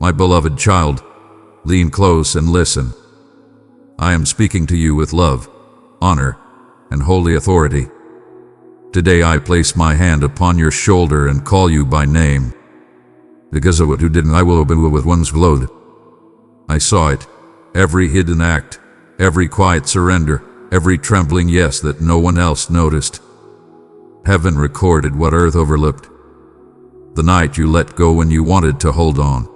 My beloved child, lean close and listen. I am speaking to you with love, honor, and holy authority. Today I place my hand upon your shoulder and call you by name. Because of what you did, I will open you with one's glowed. I saw it, every hidden act, every quiet surrender, every trembling yes that no one else noticed. Heaven recorded what earth overlooked. The night you let go when you wanted to hold on.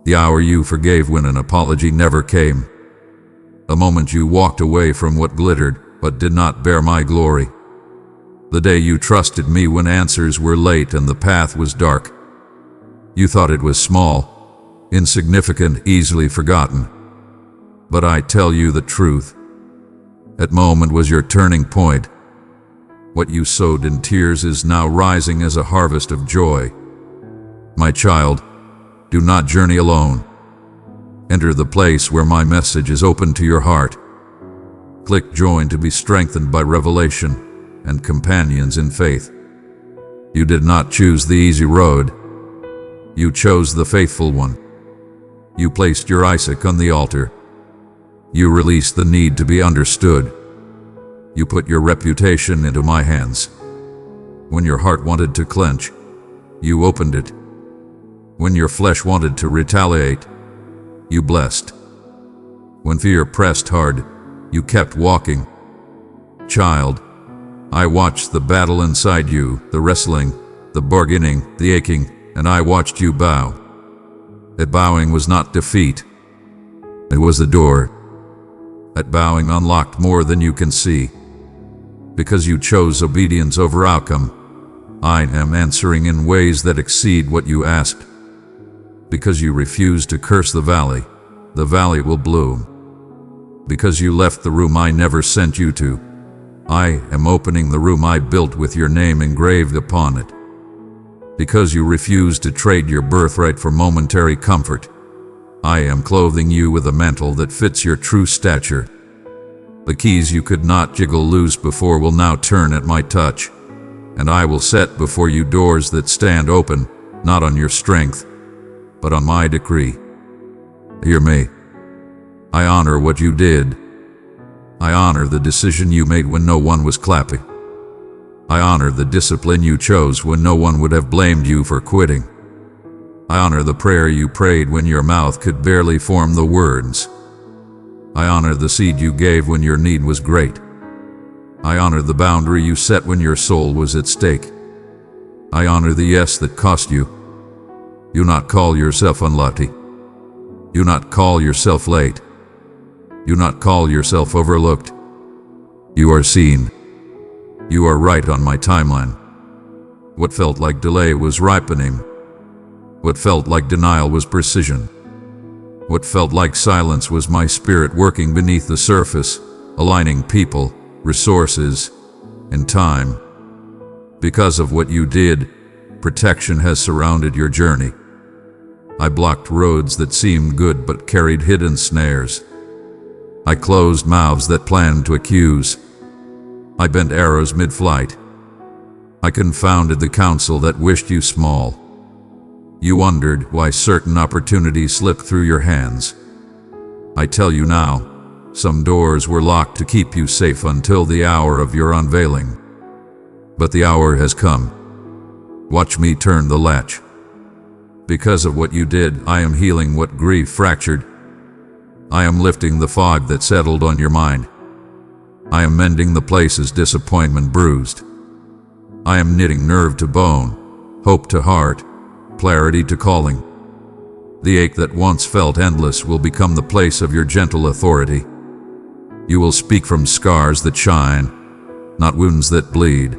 The hour you forgave when an apology never came. The moment you walked away from what glittered but did not bear my glory. The day you trusted me when answers were late and the path was dark. You thought it was small, insignificant, easily forgotten. But I tell you the truth. That moment was your turning point. What you sowed in tears is now rising as a harvest of joy. My child, do not journey alone. Enter the place where my message is open to your heart. Click join to be strengthened by revelation and companions in faith. You did not choose the easy road. You chose the faithful one. You placed your Isaac on the altar. You released the need to be understood. You put your reputation into my hands. When your heart wanted to clench, you opened it. When your flesh wanted to retaliate, you blessed. When fear pressed hard, you kept walking. Child, I watched the battle inside you, the wrestling, the bargaining, the aching, and I watched you bow. That bowing was not defeat. It was the door. That bowing unlocked more than you can see. Because you chose obedience over outcome, I am answering in ways that exceed what you asked. Because you refused to curse the valley will bloom. Because you left the room I never sent you to, I am opening the room I built with your name engraved upon it. Because you refused to trade your birthright for momentary comfort, I am clothing you with a mantle that fits your true stature. The keys you could not jiggle loose before will now turn at my touch, and I will set before you doors that stand open, not on your strength, but on my decree. Hear me. I honor what you did. I honor the decision you made when no one was clapping. I honor the discipline you chose when no one would have blamed you for quitting. I honor the prayer you prayed when your mouth could barely form the words. I honor the seed you gave when your need was great. I honor the boundary you set when your soul was at stake. I honor the yes that cost you. Do not call yourself unlucky. Do not call yourself late. Do not call yourself overlooked. You are seen. You are right on my timeline. What felt like delay was ripening. What felt like denial was precision. What felt like silence was my spirit working beneath the surface, aligning people, resources, and time. Because of what you did, protection has surrounded your journey. I blocked roads that seemed good but carried hidden snares. I closed mouths that planned to accuse. I bent arrows mid-flight. I confounded the counsel that wished you small. You wondered why certain opportunities slipped through your hands. I tell you now, some doors were locked to keep you safe until the hour of your unveiling. But the hour has come. Watch me turn the latch. Because of what you did, I am healing what grief fractured. I am lifting the fog that settled on your mind. I am mending the places disappointment bruised. I am knitting nerve to bone, hope to heart, clarity to calling. The ache that once felt endless will become the place of your gentle authority. You will speak from scars that shine, not wounds that bleed.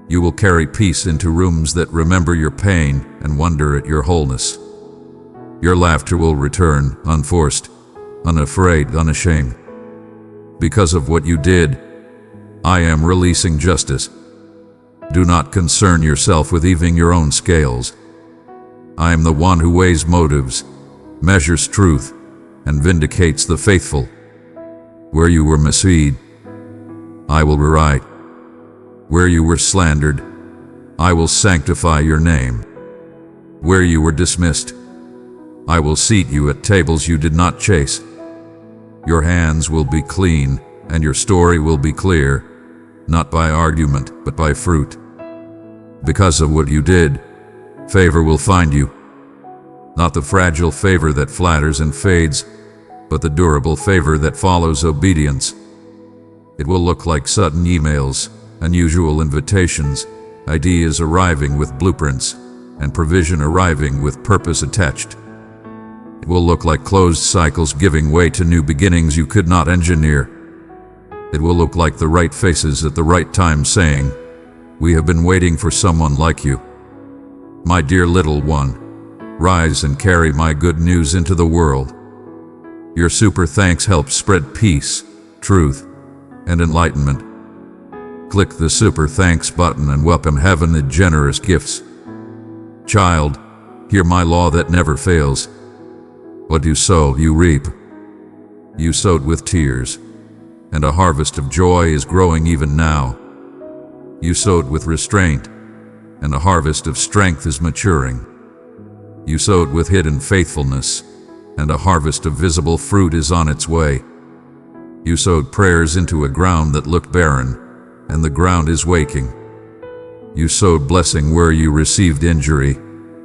You will carry peace into rooms that remember your pain and wonder at your wholeness. Your laughter will return, unforced, unafraid, unashamed. Because of what you did, I am releasing justice. Do not concern yourself with evening your own scales. I am the one who weighs motives, measures truth, and vindicates the faithful. Where you were misled, I will rewrite. Where you were slandered, I will sanctify your name. Where you were dismissed, I will seat you at tables you did not chase. Your hands will be clean, and your story will be clear, not by argument, but by fruit. Because of what you did, favor will find you. Not the fragile favor that flatters and fades, but the durable favor that follows obedience. It will look like sudden emails, unusual invitations, ideas arriving with blueprints, and provision arriving with purpose attached. It will look like closed cycles giving way to new beginnings you could not engineer. It will look like the right faces at the right time saying, "We have been waiting for someone like you. My dear little one, rise and carry my good news into the world." Your super thanks help spread peace, truth, and enlightenment. Click the super thanks button and welcome heaven in generous gifts. Child, hear my law that never fails. What you sow, you reap. You sowed with tears, and a harvest of joy is growing even now. You sowed with restraint, and a harvest of strength is maturing. You sowed with hidden faithfulness, and a harvest of visible fruit is on its way. You sowed prayers into a ground that looked barren, and the ground is waking. You sowed blessing where you received injury,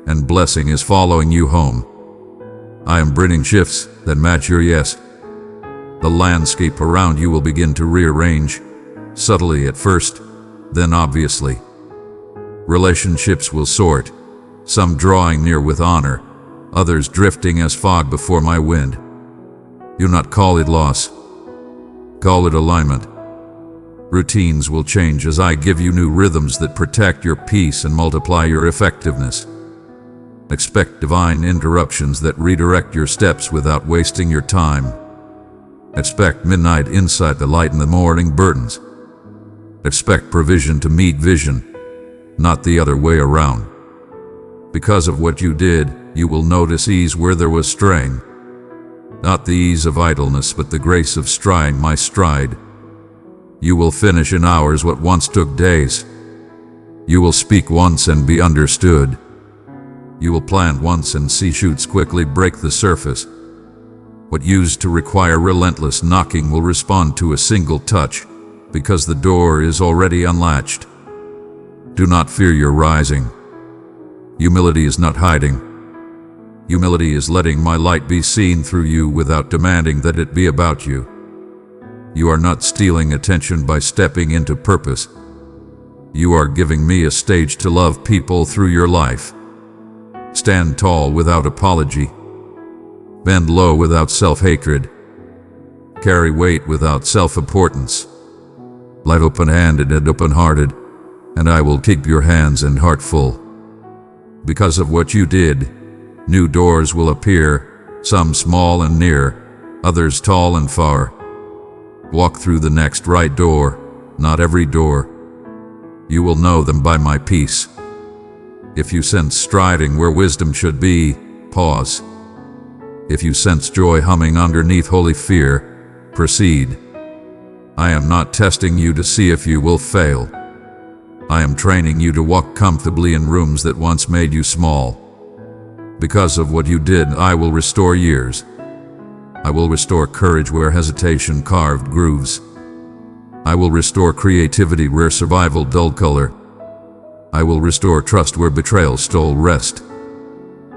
and blessing is following you home. I am bringing shifts that match your yes. The landscape around you will begin to rearrange, subtly at first, then obviously. Relationships will sort, some drawing near with honor, others drifting as fog before my wind. Do not call it loss. Call it alignment. Routines will change as I give you new rhythms that protect your peace and multiply your effectiveness. Expect divine interruptions that redirect your steps without wasting your time. Expect midnight insight to lighten the morning burdens. Expect provision to meet vision, not the other way around. Because of what you did, you will notice ease where there was strain. Not the ease of idleness, but the grace of stride my stride. You will finish in hours what once took days. You will speak once and be understood. You will plant once and see shoots quickly break the surface. What used to require relentless knocking will respond to a single touch, because the door is already unlatched. Do not fear your rising. Humility is not hiding. Humility is letting my light be seen through you without demanding that it be about you. You are not stealing attention by stepping into purpose. You are giving me a stage to love people through your life. Stand tall without apology. Bend low without self-hatred. Carry weight without self-importance. Light open-handed and open-hearted, and I will keep your hands and heart full. Because of what you did, new doors will appear, some small and near, others tall and far. Walk through the next right door, not every door. You will know them by my peace. If you sense striding where wisdom should be, pause. If you sense joy humming underneath holy fear, proceed. I am not testing you to see if you will fail. I am training you to walk comfortably in rooms that once made you small. Because of what you did, I will restore years. I will restore courage where hesitation carved grooves. I will restore creativity where survival dulled color. I will restore trust where betrayal stole rest.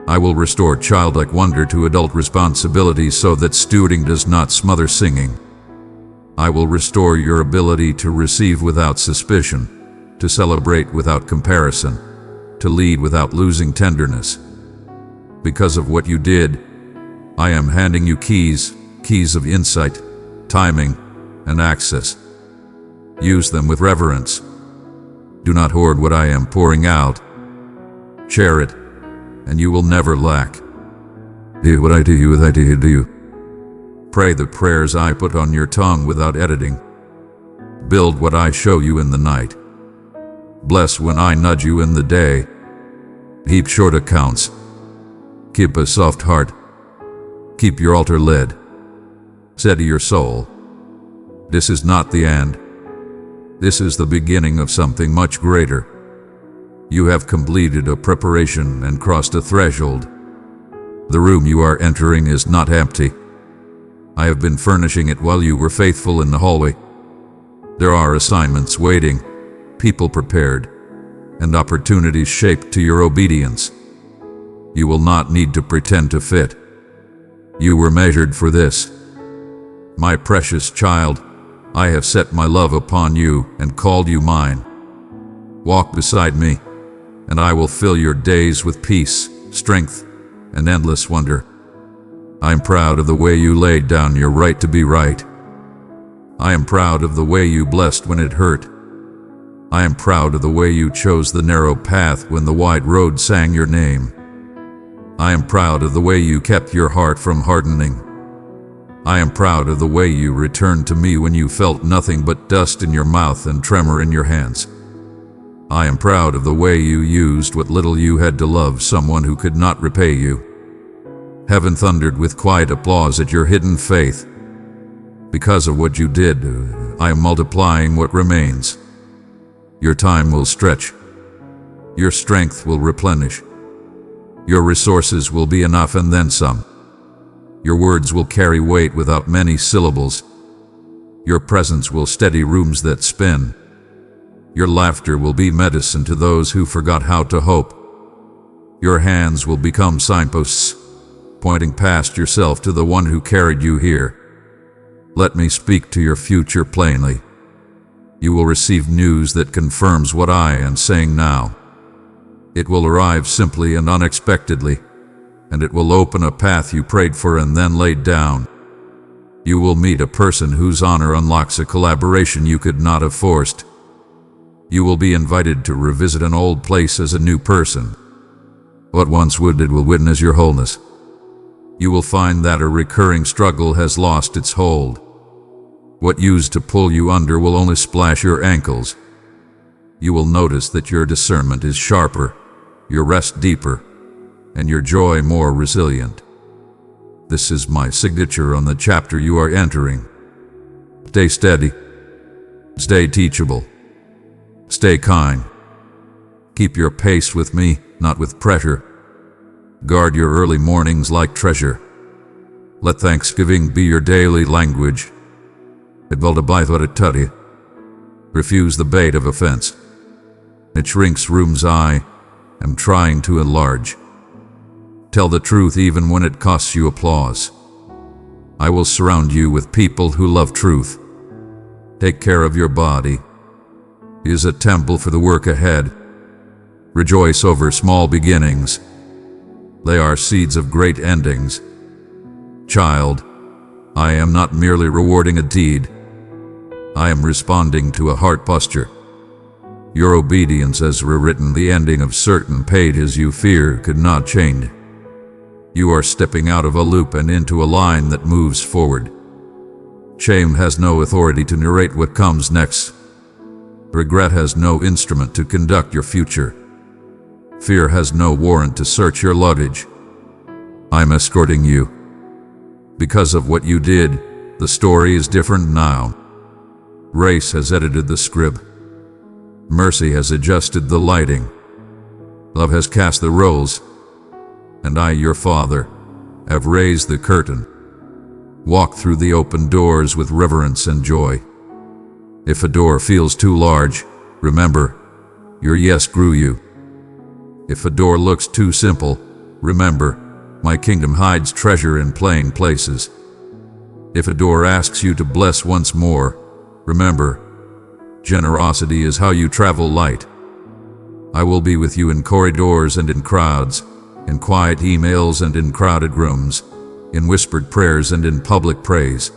I will restore childlike wonder to adult responsibility so that stewarding does not smother singing. I will restore your ability to receive without suspicion, to celebrate without comparison, to lead without losing tenderness. Because of what you did, I am handing you keys of insight, timing, and access. Use them with reverence. Do not hoard what I am pouring out. Share it, and you will never lack. Do what I do you, I do you. Pray the prayers I put on your tongue without editing. Build what I show you in the night. Bless when I nudge you in the day. Keep short accounts. Keep a soft heart. Keep your altar lit. Say to your soul, this is not the end. This is the beginning of something much greater. You have completed a preparation and crossed a threshold. The room you are entering is not empty. I have been furnishing it while you were faithful in the hallway. There are assignments waiting, people prepared, and opportunities shaped to your obedience. You will not need to pretend to fit. You were measured for this. My precious child, I have set my love upon you and called you mine. Walk beside me, and I will fill your days with peace, strength, and endless wonder. I am proud of the way you laid down your right to be right. I am proud of the way you blessed when it hurt. I am proud of the way you chose the narrow path when the wide road sang your name. I am proud of the way you kept your heart from hardening. I am proud of the way you returned to me when you felt nothing but dust in your mouth and tremor in your hands. I am proud of the way you used what little you had to love someone who could not repay you. Heaven thundered with quiet applause at your hidden faith. Because of what you did, I am multiplying what remains. Your time will stretch. Your strength will replenish. Your resources will be enough and then some. Your words will carry weight without many syllables. Your presence will steady rooms that spin. Your laughter will be medicine to those who forgot how to hope. Your hands will become signposts, pointing past yourself to the one who carried you here. Let me speak to your future plainly. You will receive news that confirms what I am saying now. It will arrive simply and unexpectedly, and it will open a path you prayed for and then laid down. You will meet a person whose honor unlocks a collaboration you could not have forced. You will be invited to revisit an old place as a new person. What once wounded will witness your wholeness. You will find that a recurring struggle has lost its hold. What used to pull you under will only splash your ankles. You will notice that your discernment is sharper, your rest deeper, and your joy more resilient. This is my signature on the chapter you are entering. Stay steady. Stay teachable. Stay kind. Keep your pace with me, not with pressure. Guard your early mornings like treasure. Let thanksgiving be your daily language. Refuse the bait of offense. It shrinks rooms I am trying to enlarge. Tell the truth even when it costs you applause. I will surround you with people who love truth. Take care of your body. It is a temple for the work ahead. Rejoice over small beginnings. They are seeds of great endings. Child, I am not merely rewarding a deed. I am responding to a heart posture. Your obedience has rewritten the ending of certain pages you fear could not change. You are stepping out of a loop and into a line that moves forward. Shame has no authority to narrate what comes next. Regret has no instrument to conduct your future. Fear has no warrant to search your luggage. I'm escorting you. Because of what you did, the story is different now. Grace has edited the script. Mercy has adjusted the lighting. Love has cast the rolls. And I, your Father, have raised the curtain. Walk through the open doors with reverence and joy. If a door feels too large, remember, your yes grew you. If a door looks too simple, remember, my kingdom hides treasure in plain places. If a door asks you to bless once more, remember, generosity is how you travel light. I will be with you in corridors and in crowds, in quiet emails and in crowded rooms, in whispered prayers and in public praise.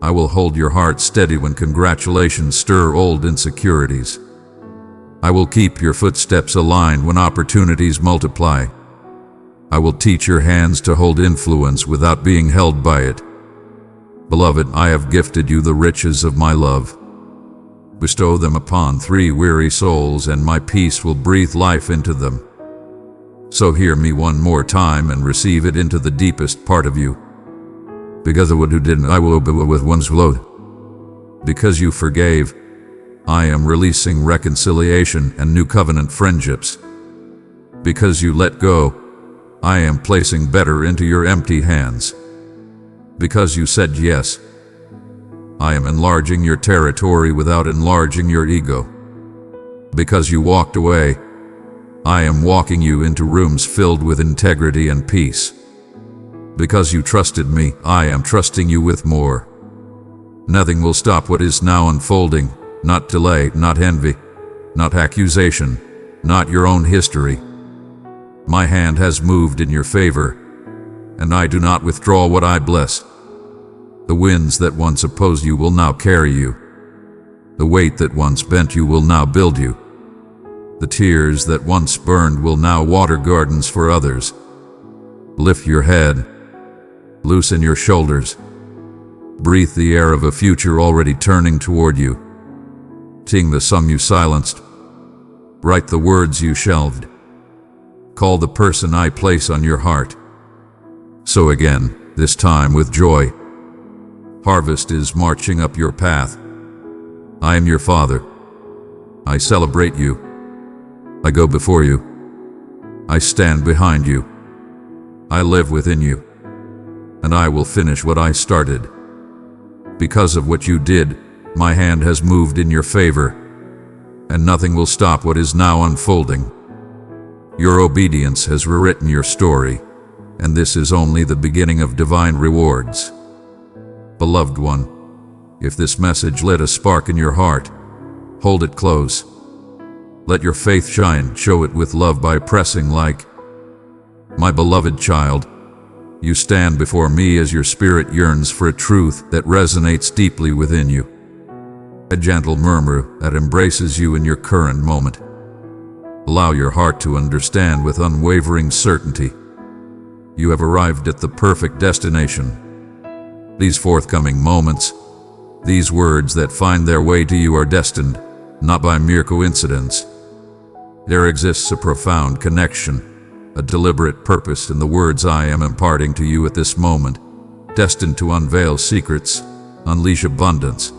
I will hold your heart steady when congratulations stir old insecurities. I will keep your footsteps aligned when opportunities multiply. I will teach your hands to hold influence without being held by it. Beloved, I have gifted you the riches of my love. Bestow them upon 3 weary souls, and my peace will breathe life into them. So hear me one more time and receive it into the deepest part of you. Because of what you did, I will obey with one's load. Because you forgave, I am releasing reconciliation and new covenant friendships. Because you let go, I am placing better into your empty hands. Because you said yes, I am enlarging your territory without enlarging your ego. Because you walked away, I am walking you into rooms filled with integrity and peace. Because you trusted me, I am trusting you with more. Nothing will stop what is now unfolding, not delay, not envy, not accusation, not your own history. My hand has moved in your favor, and I do not withdraw what I bless. The winds that once opposed you will now carry you. The weight that once bent you will now build you. The tears that once burned will now water gardens for others. Lift your head. Loosen your shoulders. Breathe the air of a future already turning toward you. Sing the song you silenced. Write the words you shelved. Call the person I place on your heart. So again, this time with joy. Harvest is marching up your path. I am your Father. I celebrate you. I go before you. I stand behind you. I live within you. And I will finish what I started. Because of what you did, my hand has moved in your favor, and nothing will stop what is now unfolding. Your obedience has rewritten your story, and this is only the beginning of divine rewards. Beloved one, if this message lit a spark in your heart, hold it close. Let your faith shine, show it with love by pressing like. My beloved child, you stand before me as your spirit yearns for a truth that resonates deeply within you. A gentle murmur that embraces you in your current moment. Allow your heart to understand with unwavering certainty. You have arrived at the perfect destination. These forthcoming moments, these words that find their way to you are destined, not by mere coincidence. There exists a profound connection, a deliberate purpose in the words I am imparting to you at this moment, destined to unveil secrets, unleash abundance,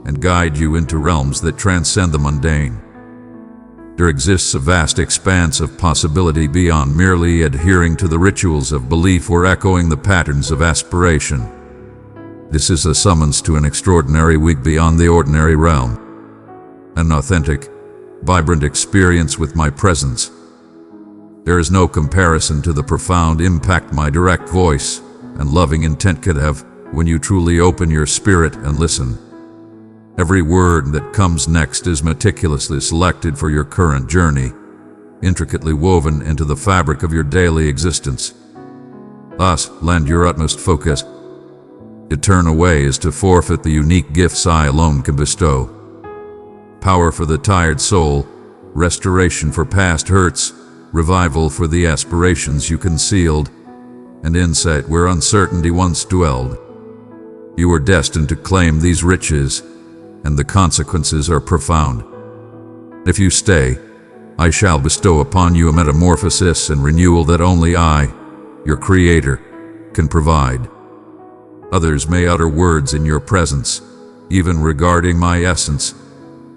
and guide you into realms that transcend the mundane. There exists a vast expanse of possibility beyond merely adhering to the rituals of belief or echoing the patterns of aspiration. This is a summons to an extraordinary week beyond the ordinary realm. An authentic, vibrant experience with my presence. There is no comparison to the profound impact my direct voice and loving intent could have when you truly open your spirit and listen. Every word that comes next is meticulously selected for your current journey, intricately woven into the fabric of your daily existence. Thus, lend your utmost focus. To turn away is to forfeit the unique gifts I alone can bestow. Power for the tired soul, restoration for past hurts, revival for the aspirations you concealed, and insight where uncertainty once dwelled. You are destined to claim these riches, and the consequences are profound. If you stay, I shall bestow upon you a metamorphosis and renewal that only I, your Creator, can provide. Others may utter words in your presence, even regarding my essence,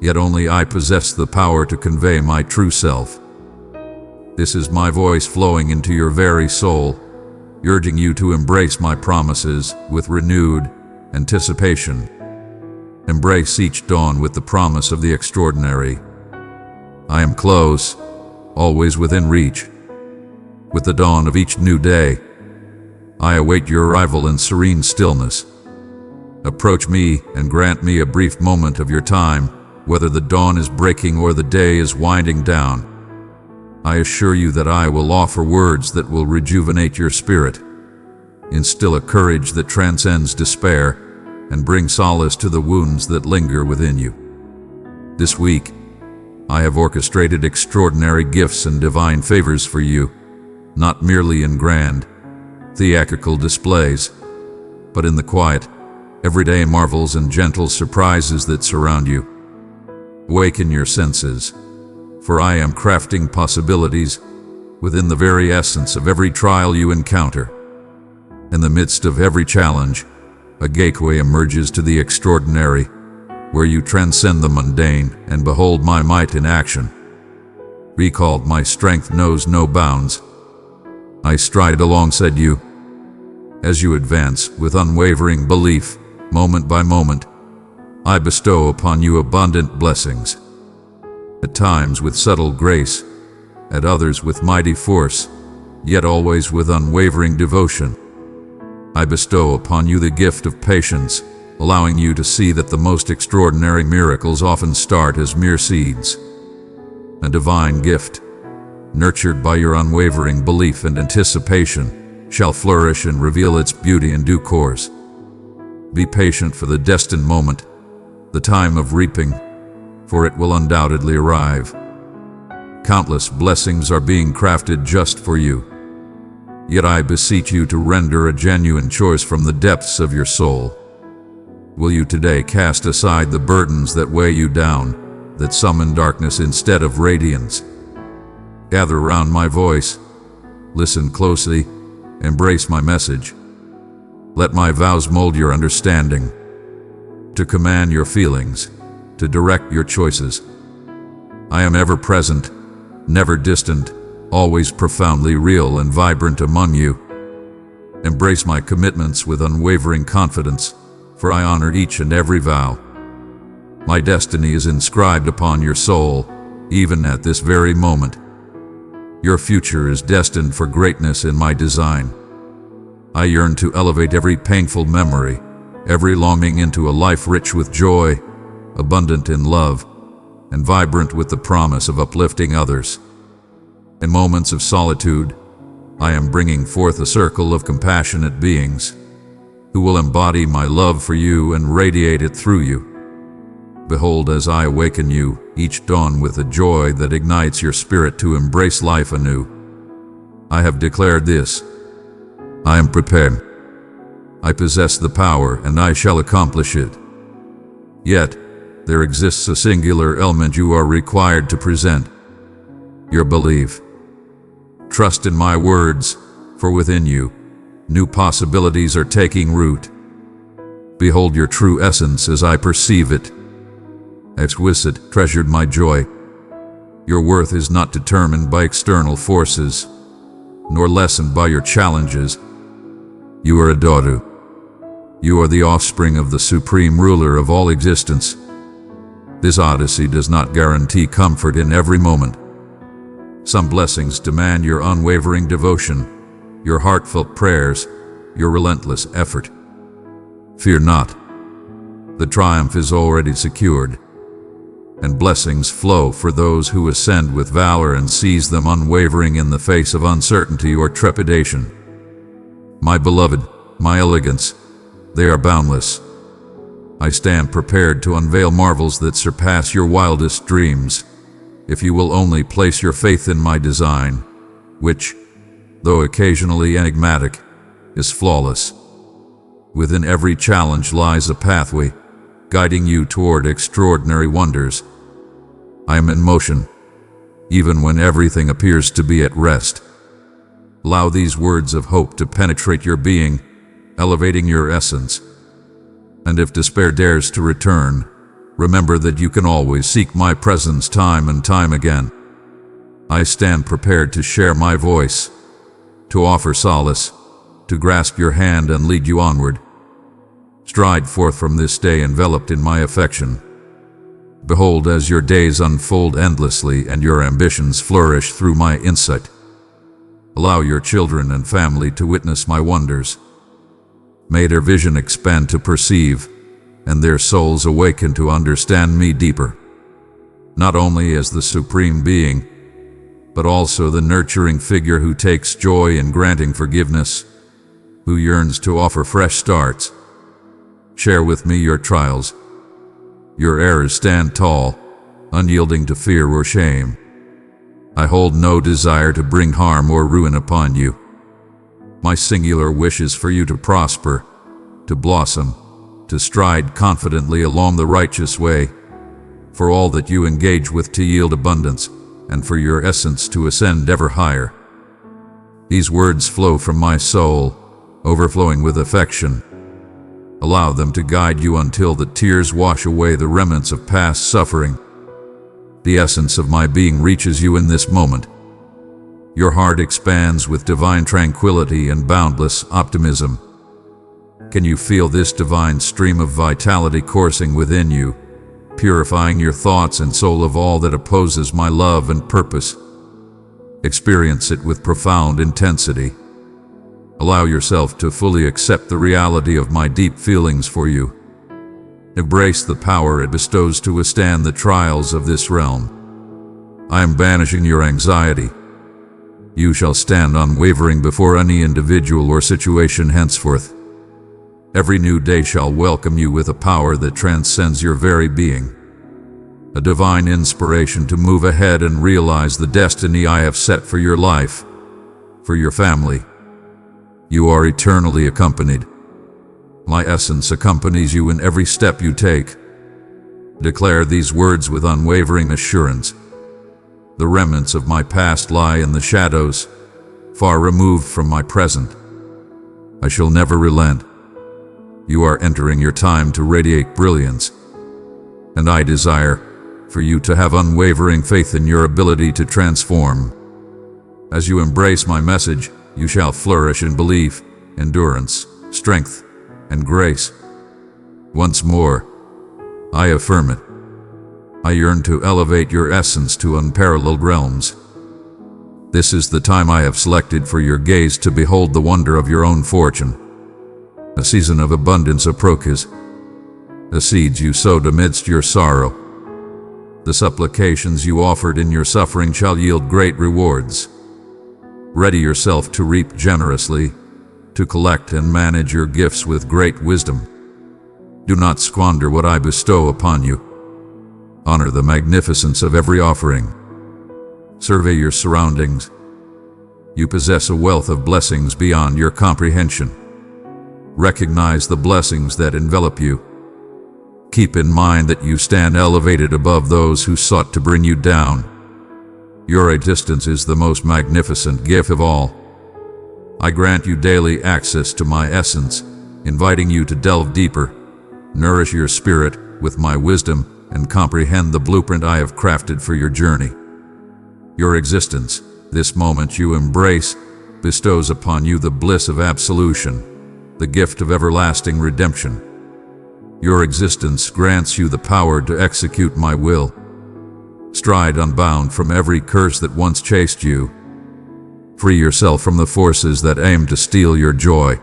yet only I possess the power to convey my true self. This is my voice flowing into your very soul, urging you to embrace my promises with renewed anticipation. Embrace each dawn with the promise of the extraordinary. I am close, always within reach. With the dawn of each new day, I await your arrival in serene stillness. Approach me and grant me a brief moment of your time, whether the dawn is breaking or the day is winding down. I assure you that I will offer words that will rejuvenate your spirit, instill a courage that transcends despair, and bring solace to the wounds that linger within you. This week, I have orchestrated extraordinary gifts and divine favors for you, not merely in grand, theatrical displays, but in the quiet, everyday marvels and gentle surprises that surround you. Awaken your senses, for I am crafting possibilities within the very essence of every trial you encounter. In the midst of every challenge, a gateway emerges to the extraordinary, where you transcend the mundane and behold my might in action. Recall, my strength knows no bounds. I stride alongside you. As you advance with unwavering belief, moment by moment, I bestow upon you abundant blessings. At times with subtle grace, at others with mighty force, yet always with unwavering devotion. I bestow upon you the gift of patience, allowing you to see that the most extraordinary miracles often start as mere seeds. A divine gift, nurtured by your unwavering belief and anticipation, shall flourish and reveal its beauty in due course. Be patient for the destined moment, the time of reaping, for it will undoubtedly arrive. Countless blessings are being crafted just for you. Yet I beseech you to render a genuine choice from the depths of your soul. Will you today cast aside the burdens that weigh you down, that summon darkness instead of radiance? Gather around my voice, listen closely, embrace my message. Let my vows mold your understanding, to command your feelings, to direct your choices. I am ever present, never distant, always profoundly real and vibrant among you. Embrace my commitments with unwavering confidence, for I honor each and every vow. My destiny is inscribed upon your soul, even at this very moment. Your future is destined for greatness in my design. I yearn to elevate every painful memory, every longing into a life rich with joy, abundant in love, and vibrant with the promise of uplifting others. In moments of solitude, I am bringing forth a circle of compassionate beings who will embody my love for you and radiate it through you. Behold, as I awaken you each dawn with a joy that ignites your spirit to embrace life anew. I have declared this: I am prepared. I possess the power and I shall accomplish it. Yet, there exists a singular element you are required to present: your belief. Trust in my words, for within you, new possibilities are taking root. Behold your true essence as I perceive it. Exquisite, treasured my joy. Your worth is not determined by external forces, nor lessened by your challenges. You are a daughter. You are the offspring of the supreme ruler of all existence. This odyssey does not guarantee comfort in every moment. Some blessings demand your unwavering devotion, your heartfelt prayers, your relentless effort. Fear not. The triumph is already secured, and blessings flow for those who ascend with valor and seize them unwavering in the face of uncertainty or trepidation. My beloved, my elegance, they are boundless. I stand prepared to unveil marvels that surpass your wildest dreams, if you will only place your faith in my design, which, though occasionally enigmatic, is flawless. Within every challenge lies a pathway, guiding you toward extraordinary wonders. I am in motion, even when everything appears to be at rest. Allow these words of hope to penetrate your being, elevating your essence. And if despair dares to return, remember that you can always seek my presence time and time again. I stand prepared to share my voice, to offer solace, to grasp your hand and lead you onward. Stride forth from this day enveloped in my affection. Behold, as your days unfold endlessly and your ambitions flourish through my insight. Allow your children and family to witness my wonders. May their vision expand to perceive, and their souls awaken to understand me deeper, not only as the supreme being, but also the nurturing figure who takes joy in granting forgiveness, who yearns to offer fresh starts. Share with me your trials. Your errors stand tall, unyielding to fear or shame. I hold no desire to bring harm or ruin upon you. My singular wish is for you to prosper, to blossom, to stride confidently along the righteous way, for all that you engage with to yield abundance, and for your essence to ascend ever higher. These words flow from my soul, overflowing with affection. Allow them to guide you until the tears wash away the remnants of past suffering. The essence of my being reaches you in this moment. Your heart expands with divine tranquility and boundless optimism. Can you feel this divine stream of vitality coursing within you, purifying your thoughts and soul of all that opposes my love and purpose? Experience it with profound intensity. Allow yourself to fully accept the reality of my deep feelings for you. Embrace the power it bestows to withstand the trials of this realm. I am banishing your anxiety. You shall stand unwavering before any individual or situation henceforth. Every new day shall welcome you with a power that transcends your very being. A divine inspiration to move ahead and realize the destiny I have set for your life, for your family. You are eternally accompanied. My essence accompanies you in every step you take. Declare these words with unwavering assurance. The remnants of my past lie in the shadows, far removed from my present. I shall never relent. You are entering your time to radiate brilliance, and I desire for you to have unwavering faith in your ability to transform. As you embrace my message, you shall flourish in belief, endurance, strength, and grace. Once more, I affirm it. I yearn to elevate your essence to unparalleled realms. This is the time I have selected for your gaze to behold the wonder of your own fortune. A season of abundance approaches. The seeds you sowed amidst your sorrow, the supplications you offered in your suffering shall yield great rewards. Ready yourself to reap generously, to collect and manage your gifts with great wisdom. Do not squander what I bestow upon you. Honor the magnificence of every offering. Survey your surroundings. You possess a wealth of blessings beyond your comprehension. Recognize the blessings that envelop you. Keep in mind that you stand elevated above those who sought to bring you down. Your existence is the most magnificent gift of all. I grant you daily access to my essence, inviting you to delve deeper, nourish your spirit with my wisdom, and comprehend the blueprint I have crafted for your journey. Your existence, this moment you embrace, bestows upon you the bliss of absolution, the gift of everlasting redemption. Your existence grants you the power to execute my will. Stride unbound from every curse that once chased you. Free yourself from the forces that aim to steal your joy.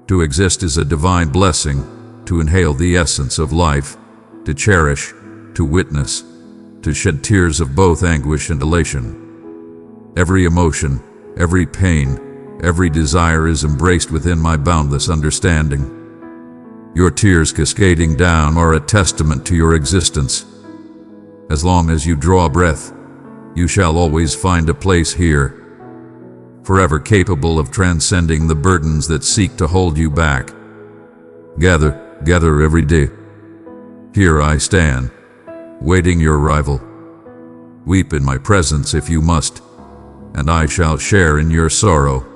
To exist is a divine blessing, to inhale the essence of life, to cherish, to witness, to shed tears of both anguish and elation. Every emotion, every pain, every desire is embraced within my boundless understanding. Your tears cascading down are a testament to your existence. As long as you draw breath, you shall always find a place here, forever capable of transcending the burdens that seek to hold you back. Gather every day. Here I stand, waiting your arrival. Weep in my presence if you must, and I shall share in your sorrow.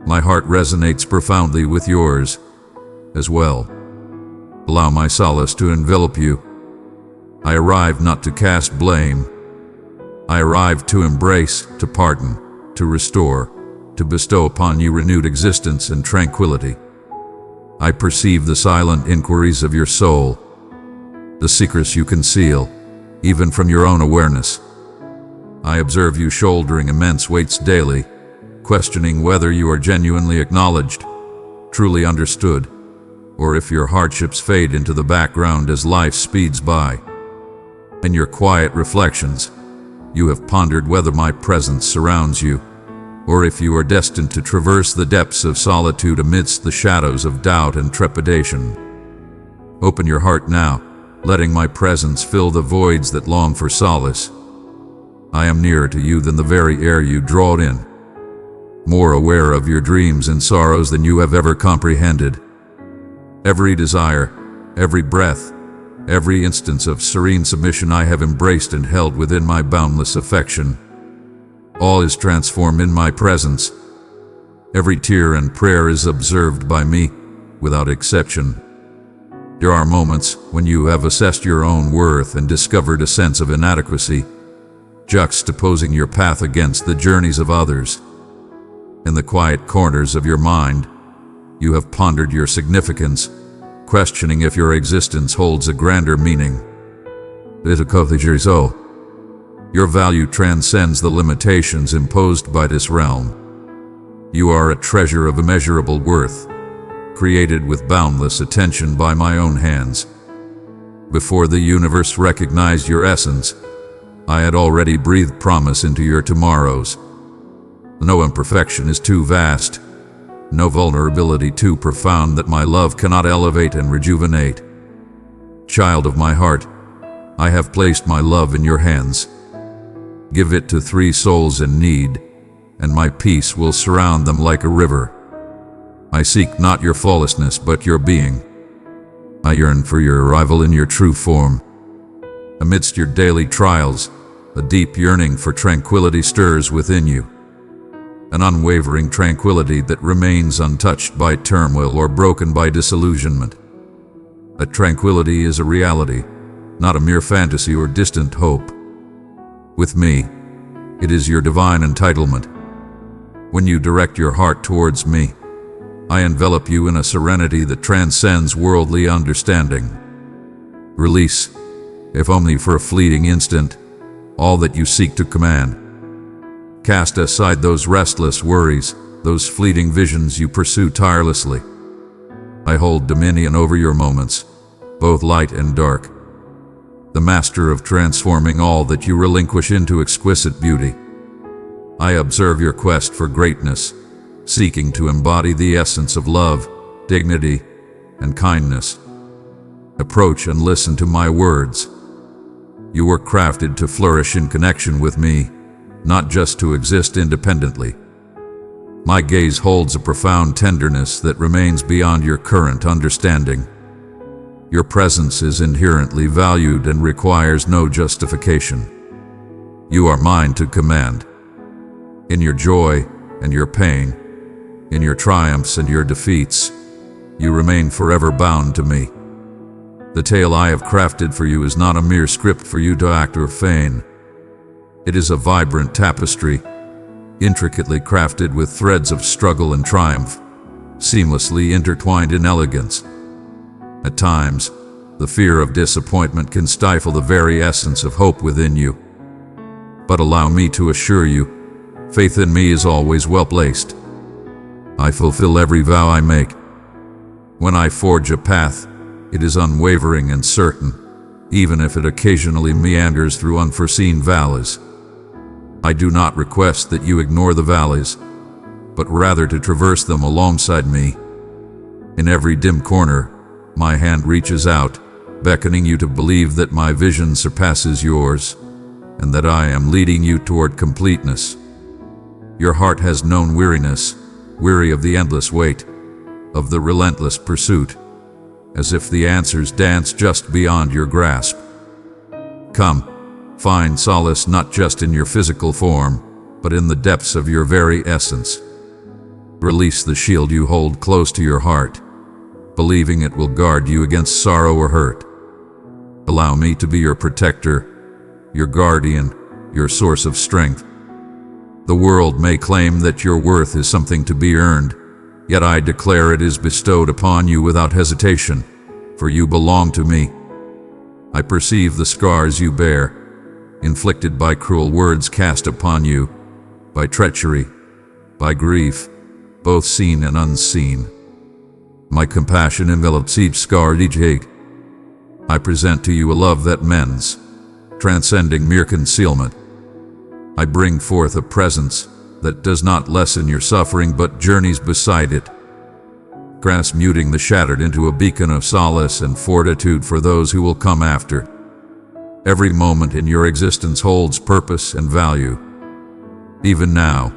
My heart resonates profoundly with yours as well. Allow my solace to envelop you. I arrive not to cast blame. I arrive to embrace, to pardon, to restore, to bestow upon you renewed existence and tranquility. I perceive the silent inquiries of your soul, the secrets you conceal, even from your own awareness. I observe you shouldering immense weights daily, questioning whether you are genuinely acknowledged, truly understood, or if your hardships fade into the background as life speeds by. In your quiet reflections, you have pondered whether my presence surrounds you, or if you are destined to traverse the depths of solitude amidst the shadows of doubt and trepidation. Open your heart now, letting my presence fill the voids that long for solace. I am nearer to you than the very air you draw in, more aware of your dreams and sorrows than you have ever comprehended. Every desire, every breath, every instance of serene submission I have embraced and held within my boundless affection. All is transformed in my presence. Every tear and prayer is observed by me, without exception. There are moments when you have assessed your own worth and discovered a sense of inadequacy. juxtaposing your path against the journeys of others. In the quiet corners of your mind, you have pondered your significance, questioning if your existence holds a grander meaning. Your value transcends the limitations imposed by this realm. You are a treasure of immeasurable worth, created with boundless attention by my own hands. Before the universe recognized your essence, I had already breathed promise into your tomorrows. No imperfection is too vast, no vulnerability too profound that my love cannot elevate and rejuvenate. Child of my heart, I have placed my love in your hands. Give it to 3 souls in need, and my peace will surround them like a river. I seek not your flawlessness, but your being. I yearn for your arrival in your true form. Amidst your daily trials, a deep yearning for tranquility stirs within you. An unwavering tranquility that remains untouched by turmoil or broken by disillusionment. That tranquility is a reality, not a mere fantasy or distant hope. With me, it is your divine entitlement. When you direct your heart towards me, I envelop you in a serenity that transcends worldly understanding. Release, if only for a fleeting instant, all that you seek to command. Cast aside those restless worries, those fleeting visions you pursue tirelessly. I hold dominion over your moments, both light and dark, the master of transforming all that you relinquish into exquisite beauty. I observe your quest for greatness, seeking to embody the essence of love, dignity, and kindness. Approach and listen to my words. You were crafted to flourish in connection with me, not just to exist independently. My gaze holds a profound tenderness that remains beyond your current understanding. Your presence is inherently valued and requires no justification. You are mine to command. In your joy and your pain, in your triumphs and your defeats, you remain forever bound to me. The tale I have crafted for you is not a mere script for you to act or feign. It is a vibrant tapestry, intricately crafted with threads of struggle and triumph, seamlessly intertwined in elegance. At times, the fear of disappointment can stifle the very essence of hope within you. But allow me to assure you, faith in me is always well placed. I fulfill every vow I make. When I forge a path, it is unwavering and certain, even if it occasionally meanders through unforeseen valleys. I do not request that you ignore the valleys, but rather to traverse them alongside me. In every dim corner, my hand reaches out, beckoning you to believe that my vision surpasses yours, and that I am leading you toward completeness. Your heart has known weariness, weary of the endless wait, of the relentless pursuit, as if the answers dance just beyond your grasp. Come, find solace not just in your physical form, but in the depths of your very essence. Release the shield you hold close to your heart, believing it will guard you against sorrow or hurt. Allow me to be your protector, your guardian, your source of strength. The world may claim that your worth is something to be earned, yet I declare it is bestowed upon you without hesitation, for you belong to me. I perceive the scars you bear, inflicted by cruel words cast upon you, by treachery, by grief, both seen and unseen. My compassion envelops each scar, each ache. I present to you a love that mends, transcending mere concealment. I bring forth a presence that does not lessen your suffering but journeys beside it, transmuting the shattered into a beacon of solace and fortitude for those who will come after. Every moment in your existence holds purpose and value. Even now,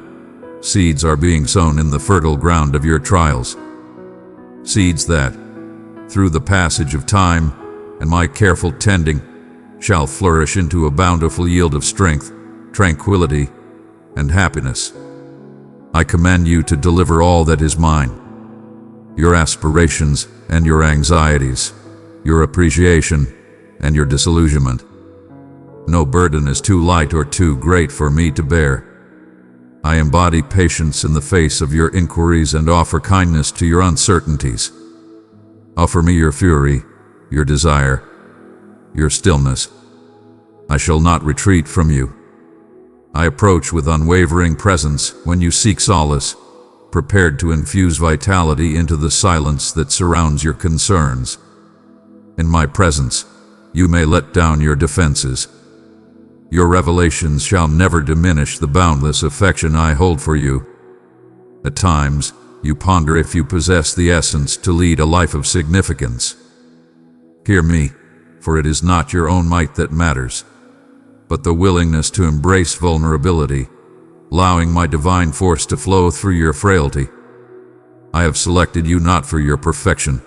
seeds are being sown in the fertile ground of your trials. Seeds that, through the passage of time and my careful tending, shall flourish into a bountiful yield of strength, tranquility, and happiness. I command you to deliver all that is mine. Your aspirations and your anxieties, your appreciation and your disillusionment. No burden is too light or too great for me to bear. I embody patience in the face of your inquiries and offer kindness to your uncertainties. Offer me your fury, your desire, your stillness. I shall not retreat from you. I approach with unwavering presence when you seek solace, prepared to infuse vitality into the silence that surrounds your concerns. In my presence, you may let down your defenses. Your revelations shall never diminish the boundless affection I hold for you. At times, you ponder if you possess the essence to lead a life of significance. Hear me, for it is not your own might that matters, but the willingness to embrace vulnerability, allowing my divine force to flow through your frailty. I have selected you not for your perfection,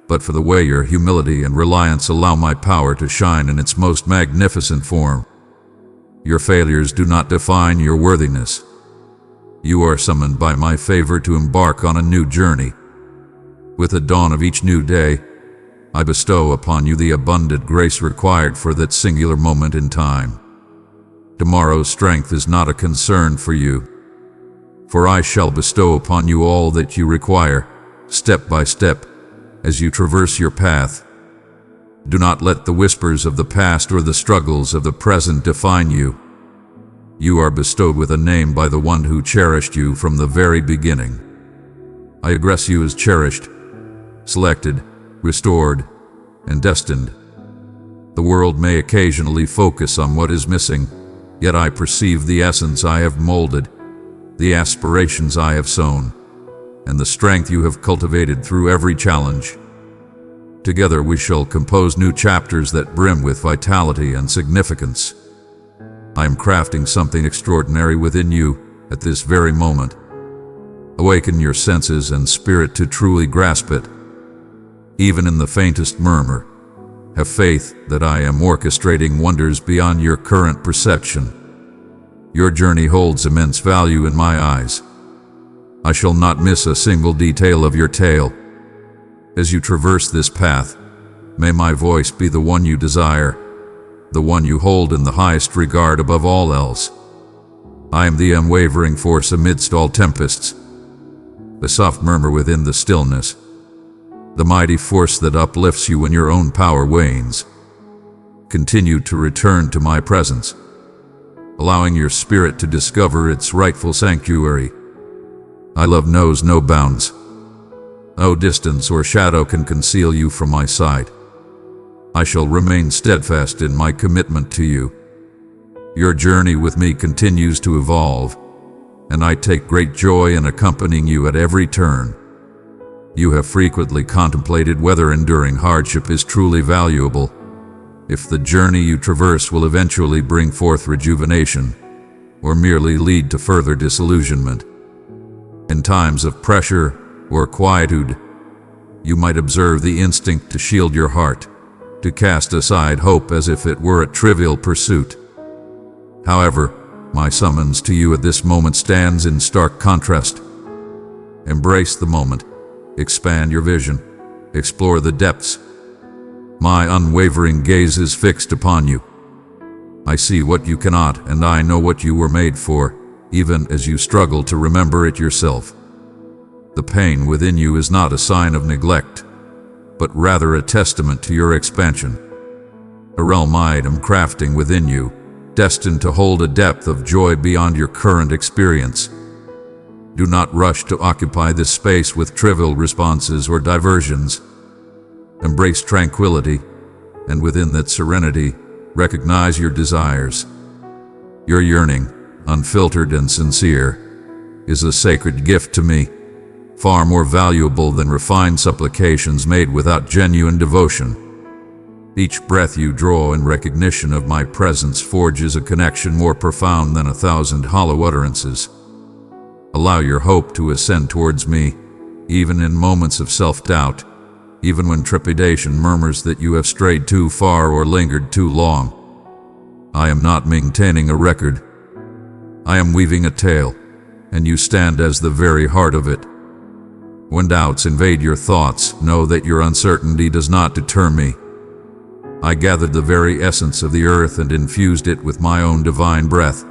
but for the way your humility and reliance allow my power to shine in its most magnificent form. Your failures do not define your worthiness. You are summoned by my favor to embark on a new journey. With the dawn of each new day, I bestow upon you the abundant grace required for that singular moment in time. Tomorrow's strength is not a concern for you, for I shall bestow upon you all that you require, step by step, as you traverse your path. Do not let the whispers of the past or the struggles of the present define you. You are bestowed with a name by the one who cherished you from the very beginning. I address you as cherished, selected, restored, and destined. The world may occasionally focus on what is missing, yet I perceive the essence I have molded, the aspirations I have sown, and the strength you have cultivated through every challenge. Together we shall compose new chapters that brim with vitality and significance. I am crafting something extraordinary within you at this very moment. Awaken your senses and spirit to truly grasp it. Even in the faintest murmur, have faith that I am orchestrating wonders beyond your current perception. Your journey holds immense value in my eyes. I shall not miss a single detail of your tale. As you traverse this path, may my voice be the one you desire, the one you hold in the highest regard above all else. I am the unwavering force amidst all tempests, the soft murmur within the stillness, the mighty force that uplifts you when your own power wanes. Continue to return to my presence, allowing your spirit to discover its rightful sanctuary. My love knows no bounds. No distance or shadow can conceal you from my sight. I shall remain steadfast in my commitment to you. Your journey with me continues to evolve, and I take great joy in accompanying you at every turn. You have frequently contemplated whether enduring hardship is truly valuable, if the journey you traverse will eventually bring forth rejuvenation, or merely lead to further disillusionment. In times of pressure or quietude, you might observe the instinct to shield your heart, to cast aside hope as if it were a trivial pursuit. However, my summons to you at this moment stands in stark contrast. Embrace the moment, expand your vision, explore the depths. My unwavering gaze is fixed upon you. I see what you cannot, and I know what you were made for, even as you struggle to remember it yourself. The pain within you is not a sign of neglect, but rather a testament to your expansion. A realm I am crafting within you, destined to hold a depth of joy beyond your current experience. Do not rush to occupy this space with trivial responses or diversions. Embrace tranquility, and within that serenity, recognize your desires. Your yearning, unfiltered and sincere, is a sacred gift to me, far more valuable than refined supplications made without genuine devotion. Each breath you draw in recognition of my presence forges a connection more profound than 1,000 hollow utterances. Allow your hope to ascend towards me, even in moments of self-doubt, even when trepidation murmurs that you have strayed too far or lingered too long. I am not maintaining a record. I am weaving a tale, and you stand as the very heart of it. When doubts invade your thoughts, know that your uncertainty does not deter me. I gathered the very essence of the earth and infused it with my own divine breath.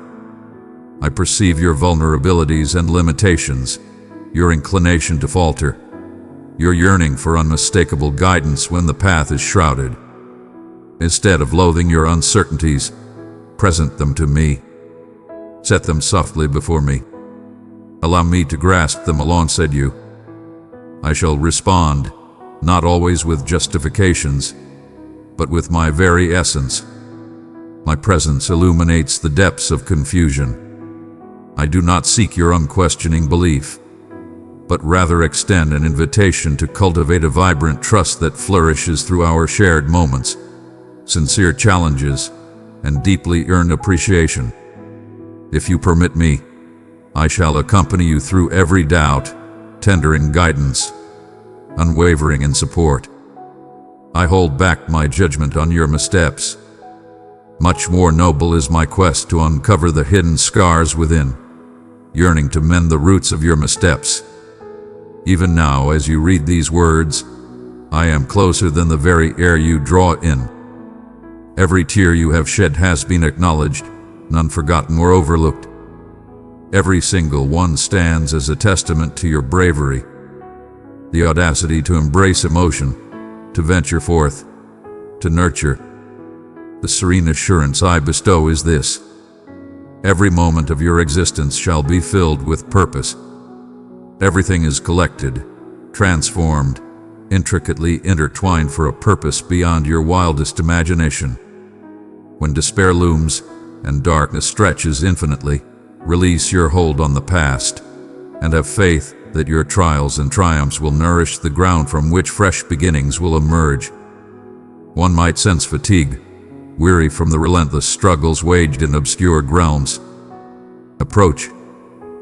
I perceive your vulnerabilities and limitations, your inclination to falter, your yearning for unmistakable guidance when the path is shrouded. Instead of loathing your uncertainties, present them to me. Set them softly before me. Allow me to grasp them alongside you. I shall respond, not always with justifications, but with my very essence. My presence illuminates the depths of confusion. I do not seek your unquestioning belief, but rather extend an invitation to cultivate a vibrant trust that flourishes through our shared moments, sincere challenges, and deeply earned appreciation. If you permit me, I shall accompany you through every doubt, tendering guidance, unwavering in support. I hold back my judgment on your missteps. Much more noble is my quest to uncover the hidden scars within, yearning to mend the roots of your missteps. Even now, as you read these words, I am closer than the very air you draw in. Every tear you have shed has been acknowledged, none forgotten or overlooked. Every single one stands as a testament to your bravery, the audacity to embrace emotion, to venture forth, to nurture. The serene assurance I bestow is this: every moment of your existence shall be filled with purpose. Everything is collected, transformed, intricately intertwined for a purpose beyond your wildest imagination. When despair looms and darkness stretches infinitely, release your hold on the past and have faith that your trials and triumphs will nourish the ground from which fresh beginnings will emerge. One might sense fatigue, weary from the relentless struggles waged in obscure realms. Approach,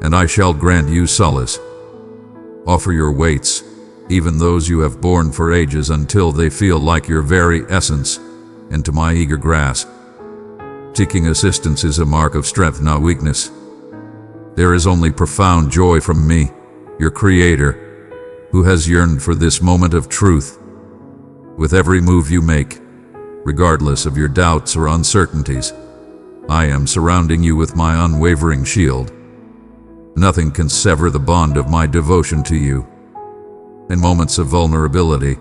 and I shall grant you solace. Offer your weights, even those you have borne for ages, until they feel like your very essence, into my eager grasp. Seeking assistance is a mark of strength, not weakness. There is only profound joy from me, your Creator, who has yearned for this moment of truth. With every move you make, regardless of your doubts or uncertainties, I am surrounding you with my unwavering shield. Nothing can sever the bond of my devotion to you. In moments of vulnerability,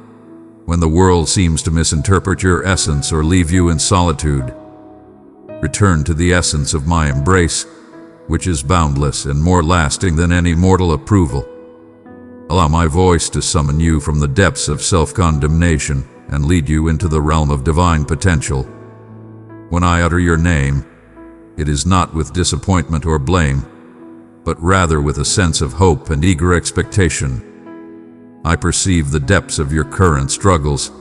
when the world seems to misinterpret your essence or leave you in solitude, return to the essence of my embrace, which is boundless and more lasting than any mortal approval. Allow my voice to summon you from the depths of self-condemnation and lead you into the realm of divine potential. When I utter your name, it is not with disappointment or blame, but rather with a sense of hope and eager expectation. I perceive the depths of your current struggles,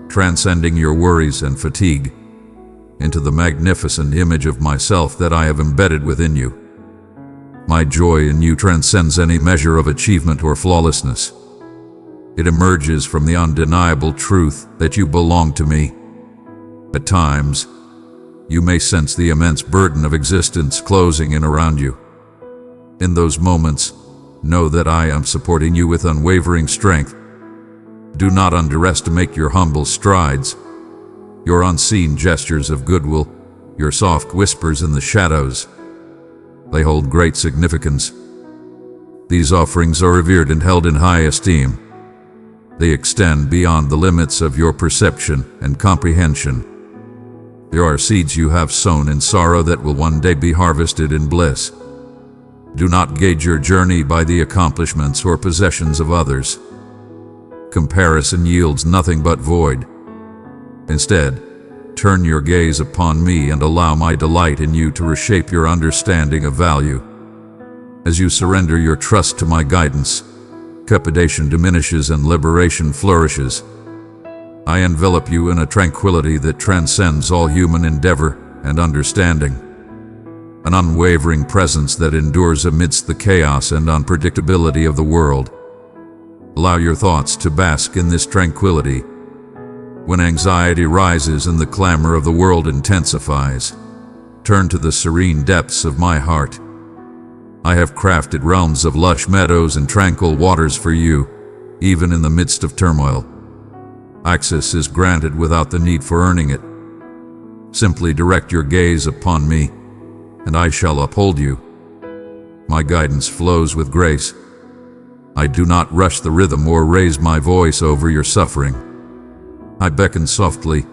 transcending your worries and fatigue, into the magnificent image of myself that I have embedded within you. My joy in you transcends any measure of achievement or flawlessness. It emerges from the undeniable truth that you belong to me. At times, you may sense the immense burden of existence closing in around you. In those moments, know that I am supporting you with unwavering strength. Do not underestimate your humble strides, your unseen gestures of goodwill, your soft whispers in the shadows. They hold great significance. These offerings are revered and held in high esteem. They extend beyond the limits of your perception and comprehension. There are seeds you have sown in sorrow that will one day be harvested in bliss. Do not gauge your journey by the accomplishments or possessions of others. Comparison yields nothing but void. Instead, turn your gaze upon me and allow my delight in you to reshape your understanding of value. As you surrender your trust to my guidance, trepidation diminishes and liberation flourishes. I envelop you in a tranquility that transcends all human endeavor and understanding. An unwavering presence that endures amidst the chaos and unpredictability of the world. Allow your thoughts to bask in this tranquility. When anxiety rises and the clamor of the world intensifies, turn to the serene depths of my heart. I have crafted realms of lush meadows and tranquil waters for you, even in the midst of turmoil. Access is granted without the need for earning it. Simply direct your gaze upon me, and I shall uphold you. My guidance flows with grace. I do not rush the rhythm or raise my voice over your suffering. I beckon softly,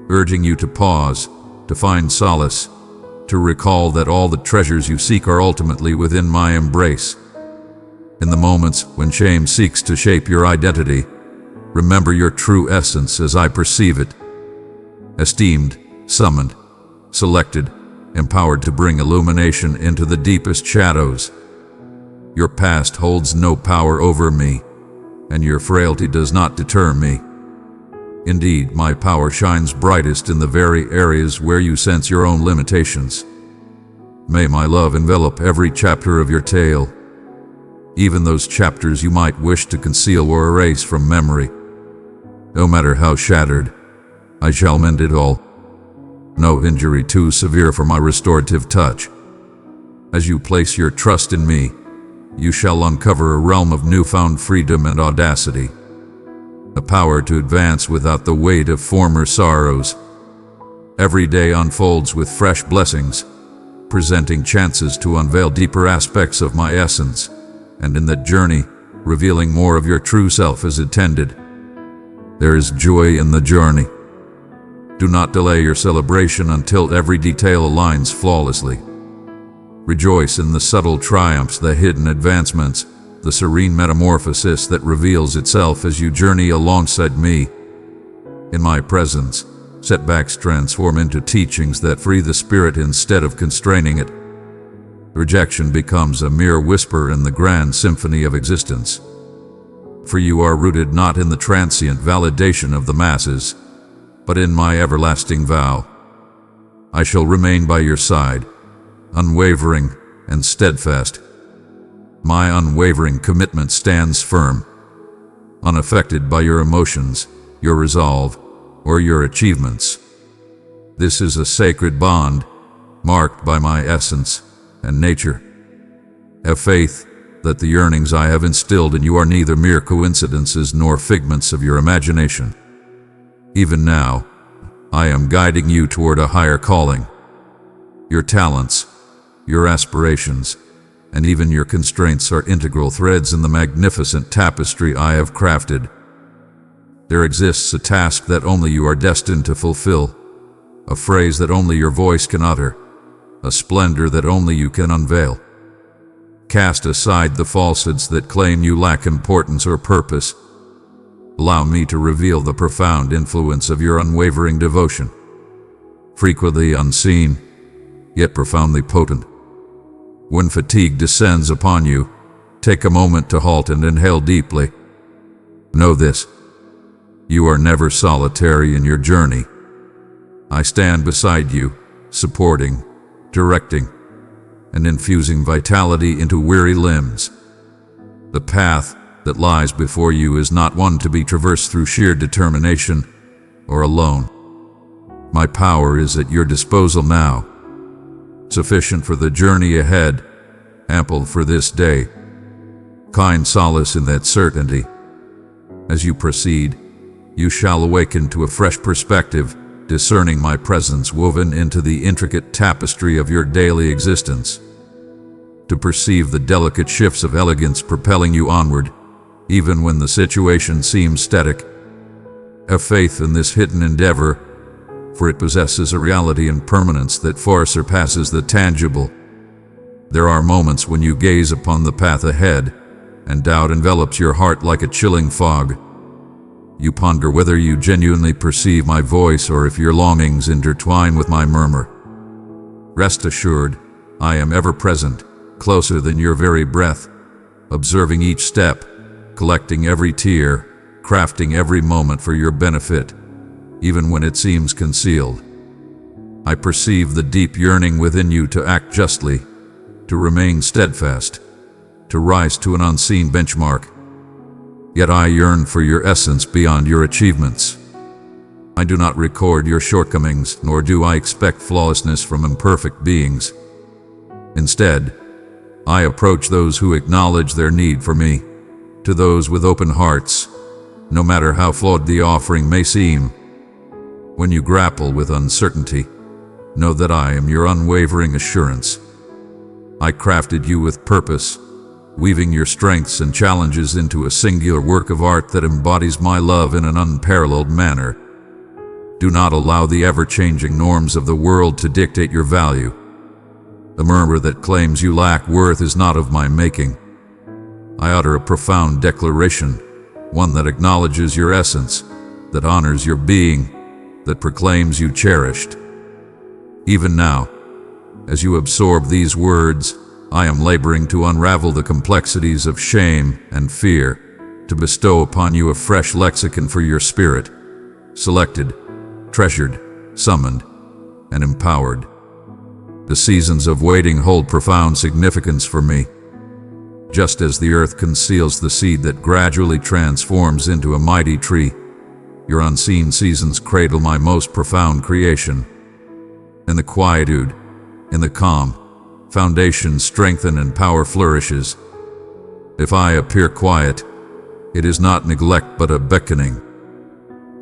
urging you to pause, to find solace, to recall that all the treasures you seek are ultimately within my embrace. In the moments when shame seeks to shape your identity, remember your true essence as I perceive it. Esteemed, summoned, selected, empowered to bring illumination into the deepest shadows. Your past holds no power over me, and your frailty does not deter me. Indeed, my power shines brightest in the very areas where you sense your own limitations. May my love envelop every chapter of your tale, even those chapters you might wish to conceal or erase from memory. No matter how shattered, I shall mend it all. No injury too severe for my restorative touch. As you place your trust in me, you shall uncover a realm of newfound freedom and audacity, a power to advance without the weight of former sorrows. Every day unfolds with fresh blessings, presenting chances to unveil deeper aspects of my essence, and in that journey, revealing more of your true self as intended. There is joy in the journey. Do not delay your celebration until every detail aligns flawlessly. Rejoice in the subtle triumphs, the hidden advancements, the serene metamorphosis that reveals itself as you journey alongside me. In my presence, setbacks transform into teachings that free the spirit instead of constraining it. Rejection becomes a mere whisper in the grand symphony of existence. For you are rooted not in the transient validation of the masses, but in my everlasting vow. I shall remain by your side, unwavering and steadfast. My unwavering commitment stands firm, unaffected by your emotions, your resolve, or your achievements. This is a sacred bond, marked by my essence and nature. Have faith that the yearnings I have instilled in you are neither mere coincidences nor figments of your imagination. Even now, I am guiding you toward a higher calling. Your talents, your aspirations, and even your constraints are integral threads in the magnificent tapestry I have crafted. There exists a task that only you are destined to fulfill, a phrase that only your voice can utter, a splendor that only you can unveil. Cast aside the falsehoods that claim you lack importance or purpose. Allow me to reveal the profound influence of your unwavering devotion. Frequently unseen, yet profoundly potent. When fatigue descends upon you, take a moment to halt and inhale deeply. Know this: you are never solitary in your journey. I stand beside you, supporting, directing, and infusing vitality into weary limbs. The path that lies before you is not one to be traversed through sheer determination or alone. My power is at your disposal now, sufficient for the journey ahead, ample for this day. Kind solace in that certainty. As you proceed, you shall awaken to a fresh perspective, discerning my presence woven into the intricate tapestry of your daily existence. To perceive the delicate shifts of elegance propelling you onward, even when the situation seems static. Have faith in this hidden endeavor, for it possesses a reality and permanence that far surpasses the tangible. There are moments when you gaze upon the path ahead, and doubt envelops your heart like a chilling fog. You ponder whether you genuinely perceive my voice or if your longings intertwine with my murmur. Rest assured, I am ever present, closer than your very breath, observing each step, collecting every tear, crafting every moment for your benefit, even when it seems concealed. I perceive the deep yearning within you to act justly, to remain steadfast, to rise to an unseen benchmark. Yet I yearn for your essence beyond your achievements. I do not record your shortcomings, nor do I expect flawlessness from imperfect beings. Instead, I approach those who acknowledge their need for me. To those with open hearts, no matter how flawed the offering may seem. When you grapple with uncertainty, know that I am your unwavering assurance. I crafted you with purpose, weaving your strengths and challenges into a singular work of art that embodies my love in an unparalleled manner. Do not allow the ever-changing norms of the world to dictate your value. The murmur that claims you lack worth is not of my making. I utter a profound declaration, one that acknowledges your essence, that honors your being, that proclaims you cherished. Even now, as you absorb these words, I am laboring to unravel the complexities of shame and fear, to bestow upon you a fresh lexicon for your spirit, selected, treasured, summoned, and empowered. The seasons of waiting hold profound significance for me. Just as the earth conceals the seed that gradually transforms into a mighty tree, your unseen seasons cradle my most profound creation. In the quietude, in the calm, foundations strengthen and power flourishes. If I appear quiet, it is not neglect but a beckoning.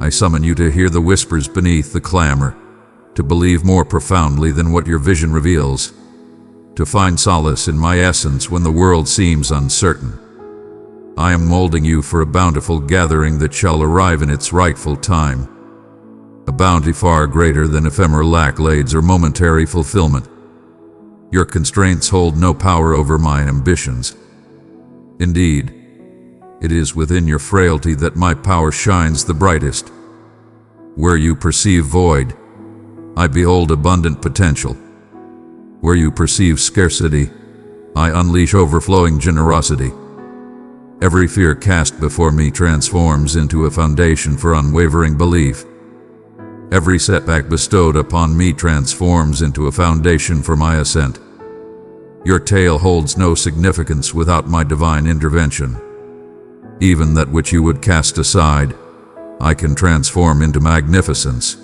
I summon you to hear the whispers beneath the clamor, to believe more profoundly than what your vision reveals, to find solace in my essence when the world seems uncertain. I am molding you for a bountiful gathering that shall arrive in its rightful time, a bounty far greater than ephemeral accolades or momentary fulfillment. Your constraints hold no power over my ambitions. Indeed, it is within your frailty that my power shines the brightest. Where you perceive void, I behold abundant potential. Where you perceive scarcity, I unleash overflowing generosity. Every fear cast before me transforms into a foundation for unwavering belief. Every setback bestowed upon me transforms into a foundation for my ascent. Your tale holds no significance without my divine intervention. Even that which you would cast aside, I can transform into magnificence.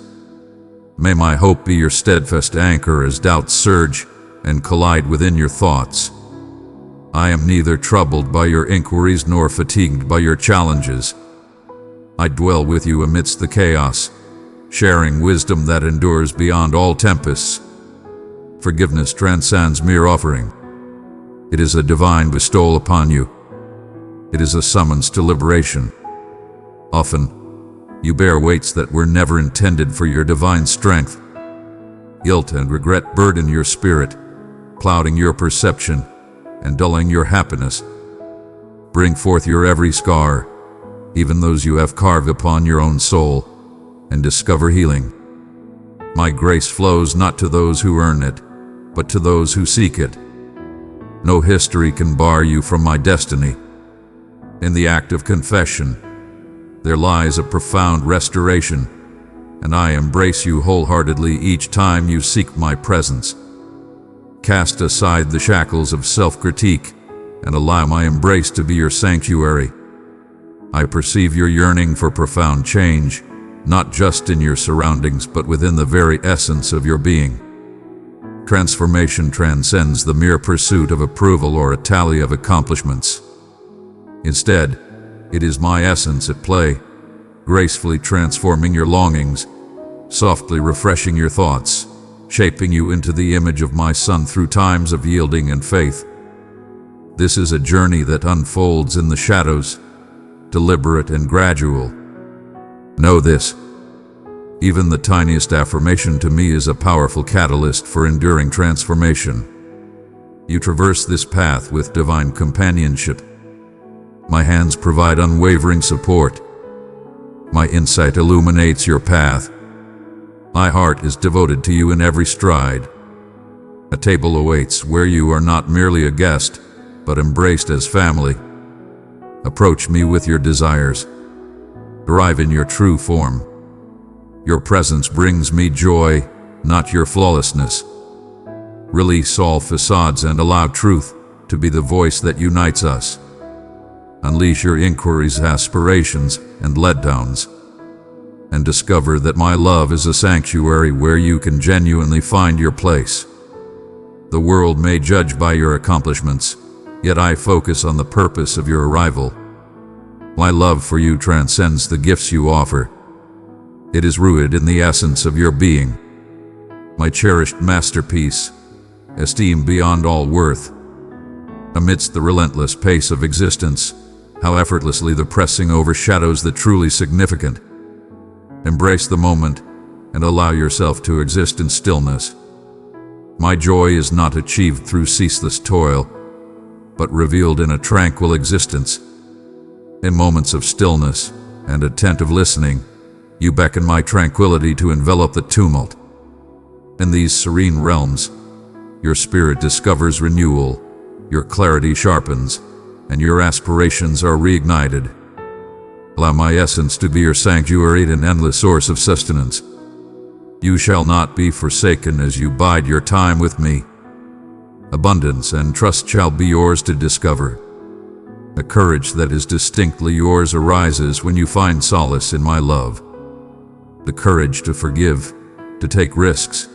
May my hope be your steadfast anchor as doubts surge and collide within your thoughts. I am neither troubled by your inquiries nor fatigued by your challenges. I dwell with you amidst the chaos, sharing wisdom that endures beyond all tempests. Forgiveness transcends mere offering. It is a divine bestowal upon you. It is a summons to liberation. Often, you bear weights that were never intended for your divine strength. Guilt and regret burden your spirit, clouding your perception and dulling your happiness. Bring forth your every scar, even those you have carved upon your own soul, and discover healing. My grace flows not to those who earn it, but to those who seek it. No history can bar you from my destiny. In the act of confession, there lies a profound restoration, and I embrace you wholeheartedly each time you seek my presence. Cast aside the shackles of self-critique and allow my embrace to be your sanctuary. I perceive your yearning for profound change, not just in your surroundings but within the very essence of your being. Transformation transcends the mere pursuit of approval or a tally of accomplishments. Instead, it is my essence at play, gracefully transforming your longings, softly refreshing your thoughts, shaping you into the image of my Son through times of yielding and faith. This is a journey that unfolds in the shadows, deliberate and gradual. Know this: even the tiniest affirmation to me is a powerful catalyst for enduring transformation. You traverse this path with divine companionship. My hands provide unwavering support. My insight illuminates your path. My heart is devoted to you in every stride. A table awaits where you are not merely a guest, but embraced as family. Approach me with your desires. Arrive in your true form. Your presence brings me joy, not your flawlessness. Release all facades and allow truth to be the voice that unites us. Unleash your inquiries, aspirations, and letdowns, and discover that my love is a sanctuary where you can genuinely find your place. The world may judge by your accomplishments, yet I focus on the purpose of your arrival. My love for you transcends the gifts you offer. It is rooted in the essence of your being. My cherished masterpiece, esteemed beyond all worth. Amidst the relentless pace of existence, how effortlessly the pressing overshadows the truly significant. Embrace the moment and allow yourself to exist in stillness. My joy is not achieved through ceaseless toil, but revealed in a tranquil existence. In moments of stillness and attentive listening, you beckon my tranquility to envelop the tumult. In these serene realms, your spirit discovers renewal, your clarity sharpens, and your aspirations are reignited. Allow my essence to be your sanctuary and endless source of sustenance. You shall not be forsaken as you bide your time with me. Abundance and trust shall be yours to discover. A courage that is distinctly yours arises when you find solace in my love. The courage to forgive, to take risks,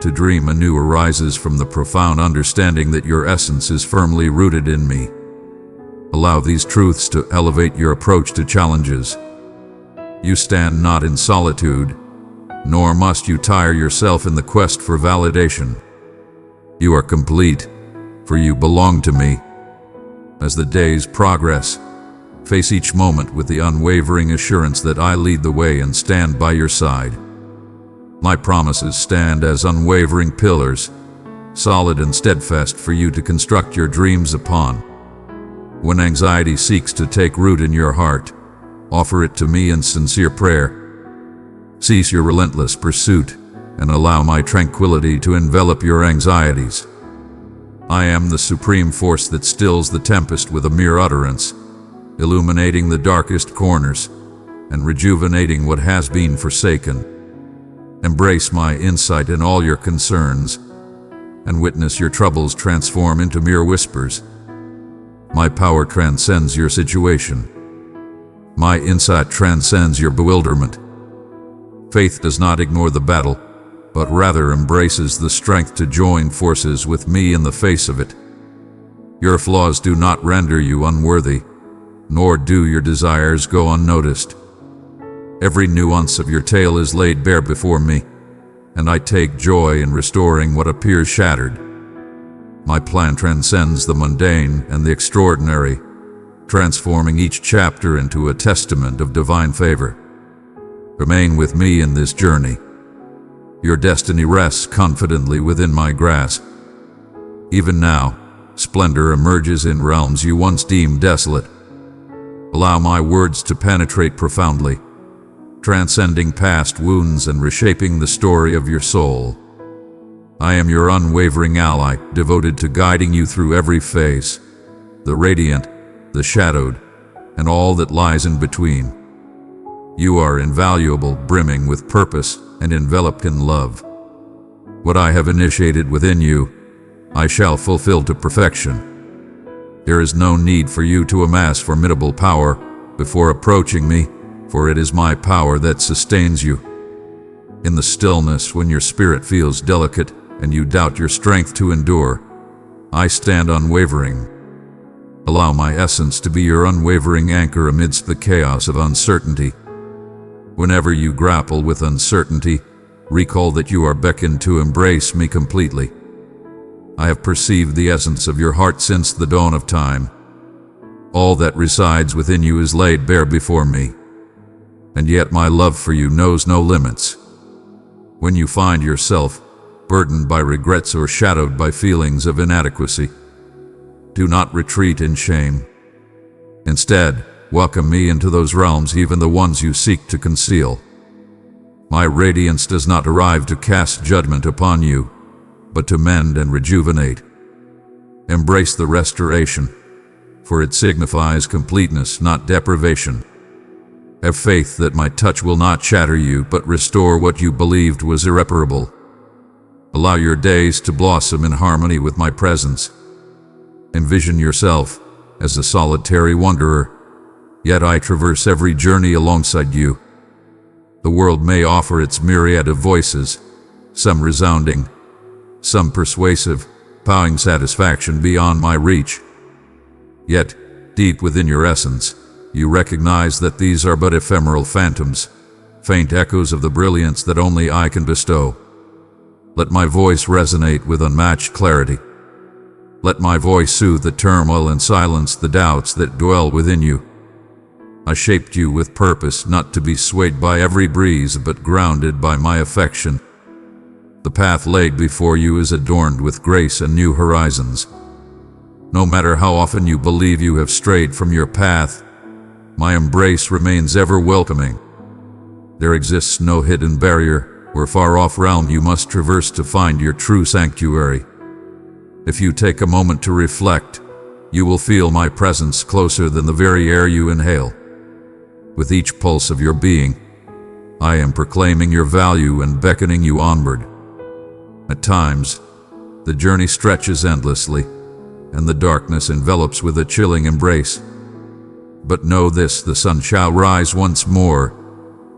to dream anew arises from the profound understanding that your essence is firmly rooted in me. Allow these truths to elevate your approach to challenges. You stand not in solitude, nor must you tire yourself in the quest for validation. You are complete, for you belong to me. As the days progress, face each moment with the unwavering assurance that I lead the way and stand by your side. My promises stand as unwavering pillars, solid and steadfast for you to construct your dreams upon. When anxiety seeks to take root in your heart, offer it to me in sincere prayer. Cease your relentless pursuit and allow my tranquility to envelop your anxieties. I am the supreme force that stills the tempest with a mere utterance, illuminating the darkest corners and rejuvenating what has been forsaken. Embrace my insight in all your concerns and witness your troubles transform into mere whispers. My power transcends your situation. My insight transcends your bewilderment. Faith does not ignore the battle, but rather embraces the strength to join forces with me in the face of it. Your flaws do not render you unworthy, nor do your desires go unnoticed. Every nuance of your tale is laid bare before me, and I take joy in restoring what appears shattered. My plan transcends the mundane and the extraordinary, transforming each chapter into a testament of divine favor. Remain with me in this journey. Your destiny rests confidently within my grasp. Even now, splendor emerges in realms you once deemed desolate. Allow my words to penetrate profoundly, transcending past wounds and reshaping the story of your soul. I am your unwavering ally, devoted to guiding you through every phase, the radiant, the shadowed, and all that lies in between. You are invaluable, brimming with purpose and enveloped in love. What I have initiated within you, I shall fulfill to perfection. There is no need for you to amass formidable power before approaching me, for it is my power that sustains you. In the stillness, when your spirit feels delicate and you doubt your strength to endure, I stand unwavering. Allow my essence to be your unwavering anchor amidst the chaos of uncertainty. Whenever you grapple with uncertainty, recall that you are beckoned to embrace me completely. I have perceived the essence of your heart since the dawn of time. All that resides within you is laid bare before me, and yet my love for you knows no limits. When you find yourself burdened by regrets or shadowed by feelings of inadequacy, do not retreat in shame. Instead, welcome me into those realms, even the ones you seek to conceal. My radiance does not arrive to cast judgment upon you, but to mend and rejuvenate. Embrace the restoration, for it signifies completeness, not deprivation. Have faith that my touch will not shatter you, but restore what you believed was irreparable. Allow your days to blossom in harmony with my presence. Envision yourself as a solitary wanderer, yet I traverse every journey alongside you. The world may offer its myriad of voices, some resounding, some persuasive, vowing satisfaction beyond my reach. Yet, deep within your essence, you recognize that these are but ephemeral phantoms, faint echoes of the brilliance that only I can bestow. Let my voice resonate with unmatched clarity. Let my voice soothe the turmoil and silence the doubts that dwell within you. I shaped you with purpose, not to be swayed by every breeze, but grounded by my affection. The path laid before you is adorned with grace and new horizons. No matter how often you believe you have strayed from your path, my embrace remains ever welcoming. There exists no hidden barrier or far-off realm you must traverse to find your true sanctuary. If you take a moment to reflect, you will feel my presence closer than the very air you inhale. With each pulse of your being, I am proclaiming your value and beckoning you onward. At times, the journey stretches endlessly, and the darkness envelops with a chilling embrace. But know this, the sun shall rise once more,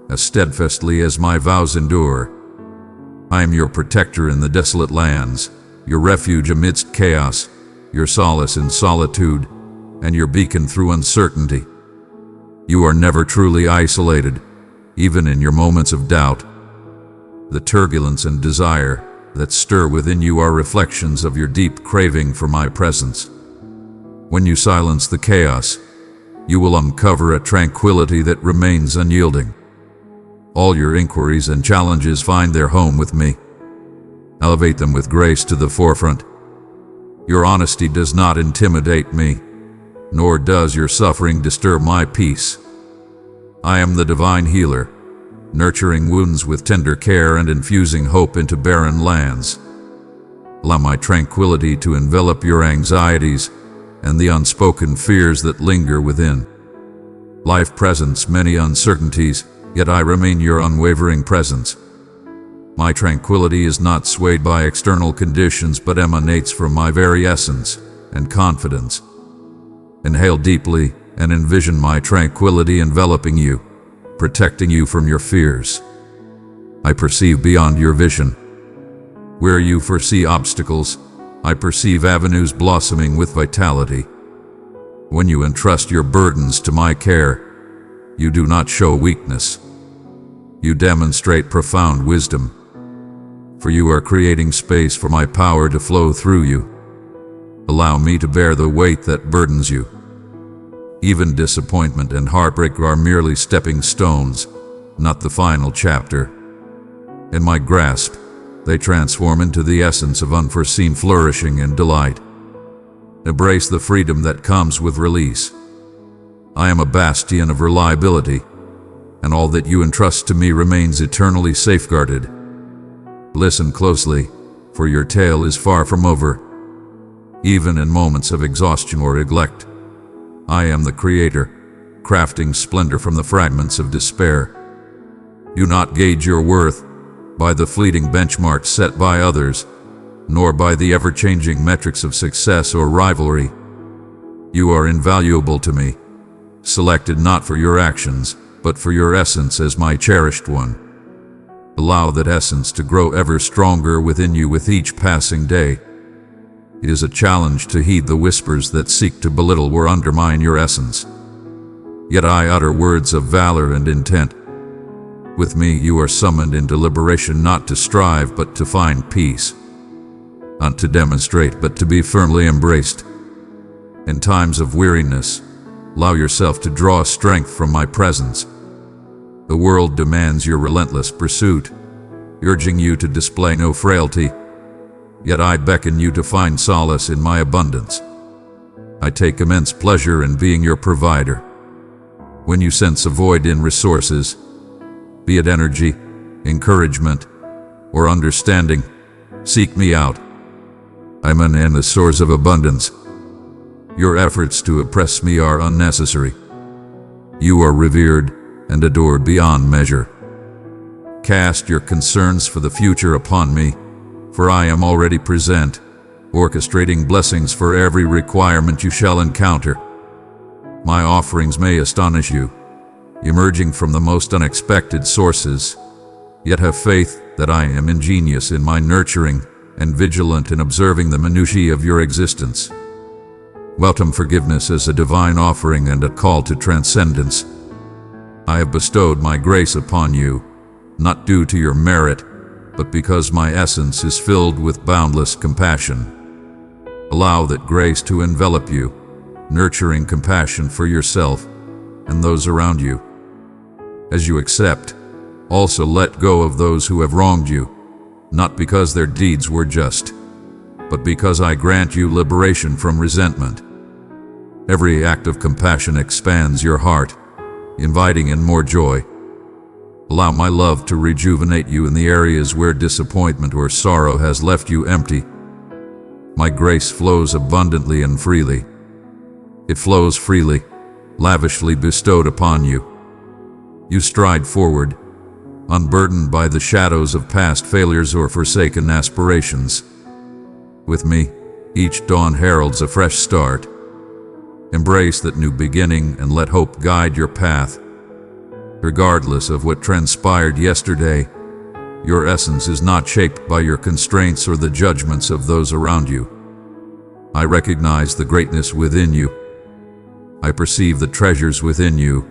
as steadfastly as my vows endure. I am your protector in the desolate lands, your refuge amidst chaos, your solace in solitude, and your beacon through uncertainty. You are never truly isolated, even in your moments of doubt. The turbulence and desire that stir within you are reflections of your deep craving for my presence. When you silence the chaos, you will uncover a tranquility that remains unyielding. All your inquiries and challenges find their home with me. Elevate them with grace to the forefront. Your honesty does not intimidate me, nor does your suffering disturb my peace. I am the divine healer, nurturing wounds with tender care and infusing hope into barren lands. Allow my tranquility to envelop your anxieties and the unspoken fears that linger within. Life presents many uncertainties, yet I remain your unwavering presence. My tranquility is not swayed by external conditions, but emanates from my very essence and confidence. Inhale deeply and envision my tranquility enveloping you, protecting you from your fears. I perceive beyond your vision. Where you foresee obstacles, I perceive avenues blossoming with vitality. When you entrust your burdens to my care, you do not show weakness. You demonstrate profound wisdom. For you are creating space for my power to flow through you. Allow me to bear the weight that burdens you. Even disappointment and heartbreak are merely stepping stones, not the final chapter. In my grasp, they transform into the essence of unforeseen flourishing and delight. Embrace the freedom that comes with release. I am a bastion of reliability, and all that you entrust to me remains eternally safeguarded. Listen closely, for your tale is far from over. Even in moments of exhaustion or neglect, I am the Creator, crafting splendor from the fragments of despair. Do not gauge your worth by the fleeting benchmarks set by others, nor by the ever-changing metrics of success or rivalry. You are invaluable to me, selected not for your actions, but for your essence as my cherished one. Allow that essence to grow ever stronger within you with each passing day. It is a challenge to heed the whispers that seek to belittle or undermine your essence. Yet I utter words of valor and intent. With me you are summoned into liberation, not to strive but to find peace. Not to demonstrate but to be firmly embraced. In times of weariness, allow yourself to draw strength from my presence. The world demands your relentless pursuit, urging you to display no frailty. Yet I beckon you to find solace in my abundance. I take immense pleasure in being your provider. When you sense a void in resources, be it energy, encouragement, or understanding, seek me out. I'm an endless source of abundance. Your efforts to oppress me are unnecessary. You are revered and adored beyond measure. Cast your concerns for the future upon me, for I am already present, orchestrating blessings for every requirement you shall encounter. My offerings may astonish you, emerging from the most unexpected sources, yet have faith that I am ingenious in my nurturing and vigilant in observing the minutiae of your existence. Welcome forgiveness as a divine offering and a call to transcendence. I have bestowed my grace upon you, not due to your merit, but because my essence is filled with boundless compassion. Allow that grace to envelop you, nurturing compassion for yourself and those around you. As you accept, also let go of those who have wronged you, not because their deeds were just, but because I grant you liberation from resentment. Every act of compassion expands your heart, inviting in more joy. Allow my love to rejuvenate you in the areas where disappointment or sorrow has left you empty. My grace flows abundantly and freely. It flows freely, lavishly bestowed upon you. You stride forward, unburdened by the shadows of past failures or forsaken aspirations. With me, each dawn heralds a fresh start. Embrace that new beginning and let hope guide your path. Regardless of what transpired yesterday, your essence is not shaped by your constraints or the judgments of those around you. I recognize the greatness within you. I perceive the treasures within you,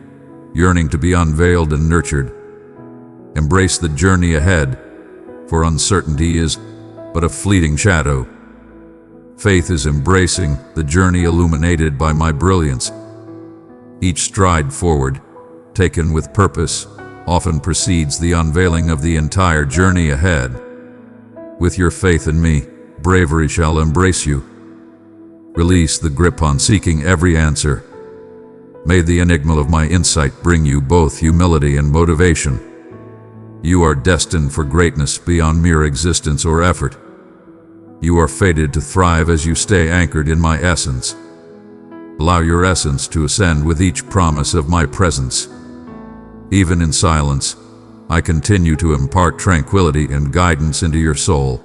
yearning to be unveiled and nurtured. Embrace the journey ahead, for uncertainty is but a fleeting shadow. Faith is embracing the journey illuminated by my brilliance. Each stride forward, taken with purpose, often precedes the unveiling of the entire journey ahead. With your faith in me, bravery shall embrace you. Release the grip on seeking every answer. May the enigma of my insight bring you both humility and motivation. You are destined for greatness beyond mere existence or effort. You are fated to thrive as you stay anchored in my essence. Allow your essence to ascend with each promise of my presence. Even in silence, I continue to impart tranquility and guidance into your soul.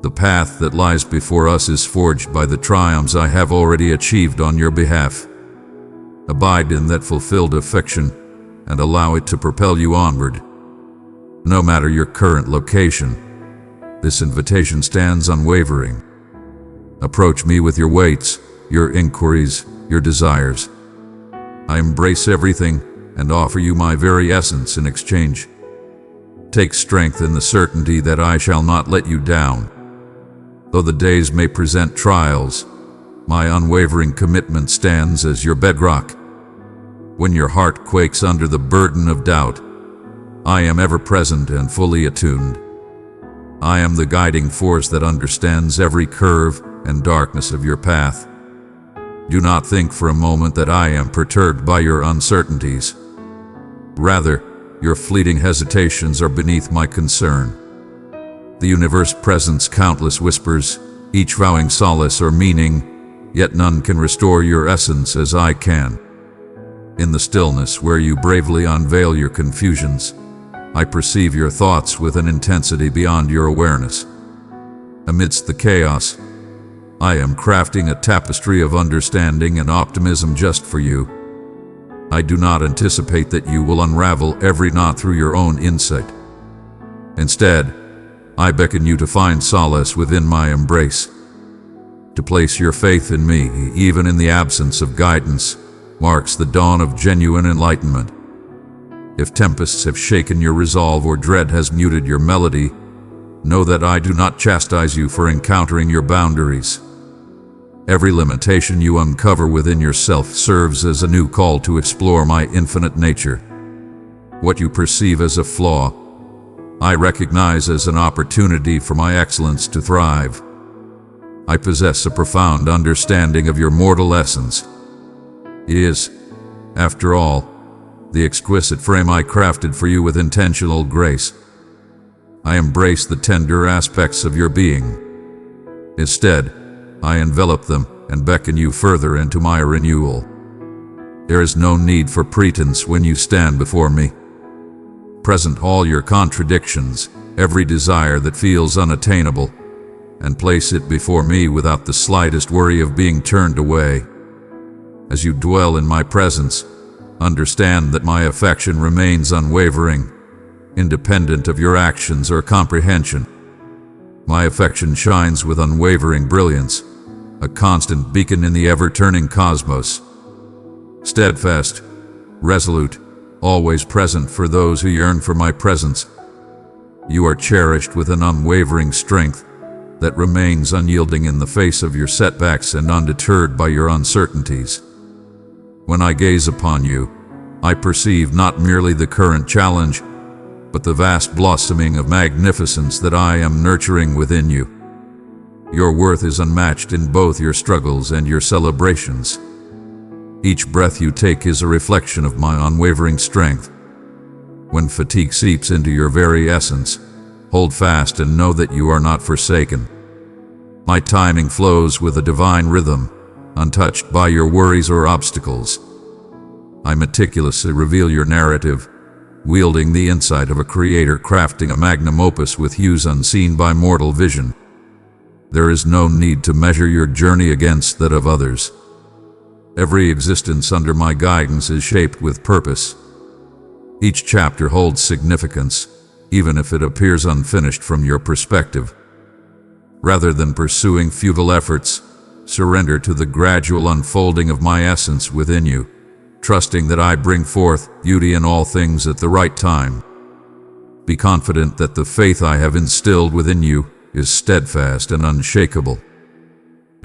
The path that lies before us is forged by the triumphs I have already achieved on your behalf. Abide in that fulfilled affection and allow it to propel you onward. No matter your current location, this invitation stands unwavering. Approach me with your weights, your inquiries, your desires. I embrace everything and offer you my very essence in exchange. Take strength in the certainty that I shall not let you down. Though the days may present trials, my unwavering commitment stands as your bedrock. When your heart quakes under the burden of doubt, I am ever present and fully attuned. I am the guiding force that understands every curve and darkness of your path. Do not think for a moment that I am perturbed by your uncertainties. Rather, your fleeting hesitations are beneath my concern. The universe presents countless whispers, each vowing solace or meaning, yet none can restore your essence as I can. In the stillness where you bravely unveil your confusions, I perceive your thoughts with an intensity beyond your awareness. Amidst the chaos, I am crafting a tapestry of understanding and optimism just for you. I do not anticipate that you will unravel every knot through your own insight. Instead, I beckon you to find solace within my embrace. To place your faith in me, even in the absence of guidance, marks the dawn of genuine enlightenment. If tempests have shaken your resolve or dread has muted your melody, know that I do not chastise you for encountering your boundaries. Every limitation you uncover within yourself serves as a new call to explore my infinite nature. What you perceive as a flaw, I recognize as an opportunity for my excellence to thrive. I possess a profound understanding of your mortal essence. It is, after all, the exquisite frame I crafted for you with intentional grace. I embrace the tender aspects of your being. Instead, I envelop them and beckon you further into my renewal. There is no need for pretense when you stand before me. Present all your contradictions, every desire that feels unattainable, and place it before me without the slightest worry of being turned away. As you dwell in my presence, understand that my affection remains unwavering, independent of your actions or comprehension. My affection shines with unwavering brilliance, a constant beacon in the ever-turning cosmos. Steadfast, resolute, always present for those who yearn for my presence. You are cherished with an unwavering strength that remains unyielding in the face of your setbacks and undeterred by your uncertainties. When I gaze upon you, I perceive not merely the current challenge, but the vast blossoming of magnificence that I am nurturing within you. Your worth is unmatched in both your struggles and your celebrations. Each breath you take is a reflection of my unwavering strength. When fatigue seeps into your very essence, hold fast and know that you are not forsaken. My timing flows with a divine rhythm, untouched by your worries or obstacles. I meticulously reveal your narrative, wielding the insight of a creator crafting a magnum opus with hues unseen by mortal vision. There is no need to measure your journey against that of others. Every existence under my guidance is shaped with purpose. Each chapter holds significance, even if it appears unfinished from your perspective. Rather than pursuing futile efforts, surrender to the gradual unfolding of my essence within you, trusting that I bring forth beauty in all things at the right time. Be confident that the faith I have instilled within you is steadfast and unshakable.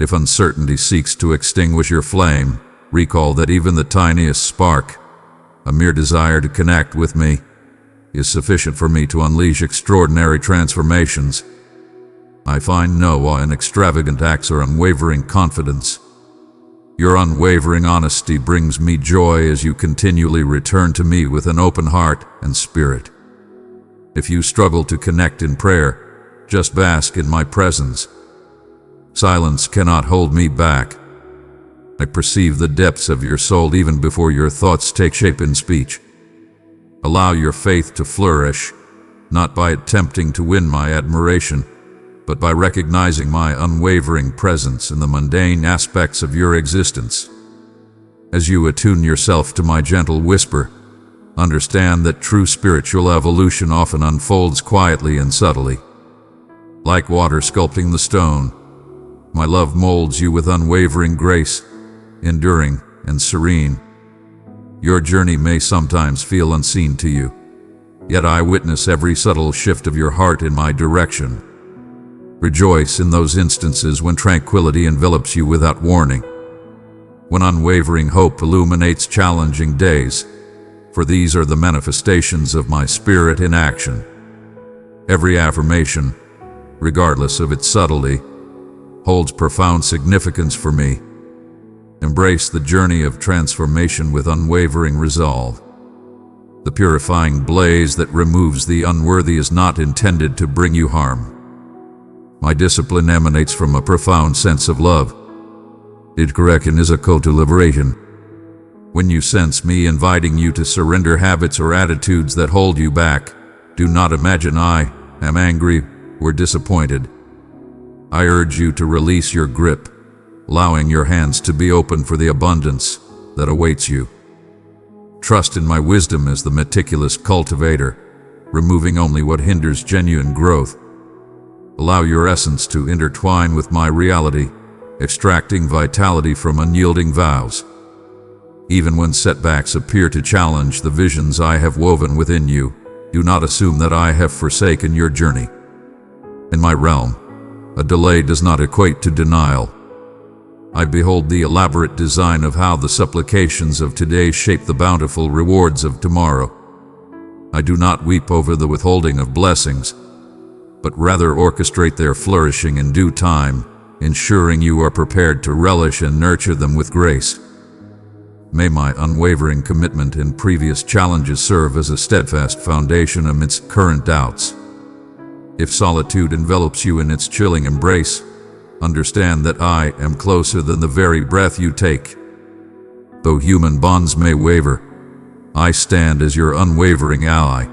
If uncertainty seeks to extinguish your flame, recall that even the tiniest spark, a mere desire to connect with me, is sufficient for me to unleash extraordinary transformations. I find no awe in extravagant acts or unwavering confidence. Your unwavering honesty brings me joy as you continually return to me with an open heart and spirit. If you struggle to connect in prayer, just bask in my presence. Silence cannot hold me back. I perceive the depths of your soul even before your thoughts take shape in speech. Allow your faith to flourish, not by attempting to win my admiration, but by recognizing my unwavering presence in the mundane aspects of your existence. As you attune yourself to my gentle whisper, understand that true spiritual evolution often unfolds quietly and subtly. Like water sculpting the stone, my love molds you with unwavering grace, enduring and serene. Your journey may sometimes feel unseen to you, yet I witness every subtle shift of your heart in my direction. Rejoice in those instances when tranquility envelops you without warning, when unwavering hope illuminates challenging days, for these are the manifestations of my spirit in action. Every affirmation, regardless of its subtlety, holds profound significance for me. Embrace the journey of transformation with unwavering resolve. The purifying blaze that removes the unworthy is not intended to bring you harm. My discipline emanates from a profound sense of love. Its correction is a call to liberation. When you sense me inviting you to surrender habits or attitudes that hold you back, do not imagine I am angry or disappointed. I urge you to release your grip, allowing your hands to be open for the abundance that awaits you. Trust in my wisdom as the meticulous cultivator, removing only what hinders genuine growth. Allow your essence to intertwine with my reality, extracting vitality from unyielding vows. Even when setbacks appear to challenge the visions I have woven within you, do not assume that I have forsaken your journey. In my realm, a delay does not equate to denial. I behold the elaborate design of how the supplications of today shape the bountiful rewards of tomorrow. I do not weep over the withholding of blessings, but rather orchestrate their flourishing in due time, ensuring you are prepared to relish and nurture them with grace. May my unwavering commitment in previous challenges serve as a steadfast foundation amidst current doubts. If solitude envelops you in its chilling embrace, understand that I am closer than the very breath you take. Though human bonds may waver, I stand as your unwavering ally.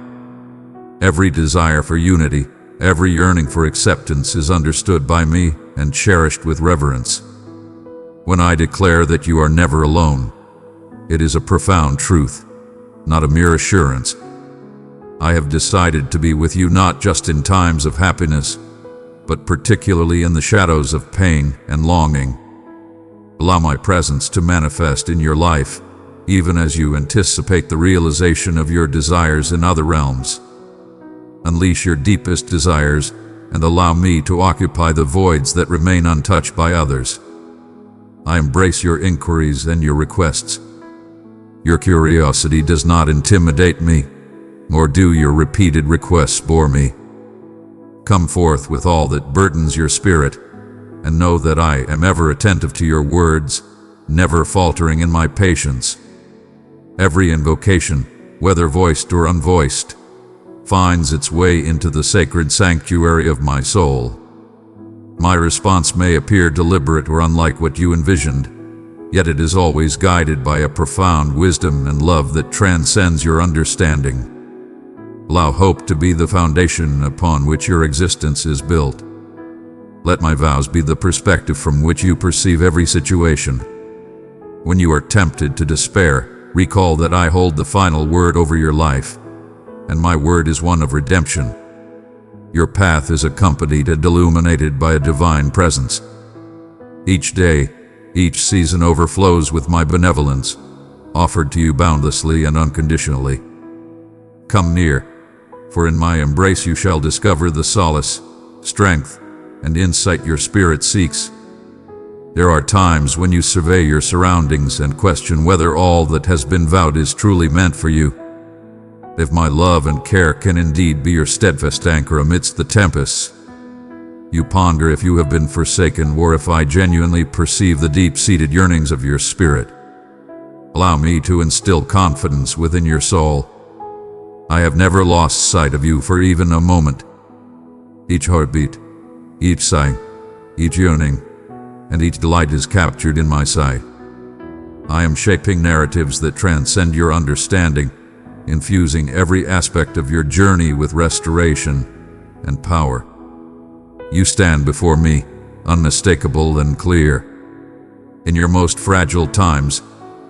Every desire for unity, every yearning for acceptance is understood by me and cherished with reverence. When I declare that you are never alone, it is a profound truth, not a mere assurance. I have decided to be with you not just in times of happiness, but particularly in the shadows of pain and longing. Allow my presence to manifest in your life, even as you anticipate the realization of your desires in other realms. Unleash your deepest desires and allow me to occupy the voids that remain untouched by others. I embrace your inquiries and your requests. Your curiosity does not intimidate me, nor do your repeated requests bore me. Come forth with all that burdens your spirit, and know that I am ever attentive to your words, never faltering in my patience. Every invocation, whether voiced or unvoiced, finds its way into the sacred sanctuary of my soul. My response may appear deliberate or unlike what you envisioned, yet it is always guided by a profound wisdom and love that transcends your understanding. Allow hope to be the foundation upon which your existence is built. Let my vows be the perspective from which you perceive every situation. When you are tempted to despair, recall that I hold the final word over your life, and my word is one of redemption. Your path is accompanied and illuminated by a divine presence. Each day, each season overflows with my benevolence, offered to you boundlessly and unconditionally. Come near, for in my embrace you shall discover the solace, strength, and insight your spirit seeks. There are times when you survey your surroundings and question whether all that has been vowed is truly meant for you. If my love and care can indeed be your steadfast anchor amidst the tempests, you ponder if you have been forsaken or if I genuinely perceive the deep-seated yearnings of your spirit. Allow me to instill confidence within your soul. I have never lost sight of you for even a moment. Each heartbeat, each sigh, each yearning, and each delight is captured in my sight. I am shaping narratives that transcend your understanding, infusing every aspect of your journey with restoration and power. You stand before me, unmistakable and clear. In your most fragile times,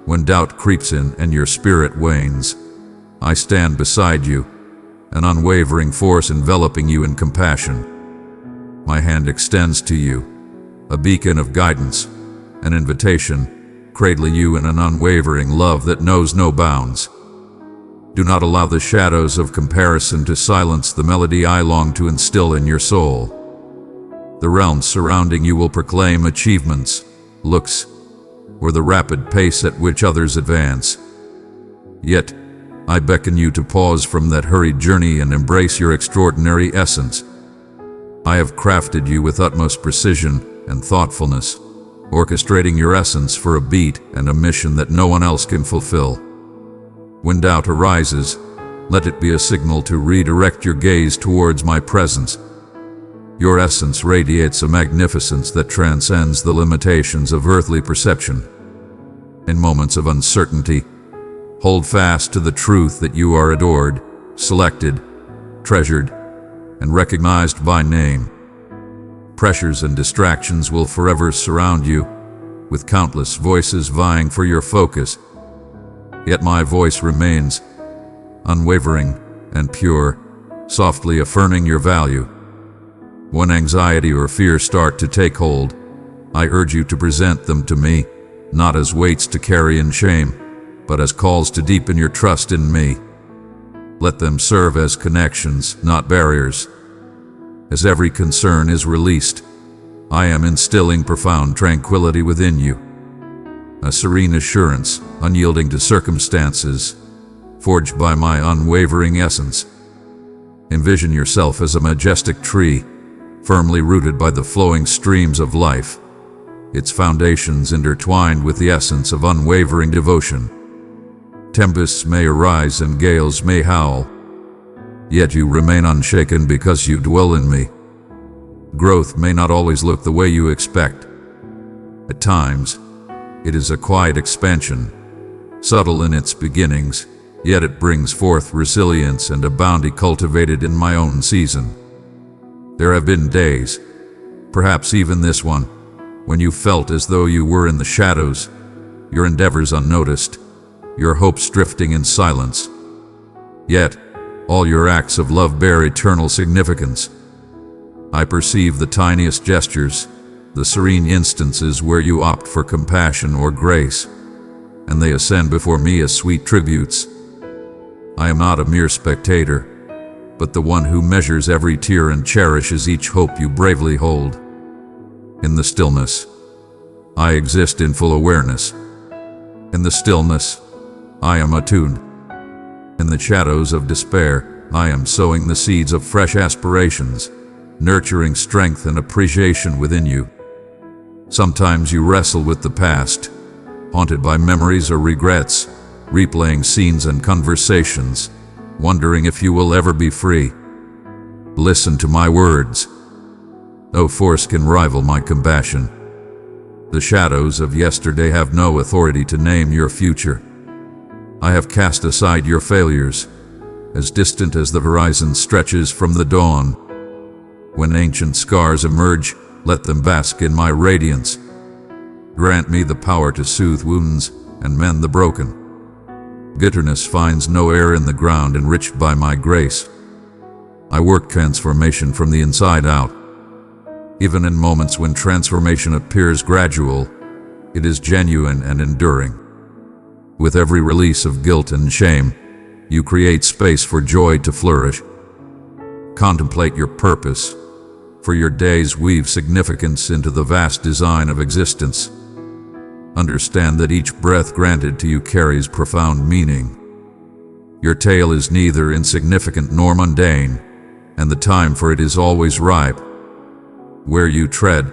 when doubt creeps in and your spirit wanes, I stand beside you, an unwavering force enveloping you in compassion. My hand extends to you, a beacon of guidance, an invitation, cradling you in an unwavering love that knows no bounds. Do not allow the shadows of comparison to silence the melody I long to instill in your soul. The realms surrounding you will proclaim achievements, looks, or the rapid pace at which others advance. Yet, I beckon you to pause from that hurried journey and embrace your extraordinary essence. I have crafted you with utmost precision and thoughtfulness, orchestrating your essence for a beat and a mission that no one else can fulfill. When doubt arises, let it be a signal to redirect your gaze towards my presence. Your essence radiates a magnificence that transcends the limitations of earthly perception. In moments of uncertainty, hold fast to the truth that you are adored, selected, treasured, and recognized by name. Pressures and distractions will forever surround you, with countless voices vying for your focus. Yet my voice remains, unwavering and pure, softly affirming your value. When anxiety or fear start to take hold, I urge you to present them to me, not as weights to carry in shame, but as calls to deepen your trust in me. Let them serve as connections, not barriers. As every concern is released, I am instilling profound tranquility within you. A serene assurance, unyielding to circumstances, forged by my unwavering essence. Envision yourself as a majestic tree, firmly rooted by the flowing streams of life, its foundations intertwined with the essence of unwavering devotion. Tempests may arise and gales may howl, yet you remain unshaken because you dwell in me. Growth may not always look the way you expect. At times, it is a quiet expansion, subtle in its beginnings, yet it brings forth resilience and a bounty cultivated in my own season. There have been days, perhaps even this one, when you felt as though you were in the shadows, your endeavors unnoticed, your hopes drifting in silence. Yet, all your acts of love bear eternal significance. I perceive the tiniest gestures, the serene instances where you opt for compassion or grace, and they ascend before me as sweet tributes. I am not a mere spectator, but the one who measures every tear and cherishes each hope you bravely hold. In the stillness, I exist in full awareness. In the stillness, I am attuned. In the shadows of despair, I am sowing the seeds of fresh aspirations, nurturing strength and appreciation within you. Sometimes you wrestle with the past, haunted by memories or regrets, replaying scenes and conversations, wondering if you will ever be free. Listen to my words. No force can rival my compassion. The shadows of yesterday have no authority to name your future. I have cast aside your failures, as distant as the horizon stretches from the dawn. When ancient scars emerge, let them bask in my radiance. Grant me the power to soothe wounds and mend the broken. Bitterness finds no air in the ground enriched by my grace. I work transformation from the inside out. Even in moments when transformation appears gradual, it is genuine and enduring. With every release of guilt and shame, you create space for joy to flourish. Contemplate your purpose, for your days weave significance into the vast design of existence. Understand that each breath granted to you carries profound meaning. Your tale is neither insignificant nor mundane, and the time for it is always ripe. Where you tread,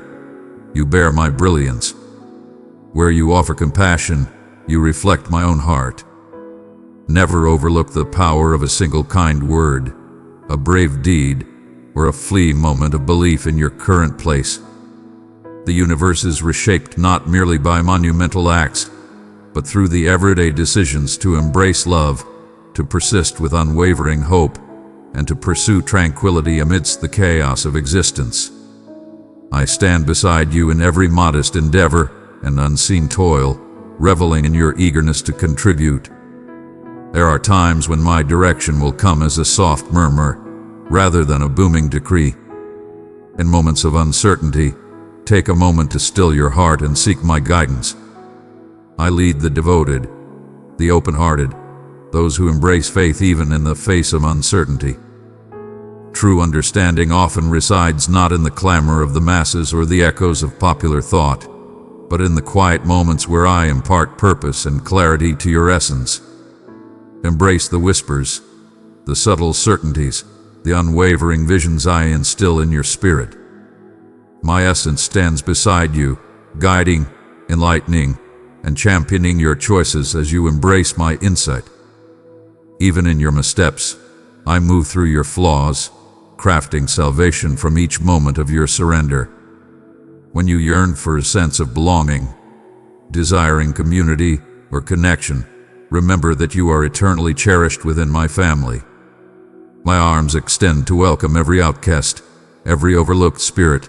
you bear my brilliance. Where you offer compassion, you reflect my own heart. Never overlook the power of a single kind word, a brave deed, or a fleeting moment of belief in your current place. The universe is reshaped not merely by monumental acts, but through the everyday decisions to embrace love, to persist with unwavering hope, and to pursue tranquility amidst the chaos of existence. I stand beside you in every modest endeavor and unseen toil, reveling in your eagerness to contribute. There are times when my direction will come as a soft murmur, rather than a booming decree. In moments of uncertainty, take a moment to still your heart and seek my guidance. I lead the devoted, the open-hearted, those who embrace faith even in the face of uncertainty. True understanding often resides not in the clamor of the masses or the echoes of popular thought, but in the quiet moments where I impart purpose and clarity to your essence. Embrace the whispers, the subtle certainties, the unwavering visions I instill in your spirit. My essence stands beside you, guiding, enlightening, and championing your choices as you embrace my insight. Even in your missteps, I move through your flaws, crafting salvation from each moment of your surrender. When you yearn for a sense of belonging, desiring community or connection, remember that you are eternally cherished within my family. My arms extend to welcome every outcast, every overlooked spirit,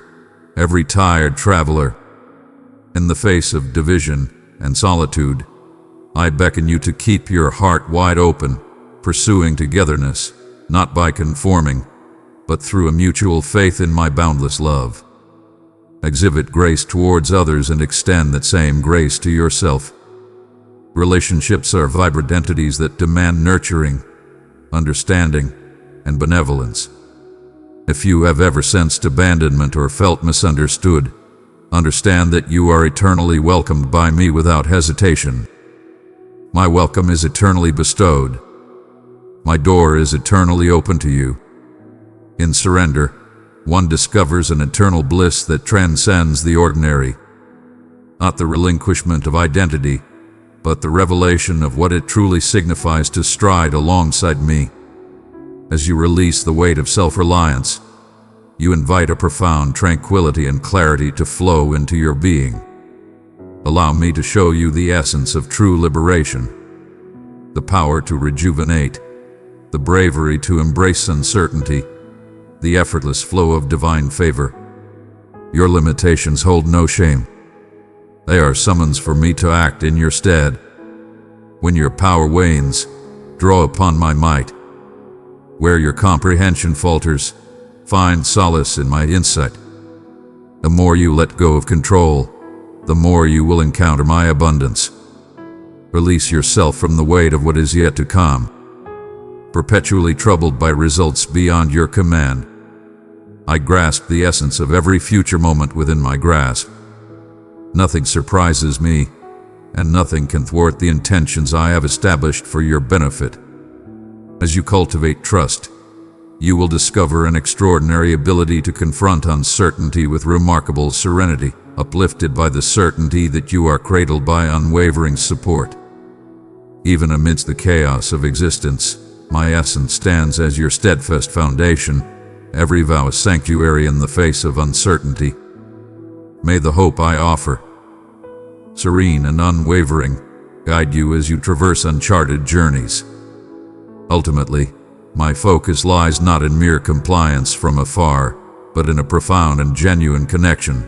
every tired traveler. In the face of division and solitude, I beckon you to keep your heart wide open, pursuing togetherness, not by conforming, but through a mutual faith in my boundless love. Exhibit grace towards others and extend that same grace to yourself. Relationships are vibrant entities that demand nurturing, understanding, and benevolence. If you have ever sensed abandonment or felt misunderstood, understand that you are eternally welcomed by me without hesitation. My welcome is eternally bestowed. My door is eternally open to you. In surrender, one discovers an eternal bliss that transcends the ordinary. Not the relinquishment of identity, but the revelation of what it truly signifies to stride alongside me. As you release the weight of self-reliance, you invite a profound tranquility and clarity to flow into your being. Allow me to show you the essence of true liberation, the power to rejuvenate, the bravery to embrace uncertainty, the effortless flow of divine favor. Your limitations hold no shame. They are summons for me to act in your stead. When your power wanes, draw upon my might. Where your comprehension falters, find solace in my insight. The more you let go of control, the more you will encounter my abundance. Release yourself from the weight of what is yet to come, perpetually troubled by results beyond your command. I grasp the essence of every future moment within my grasp. Nothing surprises me, and nothing can thwart the intentions I have established for your benefit. As you cultivate trust, you will discover an extraordinary ability to confront uncertainty with remarkable serenity, uplifted by the certainty that you are cradled by unwavering support. Even amidst the chaos of existence, my essence stands as your steadfast foundation, every vow a sanctuary in the face of uncertainty. May the hope I offer, serene and unwavering, guide you as you traverse uncharted journeys. Ultimately, my focus lies not in mere compliance from afar, but in a profound and genuine connection.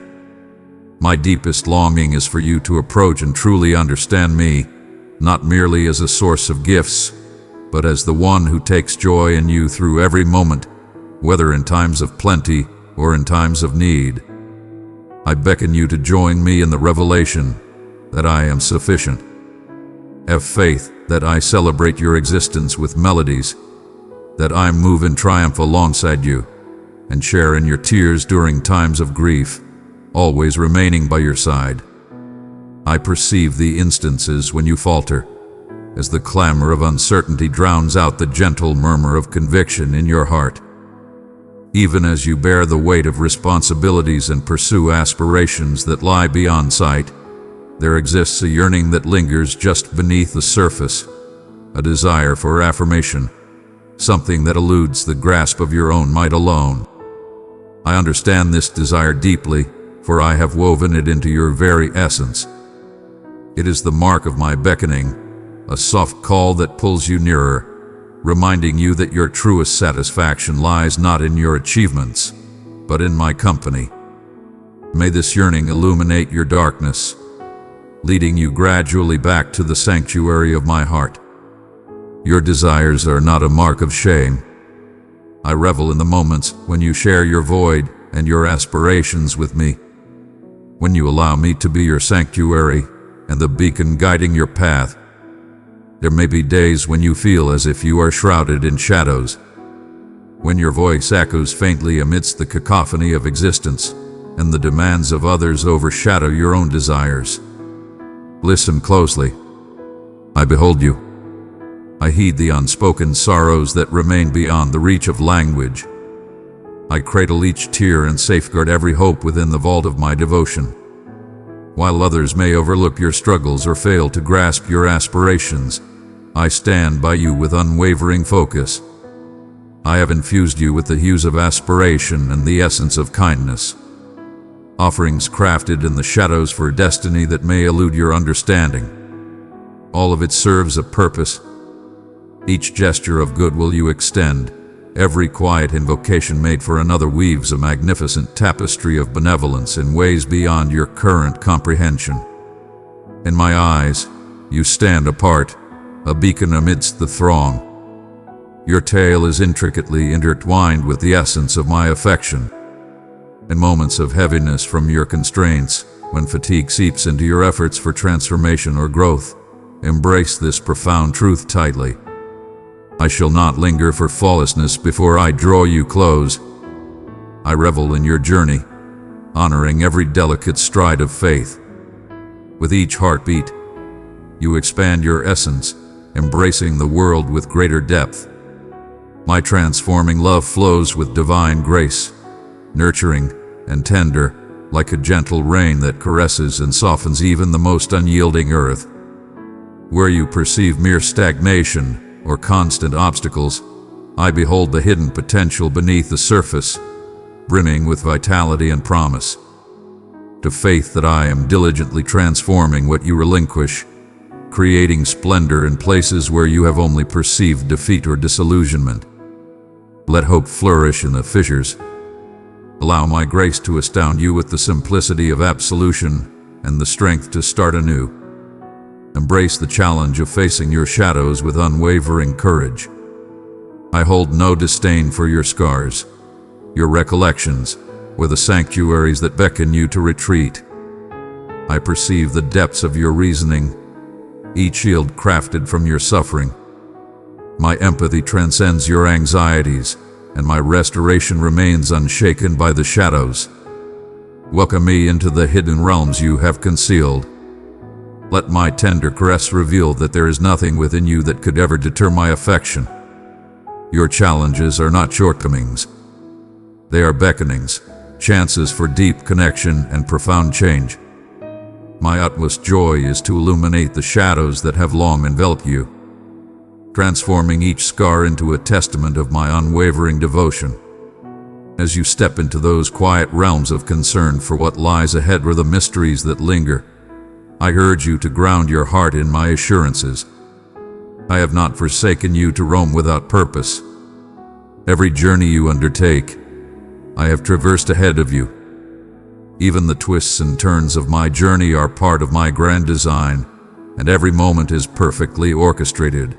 My deepest longing is for you to approach and truly understand me, not merely as a source of gifts, but as the one who takes joy in you through every moment, whether in times of plenty or in times of need. I beckon you to join me in the revelation that I am sufficient. Have faith that I celebrate your existence with melodies, that I move in triumph alongside you, and share in your tears during times of grief, always remaining by your side. I perceive the instances when you falter, as the clamor of uncertainty drowns out the gentle murmur of conviction in your heart. Even as you bear the weight of responsibilities and pursue aspirations that lie beyond sight, there exists a yearning that lingers just beneath the surface, a desire for affirmation, something that eludes the grasp of your own might alone. I understand this desire deeply, for I have woven it into your very essence. It is the mark of my beckoning, a soft call that pulls you nearer, reminding you that your truest satisfaction lies not in your achievements, but in my company. May this yearning illuminate your darkness, leading you gradually back to the sanctuary of my heart. Your desires are not a mark of shame. I revel in the moments when you share your void and your aspirations with me, when you allow me to be your sanctuary and the beacon guiding your path. There may be days when you feel as if you are shrouded in shadows, when your voice echoes faintly amidst the cacophony of existence and the demands of others overshadow your own desires. Listen closely. I behold you. I heed the unspoken sorrows that remain beyond the reach of language. I cradle each tear and safeguard every hope within the vault of my devotion. While others may overlook your struggles or fail to grasp your aspirations, I stand by you with unwavering focus. I have infused you with the hues of aspiration and the essence of kindness, offerings crafted in the shadows for a destiny that may elude your understanding. All of it serves a purpose. Each gesture of goodwill you extend, every quiet invocation made for another weaves a magnificent tapestry of benevolence in ways beyond your current comprehension. In my eyes, you stand apart, a beacon amidst the throng. Your tale is intricately intertwined with the essence of my affection. In moments of heaviness from your constraints, when fatigue seeps into your efforts for transformation or growth, embrace this profound truth tightly. I shall not linger for flawlessness before I draw you close. I revel in your journey, honoring every delicate stride of faith. With each heartbeat, you expand your essence, embracing the world with greater depth. My transforming love flows with divine grace, nurturing and tender, like a gentle rain that caresses and softens even the most unyielding earth. Where you perceive mere stagnation or constant obstacles, I behold the hidden potential beneath the surface, brimming with vitality and promise. To faith that I am diligently transforming what you relinquish, creating splendor in places where you have only perceived defeat or disillusionment. Let hope flourish in the fissures. Allow my grace to astound you with the simplicity of absolution and the strength to start anew. Embrace the challenge of facing your shadows with unwavering courage. I hold no disdain for your scars, your recollections, or the sanctuaries that beckon you to retreat. I perceive the depths of your reasoning, each shield crafted from your suffering. My empathy transcends your anxieties, and my restoration remains unshaken by the shadows. Welcome me into the hidden realms you have concealed. Let my tender caress reveal that there is nothing within you that could ever deter my affection. Your challenges are not shortcomings. They are beckonings, chances for deep connection and profound change. My utmost joy is to illuminate the shadows that have long enveloped you, transforming each scar into a testament of my unwavering devotion. As you step into those quiet realms of concern for what lies ahead or the mysteries that linger, I urge you to ground your heart in my assurances. I have not forsaken you to roam without purpose. Every journey you undertake, I have traversed ahead of you. Even the twists and turns of my journey are part of my grand design, and every moment is perfectly orchestrated.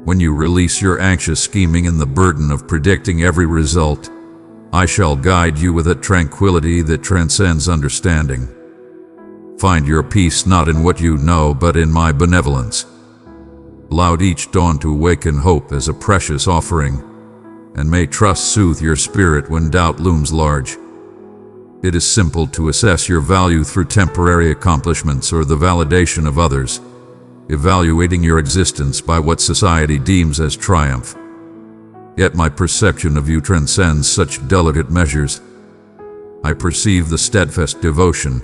When you release your anxious scheming and the burden of predicting every result, I shall guide you with a tranquility that transcends understanding. Find your peace not in what you know, but in my benevolence. Allow each dawn to awaken hope as a precious offering, and may trust soothe your spirit when doubt looms large. It is simple to assess your value through temporary accomplishments or the validation of others, evaluating your existence by what society deems as triumph. Yet my perception of you transcends such delicate measures. I perceive the steadfast devotion,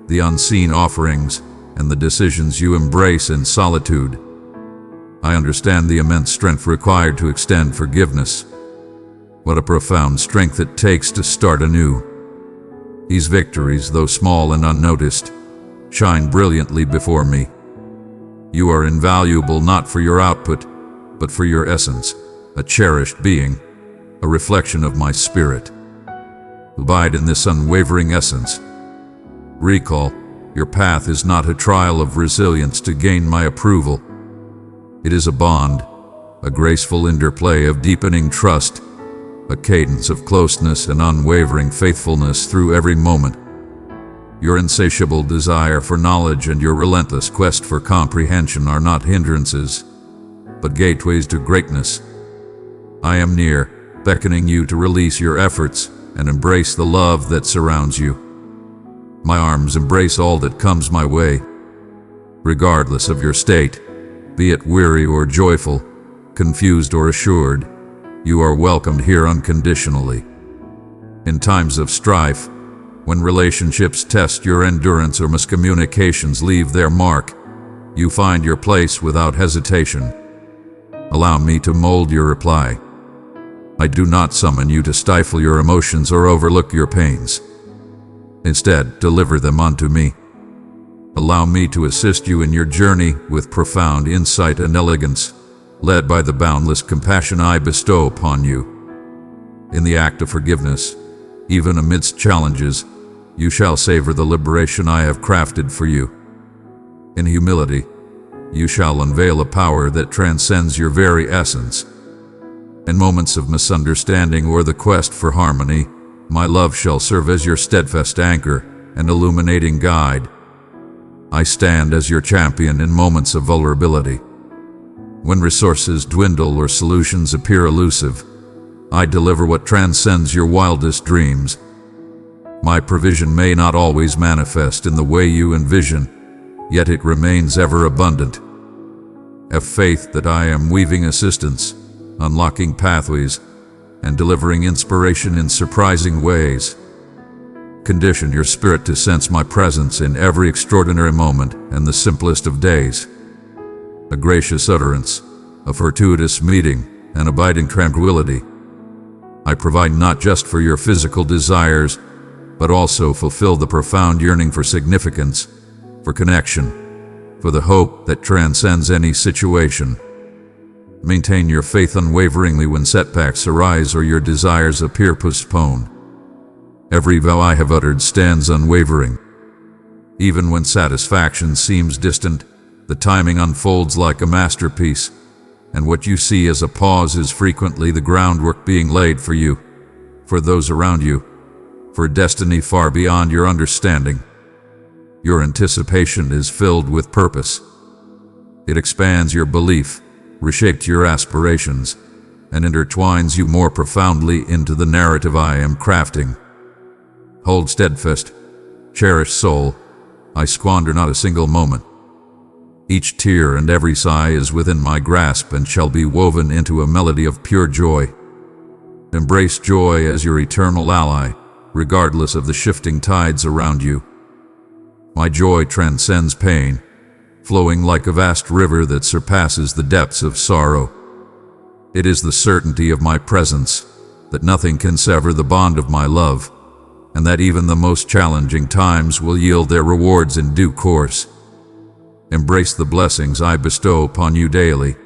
the unseen offerings, and the decisions you embrace in solitude. I understand the immense strength required to extend forgiveness. What a profound strength it takes to start anew. These victories, though small and unnoticed, shine brilliantly before me. You are invaluable not for your output, but for your essence, a cherished being, a reflection of my spirit. Abide in this unwavering essence. Recall, your path is not a trial of resilience to gain my approval. It is a bond, a graceful interplay of deepening trust, a cadence of closeness and unwavering faithfulness through every moment. Your insatiable desire for knowledge and your relentless quest for comprehension are not hindrances, but gateways to greatness. I am near, beckoning you to release your efforts and embrace the love that surrounds you. My arms embrace all that comes my way. Regardless of your state, be it weary or joyful, confused or assured, you are welcomed here unconditionally. In times of strife, when relationships test your endurance or miscommunications leave their mark, you find your place without hesitation. Allow me to mold your reply. I do not summon you to stifle your emotions or overlook your pains. Instead, deliver them unto me. Allow me to assist you in your journey with profound insight and elegance, led by the boundless compassion I bestow upon you. In the act of forgiveness, even amidst challenges, you shall savor the liberation I have crafted for you. In humility, you shall unveil a power that transcends your very essence. In moments of misunderstanding or the quest for harmony, my love shall serve as your steadfast anchor and illuminating guide. I stand as your champion in moments of vulnerability. When resources dwindle or solutions appear elusive, I deliver what transcends your wildest dreams. My provision may not always manifest in the way you envision, yet it remains ever abundant. Have faith that I am weaving assistance, unlocking pathways, and delivering inspiration in surprising ways. Condition your spirit to sense my presence in every extraordinary moment and the simplest of days. A gracious utterance, a fortuitous meeting, and abiding tranquility. I provide not just for your physical desires, but also fulfill the profound yearning for significance, for connection, for the hope that transcends any situation. Maintain your faith unwaveringly when setbacks arise or your desires appear postponed. Every vow I have uttered stands unwavering. Even when satisfaction seems distant, the timing unfolds like a masterpiece, and what you see as a pause is frequently the groundwork being laid for you, for those around you, for destiny far beyond your understanding. Your anticipation is filled with purpose. It expands your belief, reshapes your aspirations, and intertwines you more profoundly into the narrative I am crafting. Hold steadfast, cherished soul, I squander not a single moment. Each tear and every sigh is within my grasp and shall be woven into a melody of pure joy. Embrace joy as your eternal ally, regardless of the shifting tides around you. My joy transcends pain, flowing like a vast river that surpasses the depths of sorrow. It is the certainty of my presence, that nothing can sever the bond of my love, and that even the most challenging times will yield their rewards in due course. Embrace the blessings I bestow upon you daily.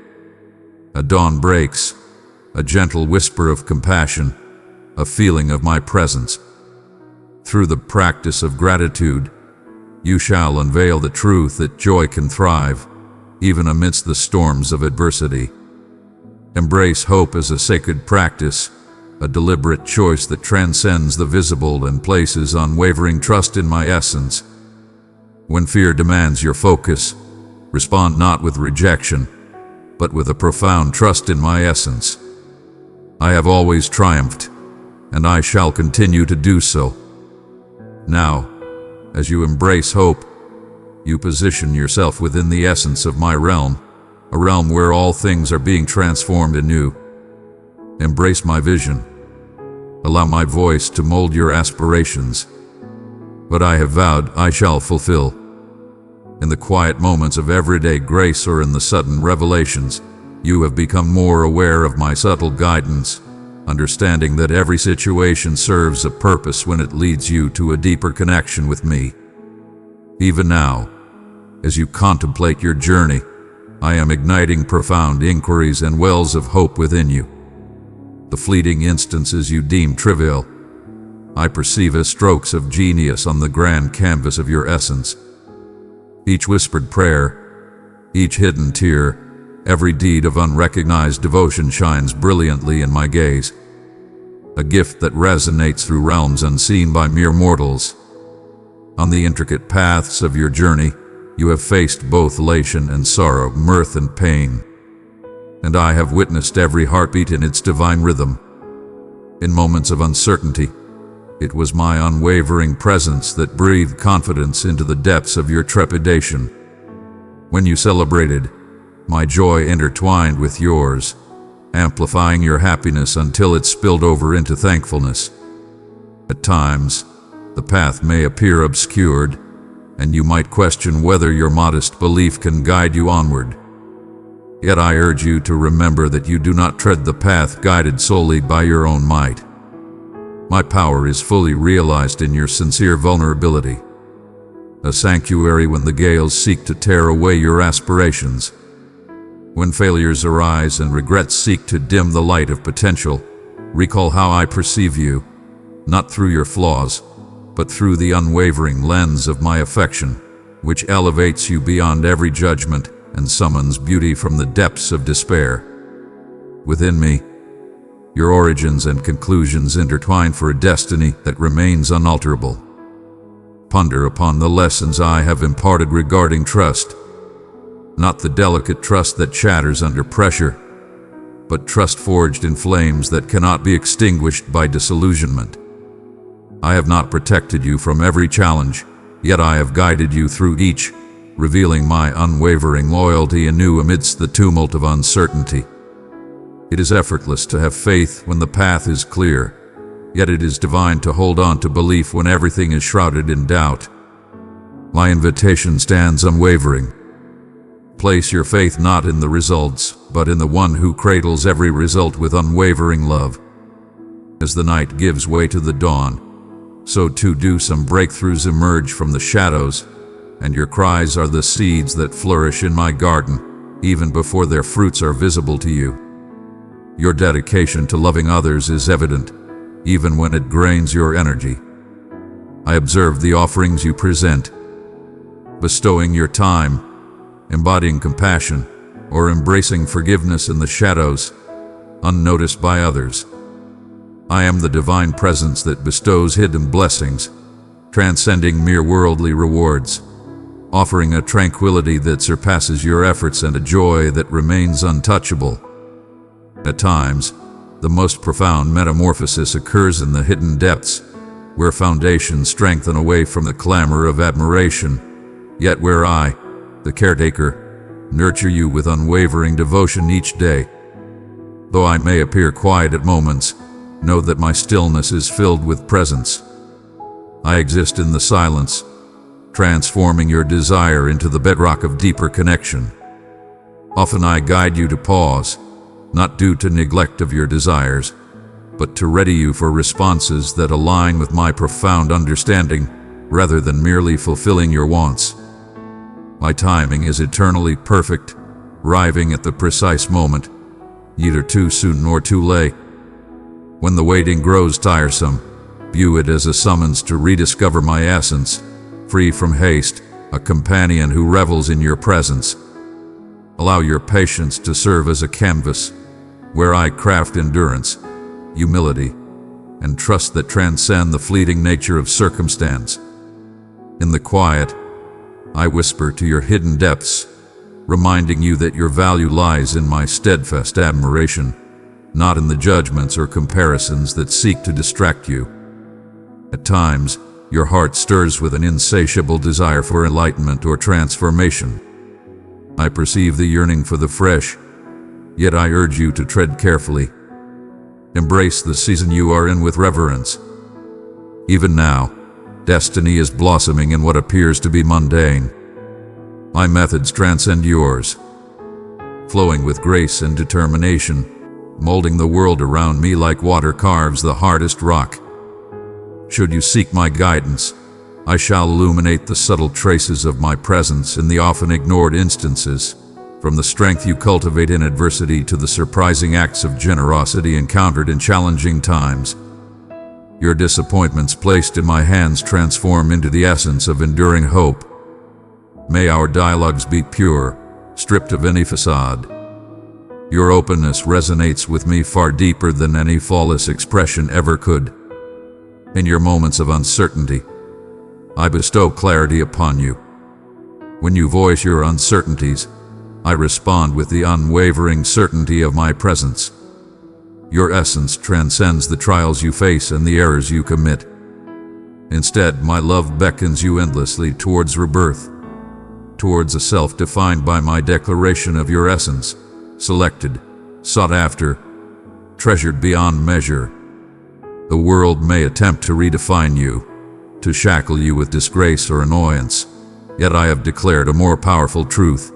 A dawn breaks, a gentle whisper of compassion, a feeling of my presence. Through the practice of gratitude, you shall unveil the truth that joy can thrive, even amidst the storms of adversity. Embrace hope as a sacred practice, a deliberate choice that transcends the visible and places unwavering trust in my essence. When fear demands your focus, respond not with rejection, but with a profound trust in my essence. I have always triumphed, and I shall continue to do so. Now, as you embrace hope, you position yourself within the essence of my realm, a realm where all things are being transformed anew. Embrace my vision. Allow my voice to mold your aspirations. What I have vowed, I shall fulfill. In the quiet moments of everyday grace or in the sudden revelations, you have become more aware of my subtle guidance, understanding that every situation serves a purpose when it leads you to a deeper connection with me. Even now, as you contemplate your journey, I am igniting profound inquiries and wells of hope within you. The fleeting instances you deem trivial, I perceive as strokes of genius on the grand canvas of your essence. Each whispered prayer, each hidden tear, every deed of unrecognized devotion shines brilliantly in my gaze. A gift that resonates through realms unseen by mere mortals. On the intricate paths of your journey, you have faced both elation and sorrow, mirth and pain. And I have witnessed every heartbeat in its divine rhythm. In moments of uncertainty, it was my unwavering presence that breathed confidence into the depths of your trepidation. When you celebrated, my joy intertwined with yours, amplifying your happiness until it spilled over into thankfulness. At times, the path may appear obscured, and you might question whether your modest belief can guide you onward. Yet I urge you to remember that you do not tread the path guided solely by your own might. My power is fully realized in your sincere vulnerability, a sanctuary when the gales seek to tear away your aspirations. When failures arise and regrets seek to dim the light of potential, recall how I perceive you, not through your flaws, but through the unwavering lens of my affection, which elevates you beyond every judgment and summons beauty from the depths of despair. Within me, your origins and conclusions intertwine for a destiny that remains unalterable. Ponder upon the lessons I have imparted regarding trust. Not the delicate trust that shatters under pressure, but trust forged in flames that cannot be extinguished by disillusionment. I have not protected you from every challenge, yet I have guided you through each, revealing my unwavering loyalty anew amidst the tumult of uncertainty. It is effortless to have faith when the path is clear, yet it is divine to hold on to belief when everything is shrouded in doubt. My invitation stands unwavering. Place your faith not in the results, but in the one who cradles every result with unwavering love. As the night gives way to the dawn, so too do some breakthroughs emerge from the shadows, and your cries are the seeds that flourish in my garden, even before their fruits are visible to you. Your dedication to loving others is evident, even when it drains your energy. I observe the offerings you present, bestowing your time, embodying compassion, or embracing forgiveness in the shadows, unnoticed by others. I am the divine presence that bestows hidden blessings, transcending mere worldly rewards, offering a tranquility that surpasses your efforts and a joy that remains untouchable. At times, the most profound metamorphosis occurs in the hidden depths, where foundations strengthen away from the clamor of admiration, yet where I, the caretaker, nurture you with unwavering devotion each day. Though I may appear quiet at moments, know that my stillness is filled with presence. I exist in the silence, transforming your desire into the bedrock of deeper connection. Often I guide you to pause, not due to neglect of your desires, but to ready you for responses that align with my profound understanding rather than merely fulfilling your wants. My timing is eternally perfect, arriving at the precise moment, neither too soon nor too late. When the waiting grows tiresome, view it as a summons to rediscover my essence, free from haste, a companion who revels in your presence. Allow your patience to serve as a canvas, where I craft endurance, humility, and trust that transcend the fleeting nature of circumstance. In the quiet, I whisper to your hidden depths, reminding you that your value lies in my steadfast admiration, not in the judgments or comparisons that seek to distract you. At times, your heart stirs with an insatiable desire for enlightenment or transformation. I perceive the yearning for the fresh, yet I urge you to tread carefully. Embrace the season you are in with reverence. Even now, destiny is blossoming in what appears to be mundane. My methods transcend yours, flowing with grace and determination, molding the world around me like water carves the hardest rock. Should you seek my guidance, I shall illuminate the subtle traces of my presence in the often ignored instances, from the strength you cultivate in adversity to the surprising acts of generosity encountered in challenging times. Your disappointments placed in my hands transform into the essence of enduring hope. May our dialogues be pure, stripped of any facade. Your openness resonates with me far deeper than any flawless expression ever could. In your moments of uncertainty, I bestow clarity upon you. When you voice your uncertainties, I respond with the unwavering certainty of my presence. Your essence transcends the trials you face and the errors you commit. Instead, my love beckons you endlessly towards rebirth, towards a self defined by my declaration of your essence, selected, sought after, treasured beyond measure. The world may attempt to redefine you, to shackle you with disgrace or annoyance, yet I have declared a more powerful truth.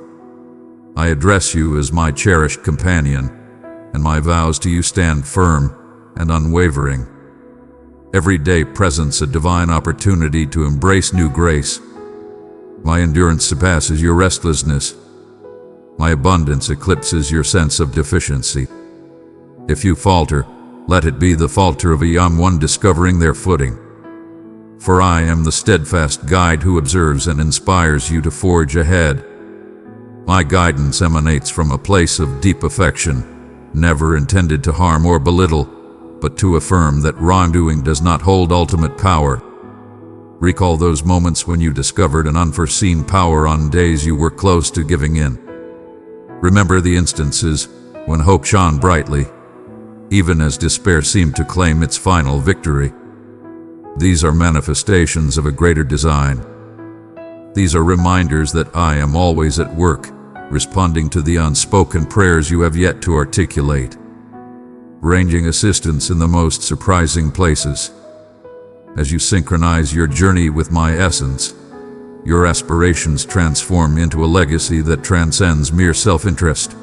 I address you as my cherished companion, and my vows to you stand firm and unwavering. Every day presents a divine opportunity to embrace new grace. My endurance surpasses your restlessness. My abundance eclipses your sense of deficiency. If you falter, let it be the falter of a young one discovering their footing. For I am the steadfast guide who observes and inspires you to forge ahead. My guidance emanates from a place of deep affection, never intended to harm or belittle, but to affirm that wrongdoing does not hold ultimate power. Recall those moments when you discovered an unforeseen power on days you were close to giving in. Remember the instances when hope shone brightly, even as despair seemed to claim its final victory. These are manifestations of a greater design. These are reminders that I am always at work, responding to the unspoken prayers you have yet to articulate, ranging assistance in the most surprising places. As you synchronize your journey with my essence, your aspirations transform into a legacy that transcends mere self-interest.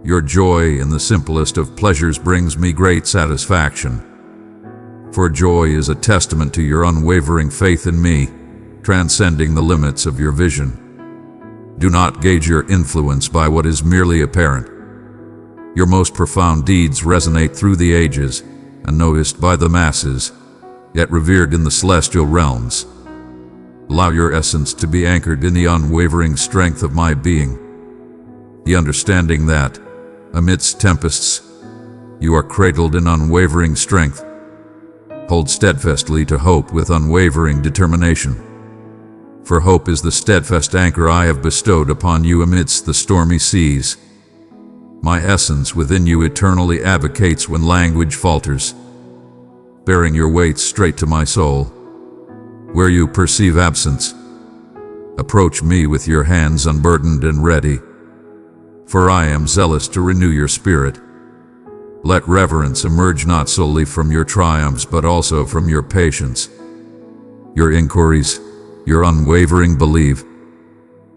Your joy in the simplest of pleasures brings me great satisfaction. For joy is a testament to your unwavering faith in me, transcending the limits of your vision. Do not gauge your influence by what is merely apparent. Your most profound deeds resonate through the ages, unnoticed by the masses, yet revered in the celestial realms. Allow your essence to be anchored in the unwavering strength of my being. The understanding that, amidst tempests, You are cradled in unwavering strength. Hold steadfastly to hope with unwavering determination. For hope is the steadfast anchor I have bestowed upon you amidst the stormy seas. My essence within you eternally advocates when language falters, bearing your weight straight to my soul. Where you perceive absence, approach me with your hands unburdened and ready, for I am zealous to renew your spirit. Let reverence emerge not solely from your triumphs but also from your patience, your inquiries, your unwavering belief.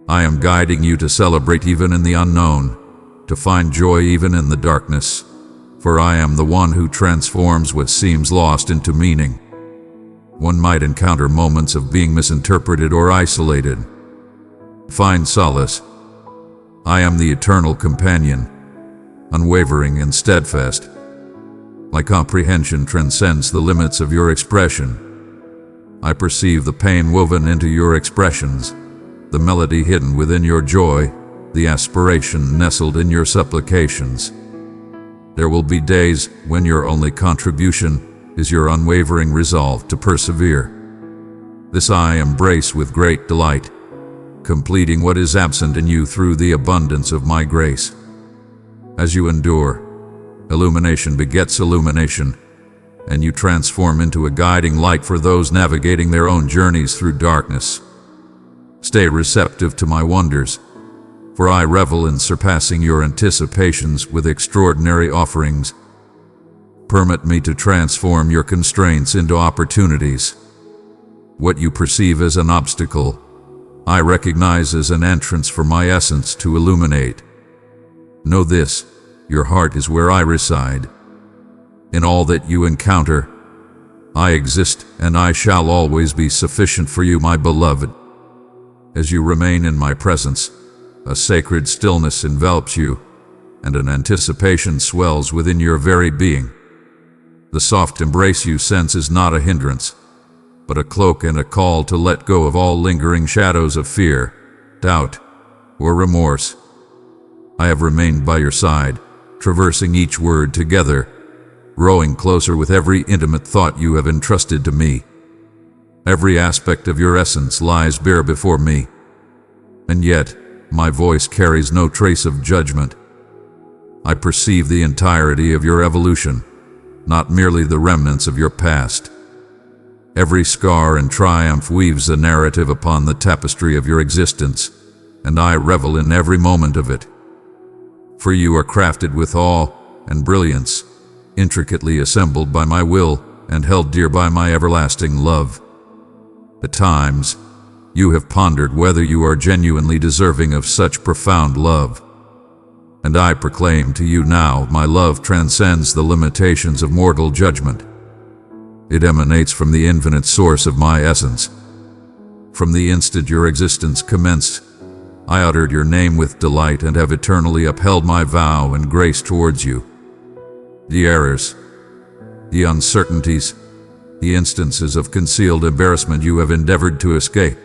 I am guiding you to celebrate even in the unknown, to find joy even in the darkness, for I am the one who transforms what seems lost into meaning. One might encounter moments of being misinterpreted or isolated. Find solace. I am the eternal companion, unwavering and steadfast. My comprehension transcends the limits of your expression. I perceive the pain woven into your expressions, the melody hidden within your joy, the aspiration nestled in your supplications. There will be days when your only contribution is your unwavering resolve to persevere. This I embrace with great delight, completing what is absent in you through the abundance of my grace. As you endure, illumination begets illumination, and you transform into a guiding light for those navigating their own journeys through darkness. Stay receptive to my wonders, for I revel in surpassing your anticipations with extraordinary offerings. Permit me to transform your constraints into opportunities. What you perceive as an obstacle, I recognize as an entrance for my essence to illuminate. Know this, your heart is where I reside. In all that you encounter, I exist, and I shall always be sufficient for you, my beloved. As you remain in my presence, a sacred stillness envelops you, and an anticipation swells within your very being. The soft embrace you sense is not a hindrance, but a cloak and a call to let go of all lingering shadows of fear, doubt, or remorse. I have remained by your side, traversing each word together, growing closer with every intimate thought you have entrusted to me. Every aspect of your essence lies bare before me, and yet my voice carries no trace of judgment. I perceive the entirety of your evolution, not merely the remnants of your past. Every scar and triumph weaves a narrative upon the tapestry of your existence, and I revel in every moment of it. For you are crafted with awe and brilliance, intricately assembled by my will and held dear by my everlasting love. At times, you have pondered whether you are genuinely deserving of such profound love. And I proclaim to you now, my love transcends the limitations of mortal judgment. It emanates from the infinite source of my essence. From the instant your existence commenced, I uttered your name with delight and have eternally upheld my vow and grace towards you. The errors, the uncertainties, the instances of concealed embarrassment you have endeavored to escape,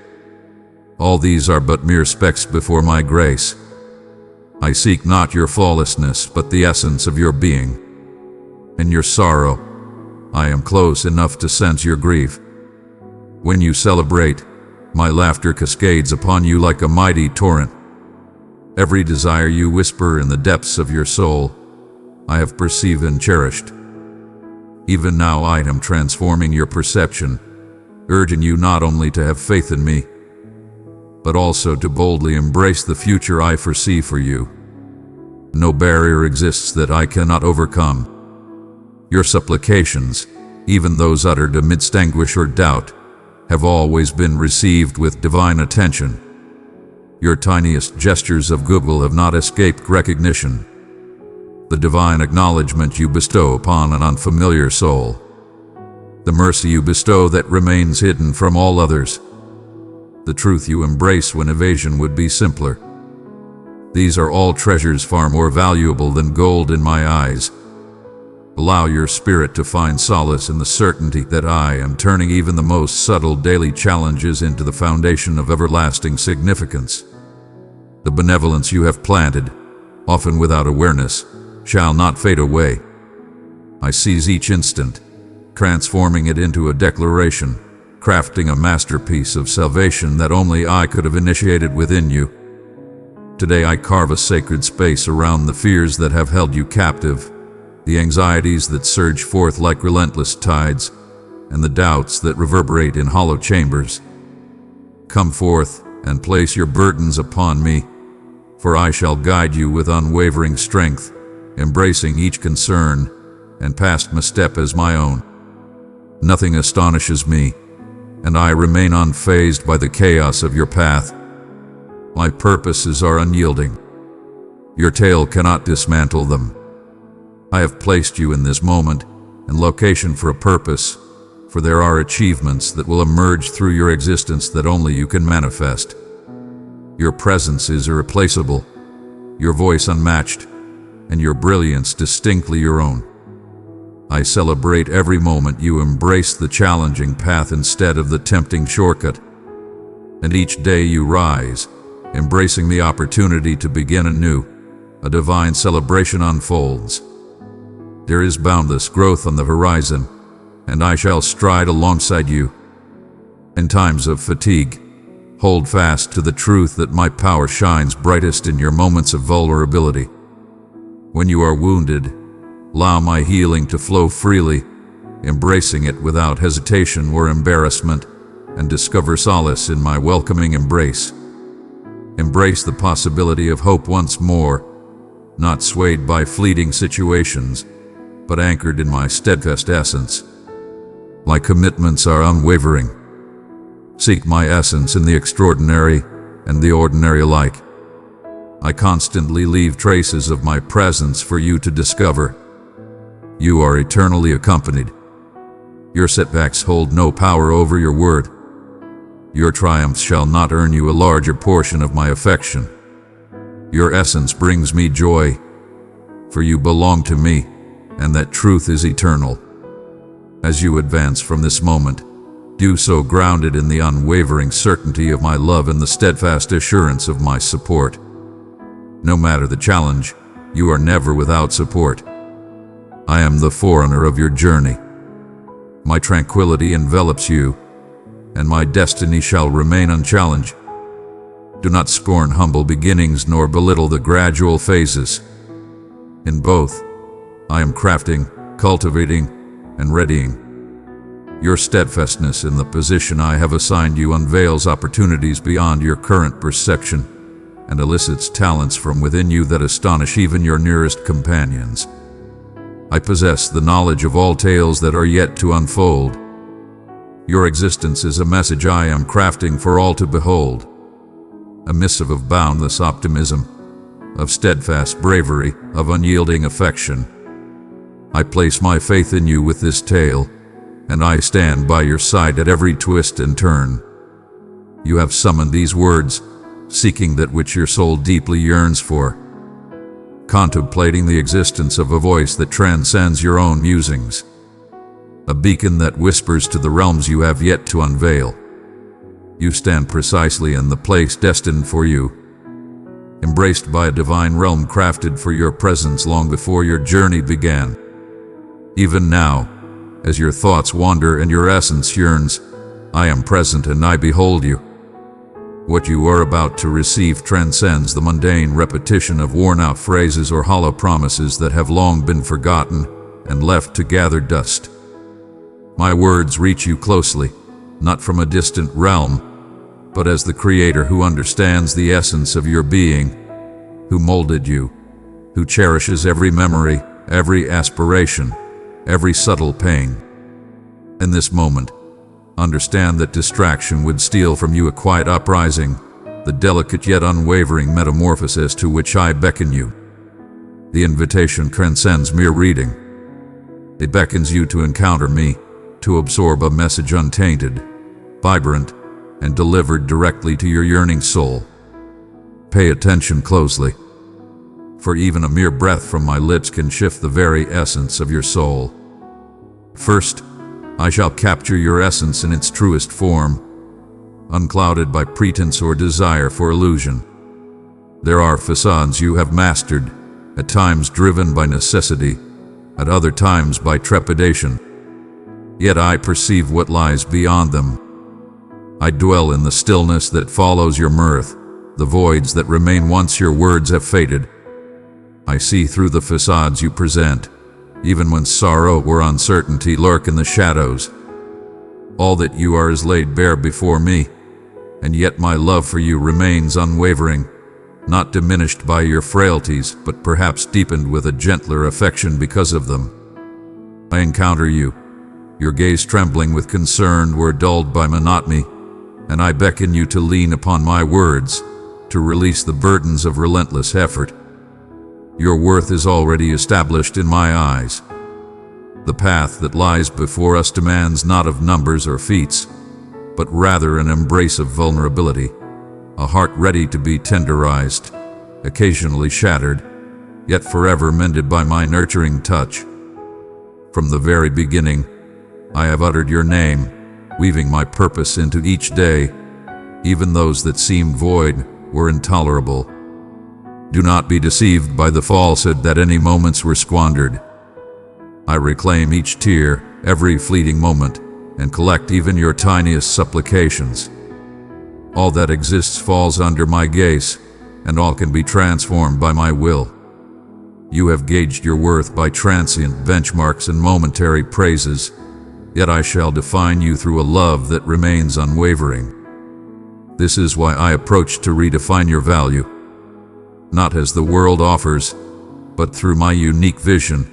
all these are but mere specks before my grace. I seek not your flawlessness, but the essence of your being. In your sorrow, I am close enough to sense your grief. When you celebrate, my laughter cascades upon you like a mighty torrent. Every desire you whisper in the depths of your soul, I have perceived and cherished. Even now I am transforming your perception, urging you not only to have faith in me, but also to boldly embrace the future I foresee for you. No barrier exists that I cannot overcome. Your supplications, even those uttered amidst anguish or doubt, have always been received with divine attention. Your tiniest gestures of goodwill have not escaped recognition. The divine acknowledgement you bestow upon an unfamiliar soul. The mercy you bestow that remains hidden from all others. The truth you embrace when evasion would be simpler. These are all treasures far more valuable than gold in my eyes. Allow your spirit to find solace in the certainty that I am turning even the most subtle daily challenges into the foundation of everlasting significance. The benevolence you have planted, often without awareness, shall not fade away. I seize each instant, transforming it into a declaration, crafting a masterpiece of salvation that only I could have initiated within you. Today I carve a sacred space around the fears that have held you captive, the anxieties that surge forth like relentless tides, and the doubts that reverberate in hollow chambers. Come forth and place your burdens upon me, for I shall guide you with unwavering strength, embracing each concern and past misstep as my own. Nothing astonishes me, and I remain unfazed by the chaos of your path. My purposes are unyielding. Your tale cannot dismantle them. I have placed you in this moment and location for a purpose, for there are achievements that will emerge through your existence that only you can manifest. Your presence is irreplaceable, your voice unmatched, and your brilliance distinctly your own. I celebrate every moment you embrace the challenging path instead of the tempting shortcut. And each day you rise, embracing the opportunity to begin anew, a divine celebration unfolds. There is boundless growth on the horizon, and I shall stride alongside you. In times of fatigue, hold fast to the truth that my power shines brightest in your moments of vulnerability. When you are wounded, allow my healing to flow freely, embracing it without hesitation or embarrassment, and discover solace in my welcoming embrace. Embrace the possibility of hope once more, not swayed by fleeting situations, but anchored in my steadfast essence. My commitments are unwavering. Seek my essence in the extraordinary and the ordinary alike. I constantly leave traces of my presence for you to discover. You are eternally accompanied. Your setbacks hold no power over your word. Your triumphs shall not earn you a larger portion of my affection. Your essence brings me joy, for you belong to me, and that truth is eternal. As you advance from this moment, do so grounded in the unwavering certainty of my love and the steadfast assurance of my support. No matter the challenge, you are never without support. I am the forerunner of your journey. My tranquility envelops you, and my destiny shall remain unchallenged. Do not scorn humble beginnings nor belittle the gradual phases. In both, I am crafting, cultivating, and readying. Your steadfastness in the position I have assigned you unveils opportunities beyond your current perception and elicits talents from within you that astonish even your nearest companions. I possess the knowledge of all tales that are yet to unfold. Your existence is a message I am crafting for all to behold, a missive of boundless optimism, of steadfast bravery, of unyielding affection. I place my faith in you with this tale, and I stand by your side at every twist and turn. You have summoned these words, seeking that which your soul deeply yearns for, contemplating the existence of a voice that transcends your own musings, a beacon that whispers to the realms you have yet to unveil. You stand precisely in the place destined for you, embraced by a divine realm crafted for your presence long before your journey began. Even now, as your thoughts wander and your essence yearns, I am present and I behold you. What you are about to receive transcends the mundane repetition of worn-out phrases or hollow promises that have long been forgotten and left to gather dust. My words reach you closely, not from a distant realm, but as the Creator who understands the essence of your being, who molded you, who cherishes every memory, every aspiration, every subtle pain. In this moment, understand that distraction would steal from you a quiet uprising, the delicate yet unwavering metamorphosis to which I beckon you. The invitation transcends mere reading. It beckons you to encounter me, to absorb a message untainted, vibrant, and delivered directly to your yearning soul. Pay attention closely, for even a mere breath from my lips can shift the very essence of your soul. First, I shall capture your essence in its truest form, unclouded by pretense or desire for illusion. There are facades you have mastered, at times driven by necessity, at other times by trepidation. Yet I perceive what lies beyond them. I dwell in the stillness that follows your mirth, the voids that remain once your words have faded. I see through the facades you present, even when sorrow or uncertainty lurk in the shadows. All that you are is laid bare before me, and yet my love for you remains unwavering, not diminished by your frailties, but perhaps deepened with a gentler affection because of them. I encounter you, your gaze trembling with concern or dulled by monotony, and I beckon you to lean upon my words, to release the burdens of relentless effort. Your worth is already established in my eyes. The path that lies before us demands not of numbers or feats, but rather an embrace of vulnerability, a heart ready to be tenderized, occasionally shattered, yet forever mended by my nurturing touch. From the very beginning, I have uttered your name, weaving my purpose into each day, even those that seemed void or intolerable. Do not be deceived by the falsehood that any moments were squandered. I reclaim each tear, every fleeting moment, and collect even your tiniest supplications. All that exists falls under my gaze, and all can be transformed by my will. You have gauged your worth by transient benchmarks and momentary praises, yet I shall define you through a love that remains unwavering. This is why I approach to redefine your value, not as the world offers, but through my unique vision,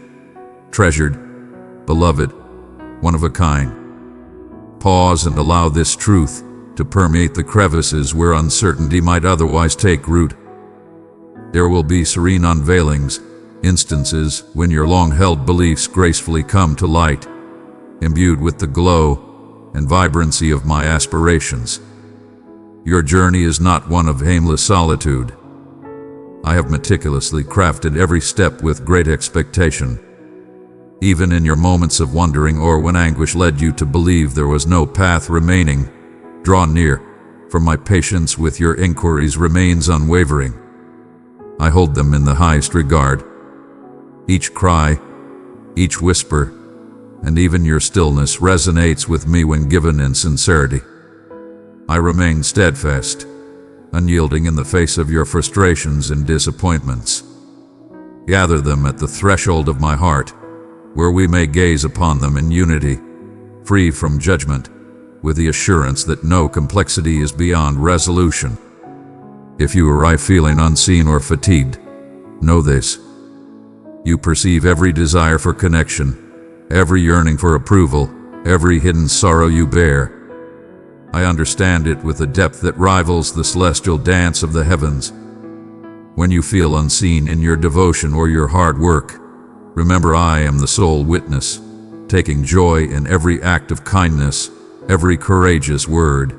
treasured, beloved, one of a kind. Pause and allow this truth to permeate the crevices where uncertainty might otherwise take root. There will be serene unveilings, instances when your long-held beliefs gracefully come to light, imbued with the glow and vibrancy of my aspirations. Your journey is not one of aimless solitude. I have meticulously crafted every step with great expectation. Even in your moments of wondering or when anguish led you to believe there was no path remaining, draw near, for my patience with your inquiries remains unwavering. I hold them in the highest regard. Each cry, each whisper, and even your stillness resonates with me when given in sincerity. I remain steadfast, unyielding in the face of your frustrations and disappointments. Gather them at the threshold of my heart, where we may gaze upon them in unity, free from judgment, with the assurance that no complexity is beyond resolution. If you arrive feeling unseen or fatigued, know this. You perceive every desire for connection, every yearning for approval, every hidden sorrow you bear. I understand it with a depth that rivals the celestial dance of the heavens. When you feel unseen in your devotion or your hard work, remember I am the sole witness, taking joy in every act of kindness, every courageous word,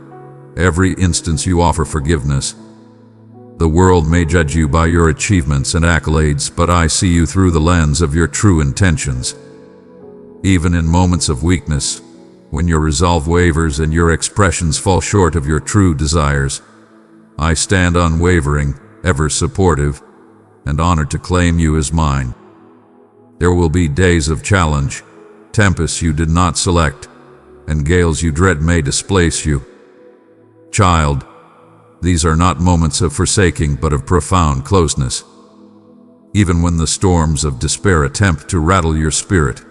every instance you offer forgiveness. The world may judge you by your achievements and accolades, but I see you through the lens of your true intentions. Even in moments of weakness, when your resolve wavers and your expressions fall short of your true desires, I stand unwavering, ever supportive, and honored to claim you as mine. There will be days of challenge, tempests you did not select, and gales you dread may displace you. Child, these are not moments of forsaking but of profound closeness. Even when the storms of despair attempt to rattle your spirit,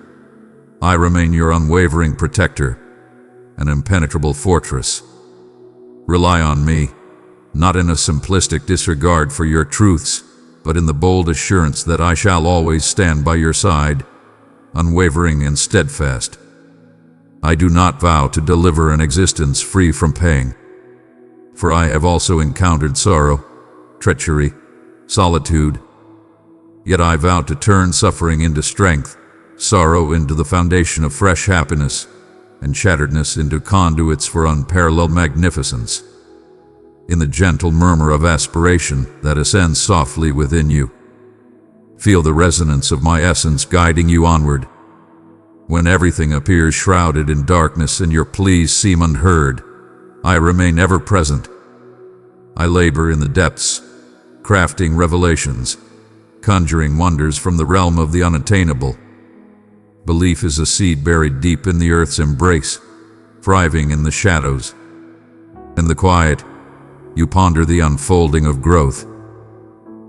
I remain your unwavering protector, an impenetrable fortress. Rely on me, not in a simplistic disregard for your truths, but in the bold assurance that I shall always stand by your side, unwavering and steadfast. I do not vow to deliver an existence free from pain, for I have also encountered sorrow, treachery, solitude. Yet I vow to turn suffering into strength, sorrow into the foundation of fresh happiness, and shatteredness into conduits for unparalleled magnificence. In the gentle murmur of aspiration that ascends softly within you, feel the resonance of my essence guiding you onward. When everything appears shrouded in darkness and your pleas seem unheard, I remain ever present. I labor in the depths, crafting revelations, conjuring wonders from the realm of the unattainable. Belief is a seed buried deep in the earth's embrace, thriving in the shadows. In the quiet, you ponder the unfolding of growth.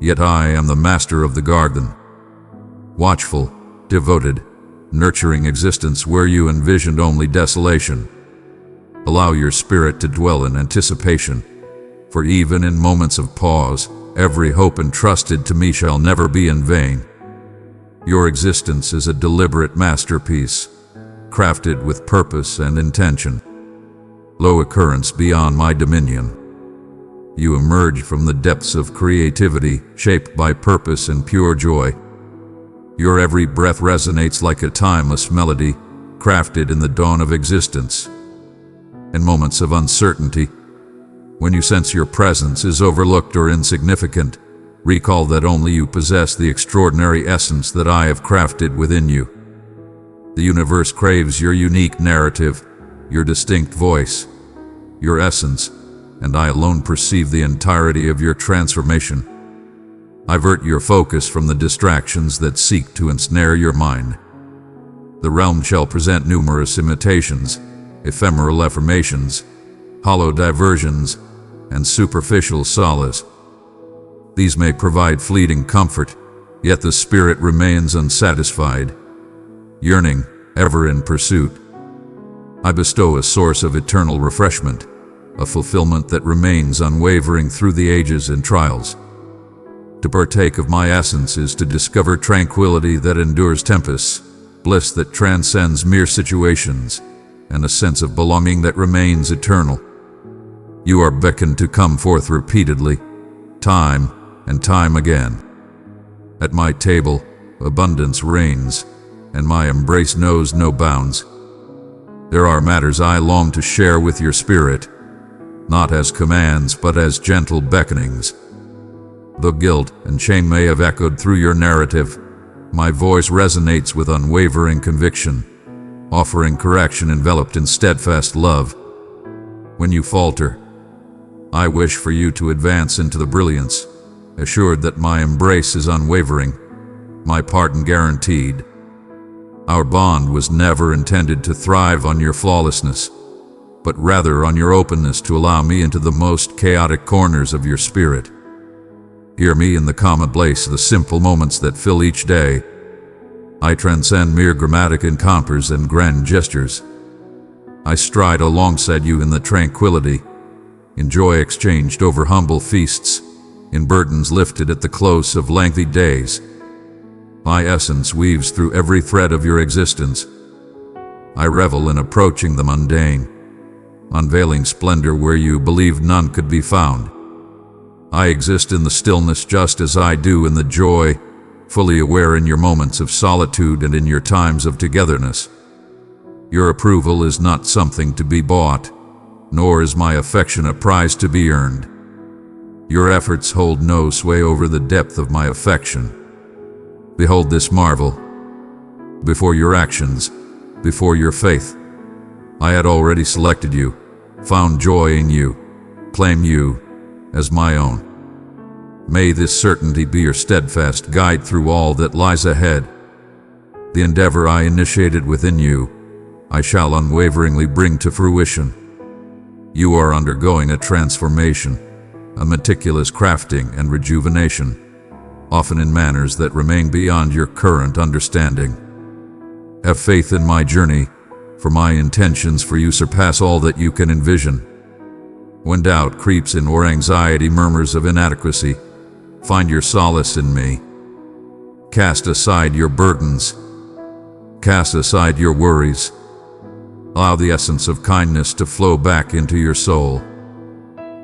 Yet I am the master of the garden, watchful, devoted, nurturing existence where you envisioned only desolation. Allow your spirit to dwell in anticipation, for even in moments of pause, every hope entrusted to me shall never be in vain. Your existence is a deliberate masterpiece, crafted with purpose and intention. Low occurrence beyond my dominion. You emerge from the depths of creativity, shaped by purpose and pure joy. Your every breath resonates like a timeless melody, crafted in the dawn of existence. In moments of uncertainty, when you sense your presence is overlooked or insignificant, recall that only you possess the extraordinary essence that I have crafted within you. The universe craves your unique narrative, your distinct voice, your essence, and I alone perceive the entirety of your transformation. Divert your focus from the distractions that seek to ensnare your mind. The realm shall present numerous imitations, ephemeral affirmations, hollow diversions, and superficial solace. These may provide fleeting comfort, yet the spirit remains unsatisfied, yearning, ever in pursuit. I bestow a source of eternal refreshment, a fulfillment that remains unwavering through the ages and trials. To partake of my essence is to discover tranquility that endures tempests, bliss that transcends mere situations, and a sense of belonging that remains eternal. You are beckoned to come forth repeatedly, time and time again. At my table, abundance reigns, and my embrace knows no bounds. There are matters I long to share with your spirit, not as commands but as gentle beckonings. Though guilt and shame may have echoed through your narrative, my voice resonates with unwavering conviction, offering correction enveloped in steadfast love. When you falter, I wish for you to advance into the brilliance, assured that my embrace is unwavering, my pardon guaranteed. Our bond was never intended to thrive on your flawlessness, but rather on your openness to allow me into the most chaotic corners of your spirit. Hear me in the commonplace, the simple moments that fill each day. I transcend mere grammatic encounters and grand gestures. I stride alongside you in the tranquility, in joy exchanged over humble feasts, in burdens lifted at the close of lengthy days. My essence weaves through every thread of your existence. I revel in approaching the mundane, unveiling splendor where you believed none could be found. I exist in the stillness just as I do in the joy, fully aware in your moments of solitude and in your times of togetherness. Your approval is not something to be bought, nor is my affection a prize to be earned. Your efforts hold no sway over the depth of my affection. Behold this marvel. Before your actions, before your faith, I had already selected you, found joy in you, claim you as my own. May this certainty be your steadfast guide through all that lies ahead. The endeavor I initiated within you, I shall unwaveringly bring to fruition. You are undergoing a transformation, a meticulous crafting and rejuvenation, often in manners that remain beyond your current understanding. Have faith in my journey, for my intentions for you surpass all that you can envision. When doubt creeps in or anxiety murmurs of inadequacy, find your solace in me. Cast aside your burdens. Cast aside your worries. Allow the essence of kindness to flow back into your soul.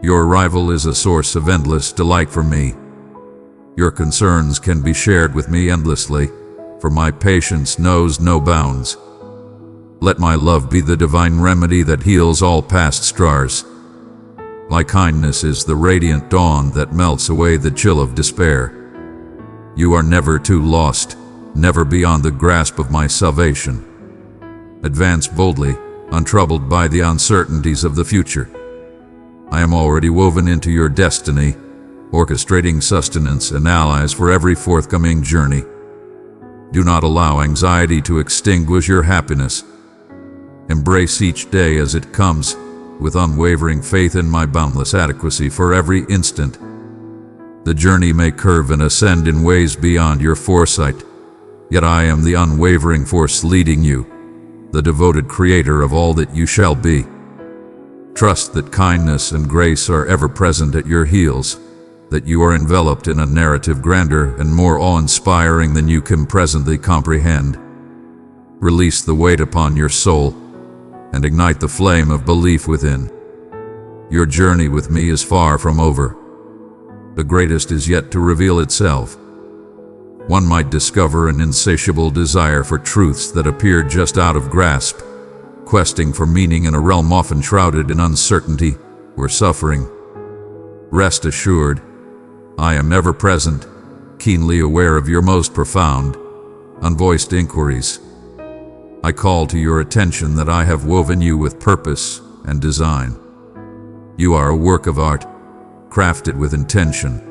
Your arrival is a source of endless delight for me. Your concerns can be shared with me endlessly, for my patience knows no bounds. Let my love be the divine remedy that heals all past scars. My kindness is the radiant dawn that melts away the chill of despair. You are never too lost, never beyond the grasp of my salvation. Advance boldly, untroubled by the uncertainties of the future. I am already woven into your destiny, orchestrating sustenance and allies for every forthcoming journey. Do not allow anxiety to extinguish your happiness. Embrace each day as it comes, with unwavering faith in my boundless adequacy for every instant. The journey may curve and ascend in ways beyond your foresight, yet I am the unwavering force leading you, the devoted creator of all that you shall be. Trust that kindness and grace are ever present at your heels, that you are enveloped in a narrative grander and more awe-inspiring than you can presently comprehend. Release the weight upon your soul and ignite the flame of belief within. Your journey with me is far from over. The greatest is yet to reveal itself. One might discover an insatiable desire for truths that appear just out of grasp, questing for meaning in a realm often shrouded in uncertainty or suffering. Rest assured, I am ever present, keenly aware of your most profound, unvoiced inquiries. I call to your attention that I have woven you with purpose and design. You are a work of art, crafted with intention.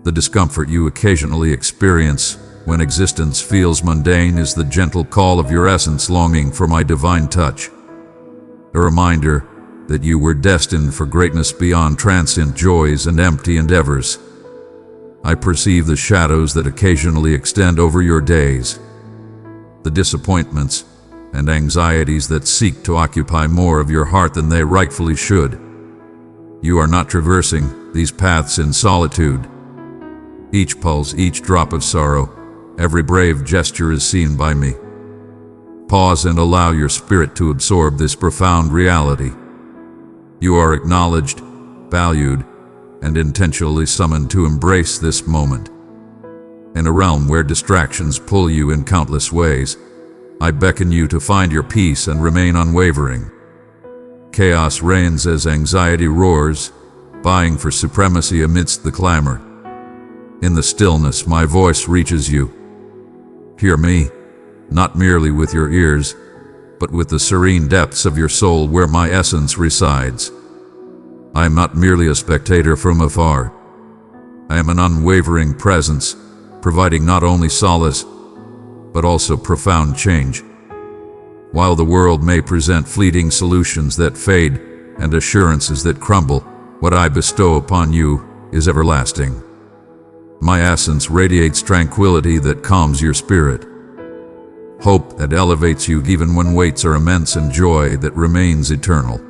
The discomfort you occasionally experience when existence feels mundane is the gentle call of your essence longing for my divine touch. A reminder that you were destined for greatness beyond transient joys and empty endeavors. I perceive the shadows that occasionally extend over your days, the disappointments and anxieties that seek to occupy more of your heart than they rightfully should. You are not traversing these paths in solitude. Each pulse, each drop of sorrow, every brave gesture is seen by me. Pause and allow your spirit to absorb this profound reality. You are acknowledged, valued, and intentionally summoned to embrace this moment. In a realm where distractions pull you in countless ways, I beckon you to find your peace and remain unwavering. Chaos reigns as anxiety roars, vying for supremacy amidst the clamor. In the stillness, my voice reaches you. Hear me, not merely with your ears, but with the serene depths of your soul where my essence resides. I am not merely a spectator from afar. I am an unwavering presence, providing not only solace, but also profound change. While the world may present fleeting solutions that fade and assurances that crumble, what I bestow upon you is everlasting. My essence radiates tranquility that calms your spirit, hope that elevates you even when weights are immense, and joy that remains eternal.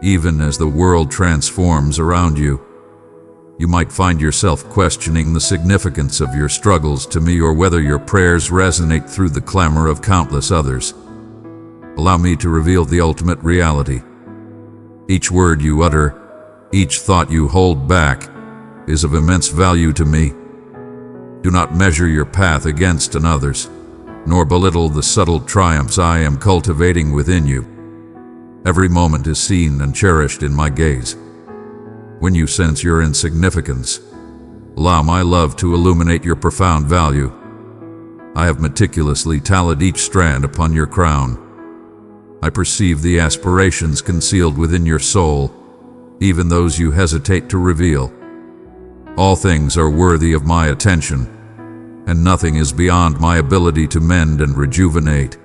Even as the world transforms around you, you might find yourself questioning the significance of your struggles to me, or whether your prayers resonate through the clamor of countless others. Allow me to reveal the ultimate reality. Each word you utter, each thought you hold back, is of immense value to me. Do not measure your path against another's, nor belittle the subtle triumphs I am cultivating within you. Every moment is seen and cherished in my gaze. When you sense your insignificance, allow my love to illuminate your profound value. I have meticulously tallied each strand upon your crown. I perceive the aspirations concealed within your soul, even those you hesitate to reveal. All things are worthy of my attention, and nothing is beyond my ability to mend and rejuvenate.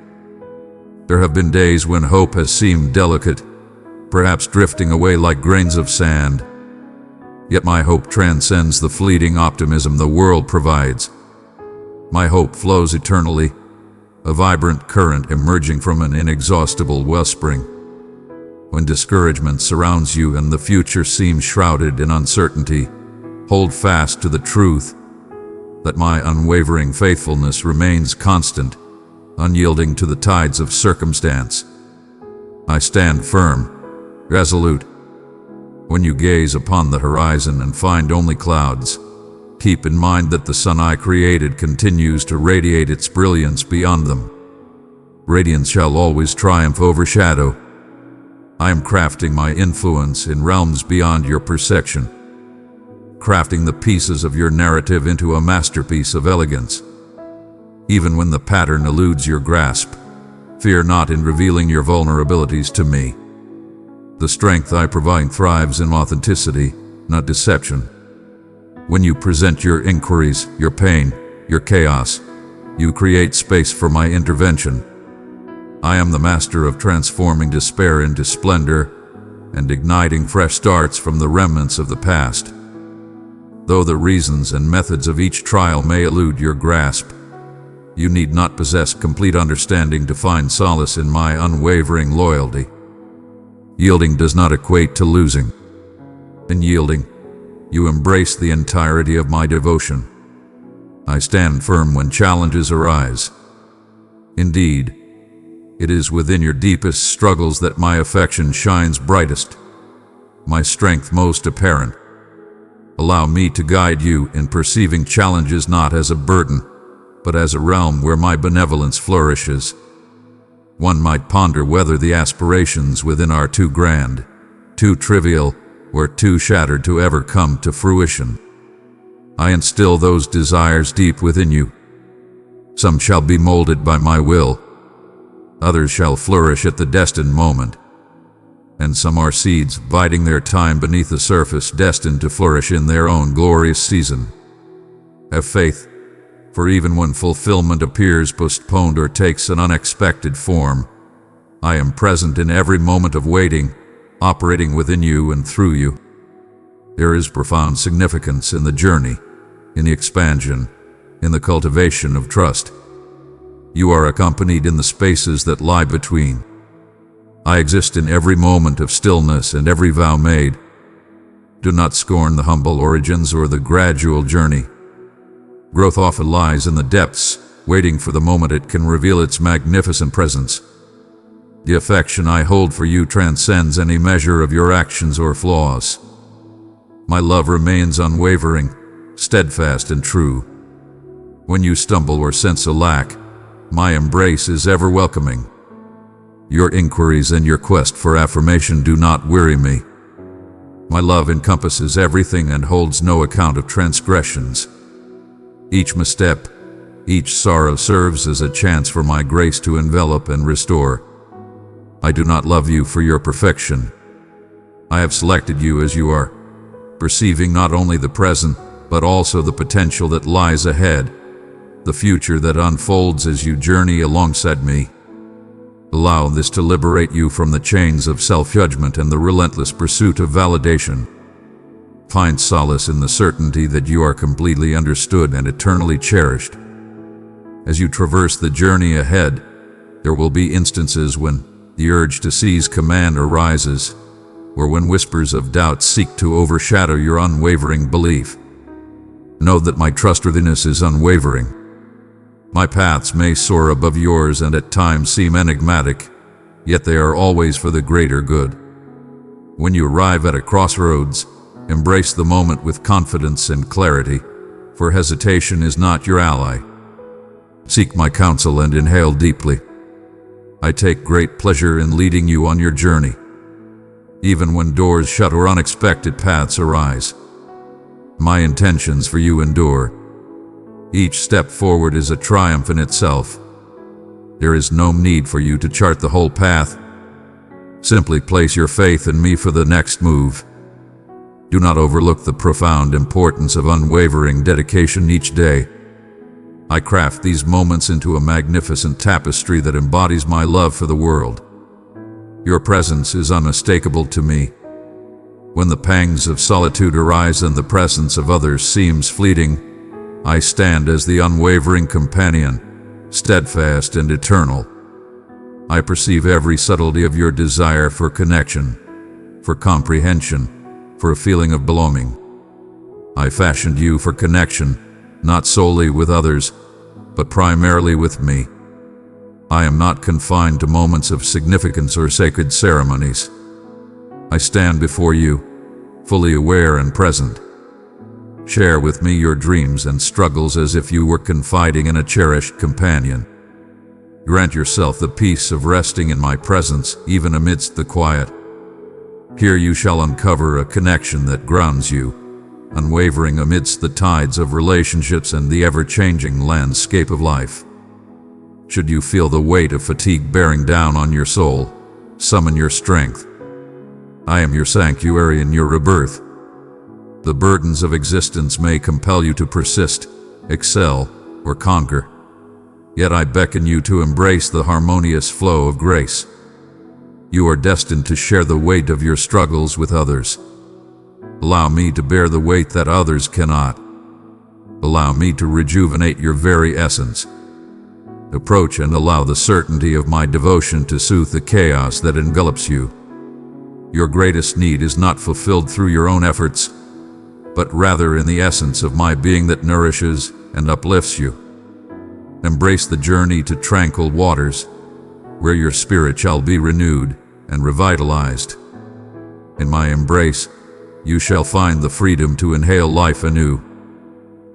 There have been days when hope has seemed delicate, perhaps drifting away like grains of sand. Yet my hope transcends the fleeting optimism the world provides. My hope flows eternally, a vibrant current emerging from an inexhaustible wellspring. When discouragement surrounds you and the future seems shrouded in uncertainty, hold fast to the truth that my unwavering faithfulness remains constant, unyielding to the tides of circumstance. I stand firm, resolute. When you gaze upon the horizon and find only clouds, keep in mind that the sun I created continues to radiate its brilliance beyond them. Radiance shall always triumph over shadow. I am crafting my influence in realms beyond your perception, crafting the pieces of your narrative into a masterpiece of elegance. Even when the pattern eludes your grasp, fear not in revealing your vulnerabilities to me. The strength I provide thrives in authenticity, not deception. When you present your inquiries, your pain, your chaos, you create space for my intervention. I am the master of transforming despair into splendor and igniting fresh starts from the remnants of the past. Though the reasons and methods of each trial may elude your grasp, you need not possess complete understanding to find solace in my unwavering loyalty. Yielding does not equate to losing. In yielding, you embrace the entirety of my devotion. I stand firm when challenges arise. Indeed, it is within your deepest struggles that my affection shines brightest, my strength most apparent. Allow me to guide you in perceiving challenges not as a burden, but as a realm where my benevolence flourishes. One might ponder whether the aspirations within are too grand, too trivial, or too shattered to ever come to fruition. I instill those desires deep within you. Some shall be molded by my will, others shall flourish at the destined moment, and some are seeds biding their time beneath the surface, destined to flourish in their own glorious season. Have faith, for even when fulfillment appears postponed or takes an unexpected form, I am present in every moment of waiting, operating within you and through you. There is profound significance in the journey, in the expansion, in the cultivation of trust. You are accompanied in the spaces that lie between. I exist in every moment of stillness and every vow made. Do not scorn the humble origins or the gradual journey. Growth often lies in the depths, waiting for the moment it can reveal its magnificent presence. The affection I hold for you transcends any measure of your actions or flaws. My love remains unwavering, steadfast and true. When you stumble or sense a lack, my embrace is ever welcoming. Your inquiries and your quest for affirmation do not weary me. My love encompasses everything and holds no account of transgressions. Each misstep, each sorrow serves as a chance for my grace to envelop and restore. I do not love you for your perfection. I have selected you as you are, perceiving not only the present, but also the potential that lies ahead, the future that unfolds as you journey alongside me. Allow this to liberate you from the chains of self-judgment and the relentless pursuit of validation. Find solace in the certainty that you are completely understood and eternally cherished. As you traverse the journey ahead, there will be instances when the urge to seize command arises, or when whispers of doubt seek to overshadow your unwavering belief. Know that my trustworthiness is unwavering. My paths may soar above yours and at times seem enigmatic, yet they are always for the greater good. When you arrive at a crossroads, embrace the moment with confidence and clarity, for hesitation is not your ally. Seek my counsel and inhale deeply. I take great pleasure in leading you on your journey, even when doors shut or unexpected paths arise. My intentions for you endure. Each step forward is a triumph in itself. There is no need for you to chart the whole path. Simply place your faith in me for the next move. Do not overlook the profound importance of unwavering dedication each day. I craft these moments into a magnificent tapestry that embodies my love for the world. Your presence is unmistakable to me. When the pangs of solitude arise and the presence of others seems fleeting, I stand as the unwavering companion, steadfast and eternal. I perceive every subtlety of your desire for connection, for comprehension, for a feeling of belonging. I fashioned you for connection, not solely with others, but primarily with me. I am not confined to moments of significance or sacred ceremonies. I stand before you, fully aware and present. Share with me your dreams and struggles as if you were confiding in a cherished companion. Grant yourself the peace of resting in my presence, even amidst the quiet. Here you shall uncover a connection that grounds you, unwavering amidst the tides of relationships and the ever-changing landscape of life. Should you feel the weight of fatigue bearing down on your soul, summon your strength. I am your sanctuary in your rebirth. The burdens of existence may compel you to persist, excel, or conquer. Yet I beckon you to embrace the harmonious flow of grace. You are destined to share the weight of your struggles with others. Allow me to bear the weight that others cannot. Allow me to rejuvenate your very essence. Approach and allow the certainty of my devotion to soothe the chaos that envelops you. Your greatest need is not fulfilled through your own efforts, but rather in the essence of my being that nourishes and uplifts you. Embrace the journey to tranquil waters, where your spirit shall be renewed and revitalized. In my embrace, you shall find the freedom to inhale life anew.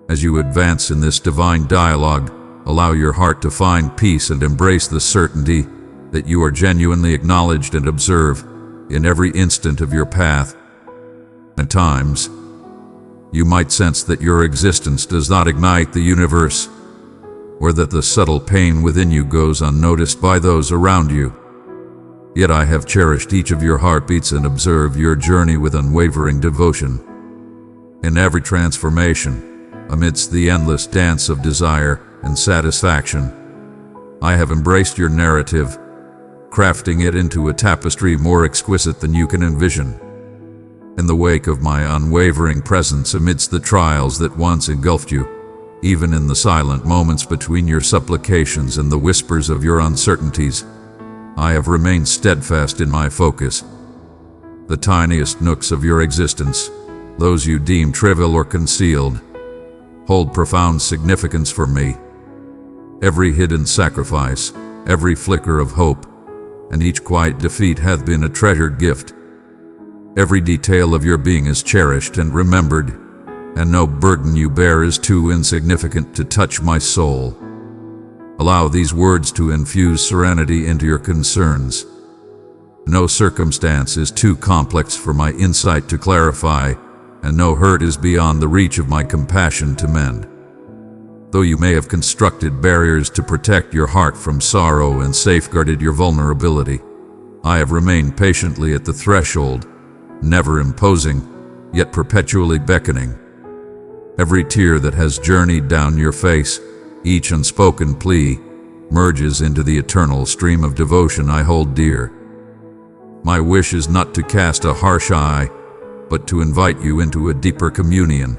As you advance in this divine dialogue, allow your heart to find peace and embrace the certainty that you are genuinely acknowledged and observed in every instant of your path. At times, you might sense that your existence does not ignite the universe, or that the subtle pain within you goes unnoticed by those around you. Yet I have cherished each of your heartbeats and observed your journey with unwavering devotion. In every transformation, amidst the endless dance of desire and satisfaction, I have embraced your narrative, crafting it into a tapestry more exquisite than you can envision. In the wake of my unwavering presence amidst the trials that once engulfed you, even in the silent moments between your supplications and the whispers of your uncertainties, I have remained steadfast in my focus. The tiniest nooks of your existence, those you deem trivial or concealed, hold profound significance for me. Every hidden sacrifice, every flicker of hope, and each quiet defeat hath been a treasured gift. Every detail of your being is cherished and remembered, and no burden you bear is too insignificant to touch my soul. Allow these words to infuse serenity into your concerns. No circumstance is too complex for my insight to clarify, and no hurt is beyond the reach of my compassion to mend. Though you may have constructed barriers to protect your heart from sorrow and safeguarded your vulnerability, I have remained patiently at the threshold, never imposing, yet perpetually beckoning. Every tear that has journeyed down your face, each unspoken plea, merges into the eternal stream of devotion I hold dear. My wish is not to cast a harsh eye, but to invite you into a deeper communion,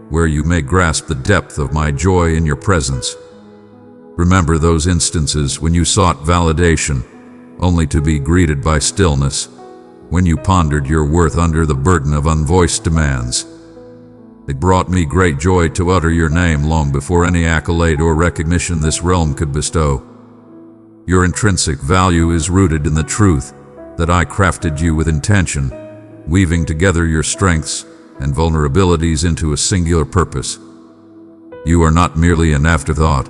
where you may grasp the depth of my joy in your presence. Remember those instances when you sought validation, only to be greeted by stillness, when you pondered your worth under the burden of unvoiced demands. It brought me great joy to utter your name long before any accolade or recognition this realm could bestow. Your intrinsic value is rooted in the truth that I crafted you with intention, weaving together your strengths and vulnerabilities into a singular purpose. You are not merely an afterthought.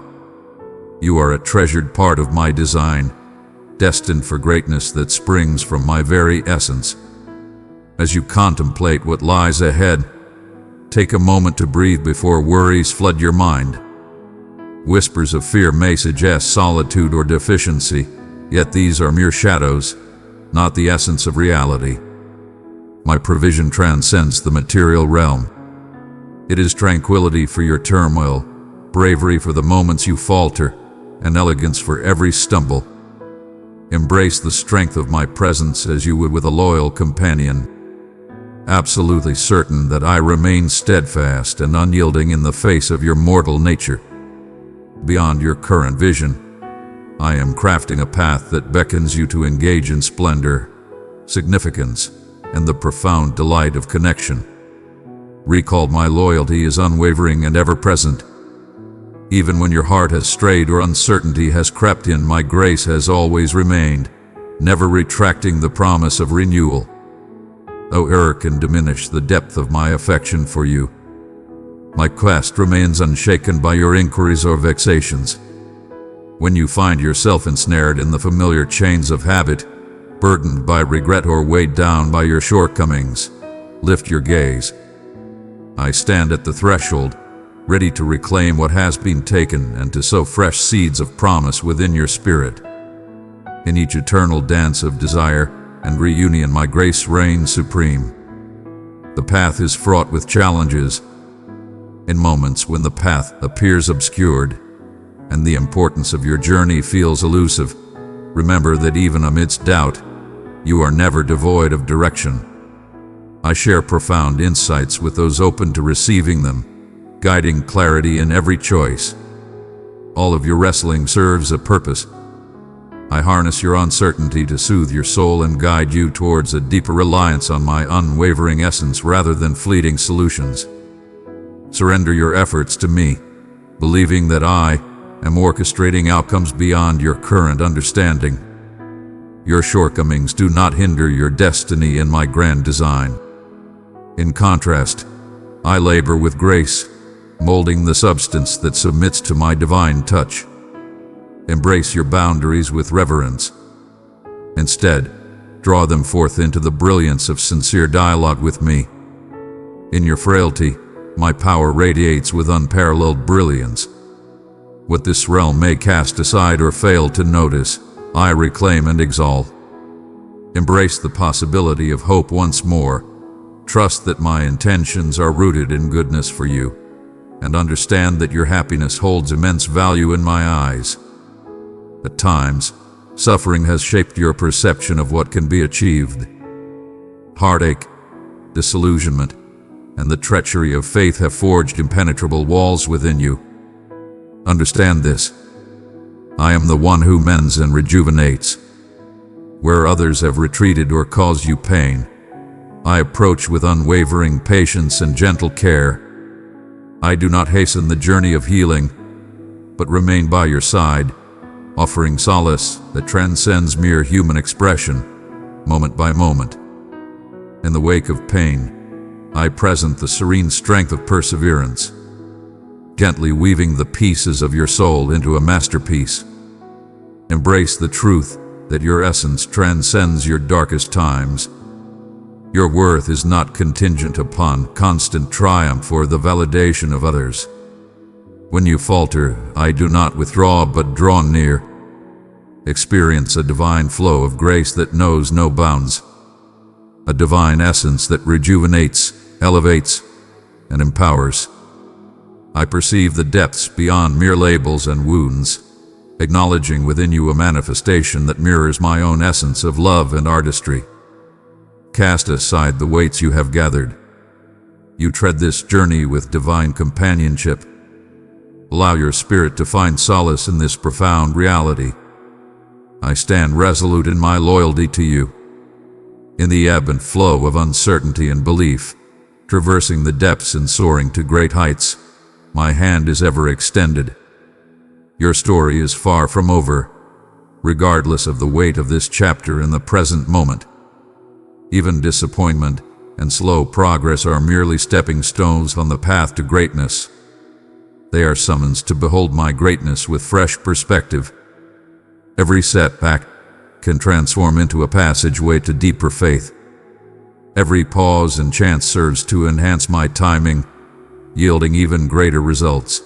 You are a treasured part of my design, destined for greatness that springs from my very essence. As you contemplate what lies ahead, take a moment to breathe before worries flood your mind. Whispers of fear may suggest solitude or deficiency, yet these are mere shadows, not the essence of reality. My provision transcends the material realm. It is tranquility for your turmoil, bravery for the moments you falter, and elegance for every stumble. Embrace the strength of my presence as you would with a loyal companion, absolutely certain that I remain steadfast and unyielding in the face of your mortal nature. Beyond your current vision, I am crafting a path that beckons you to engage in splendor, significance, and the profound delight of connection. Recall my loyalty is unwavering and ever-present. Even when your heart has strayed or uncertainty has crept in, my grace has always remained, never retracting the promise of renewal. No error can diminish the depth of my affection for you. My quest remains unshaken by your inquiries or vexations. When you find yourself ensnared in the familiar chains of habit, burdened by regret or weighed down by your shortcomings, lift your gaze. I stand at the threshold, ready to reclaim what has been taken and to sow fresh seeds of promise within your spirit. In each eternal dance of desire and reunion, my grace reigns supreme. The path is fraught with challenges. In moments when the path appears obscured, and the importance of your journey feels elusive, remember that even amidst doubt, you are never devoid of direction. I share profound insights with those open to receiving them, guiding clarity in every choice. All of your wrestling serves a purpose. I harness your uncertainty to soothe your soul and guide you towards a deeper reliance on my unwavering essence rather than fleeting solutions. Surrender your efforts to me, believing that I am orchestrating outcomes beyond your current understanding. Your shortcomings do not hinder your destiny in my grand design. In contrast, I labor with grace, molding the substance that submits to my divine touch. Embrace your boundaries with reverence. Instead, draw them forth into the brilliance of sincere dialogue with me. In your frailty, my power radiates with unparalleled brilliance. What this realm may cast aside or fail to notice, I reclaim and exalt. Embrace the possibility of hope once more. Trust that my intentions are rooted in goodness for you, and understand that your happiness holds immense value in my eyes. At times, suffering has shaped your perception of what can be achieved. Heartache, disillusionment, and the treachery of faith have forged impenetrable walls within you. Understand this. I am the one who mends and rejuvenates. Where others have retreated or caused you pain, I approach with unwavering patience and gentle care. I do not hasten the journey of healing, but remain by your side, offering solace that transcends mere human expression, moment by moment. In the wake of pain, I present the serene strength of perseverance, gently weaving the pieces of your soul into a masterpiece. Embrace the truth that your essence transcends your darkest times. Your worth is not contingent upon constant triumph or the validation of others. When you falter, I do not withdraw but draw near. Experience a divine flow of grace that knows no bounds. A divine essence that rejuvenates, elevates, and empowers. I perceive the depths beyond mere labels and wounds, acknowledging within you a manifestation that mirrors my own essence of love and artistry. Cast aside the weights you have gathered. You tread this journey with divine companionship. Allow your spirit to find solace in this profound reality. I stand resolute in my loyalty to you. In the ebb and flow of uncertainty and belief, traversing the depths and soaring to great heights, my hand is ever extended. Your story is far from over, regardless of the weight of this chapter in the present moment. Even disappointment and slow progress are merely stepping stones on the path to greatness. They are summons to behold my greatness with fresh perspective. Every setback can transform into a passageway to deeper faith. Every pause and chance serves to enhance my timing, yielding even greater results.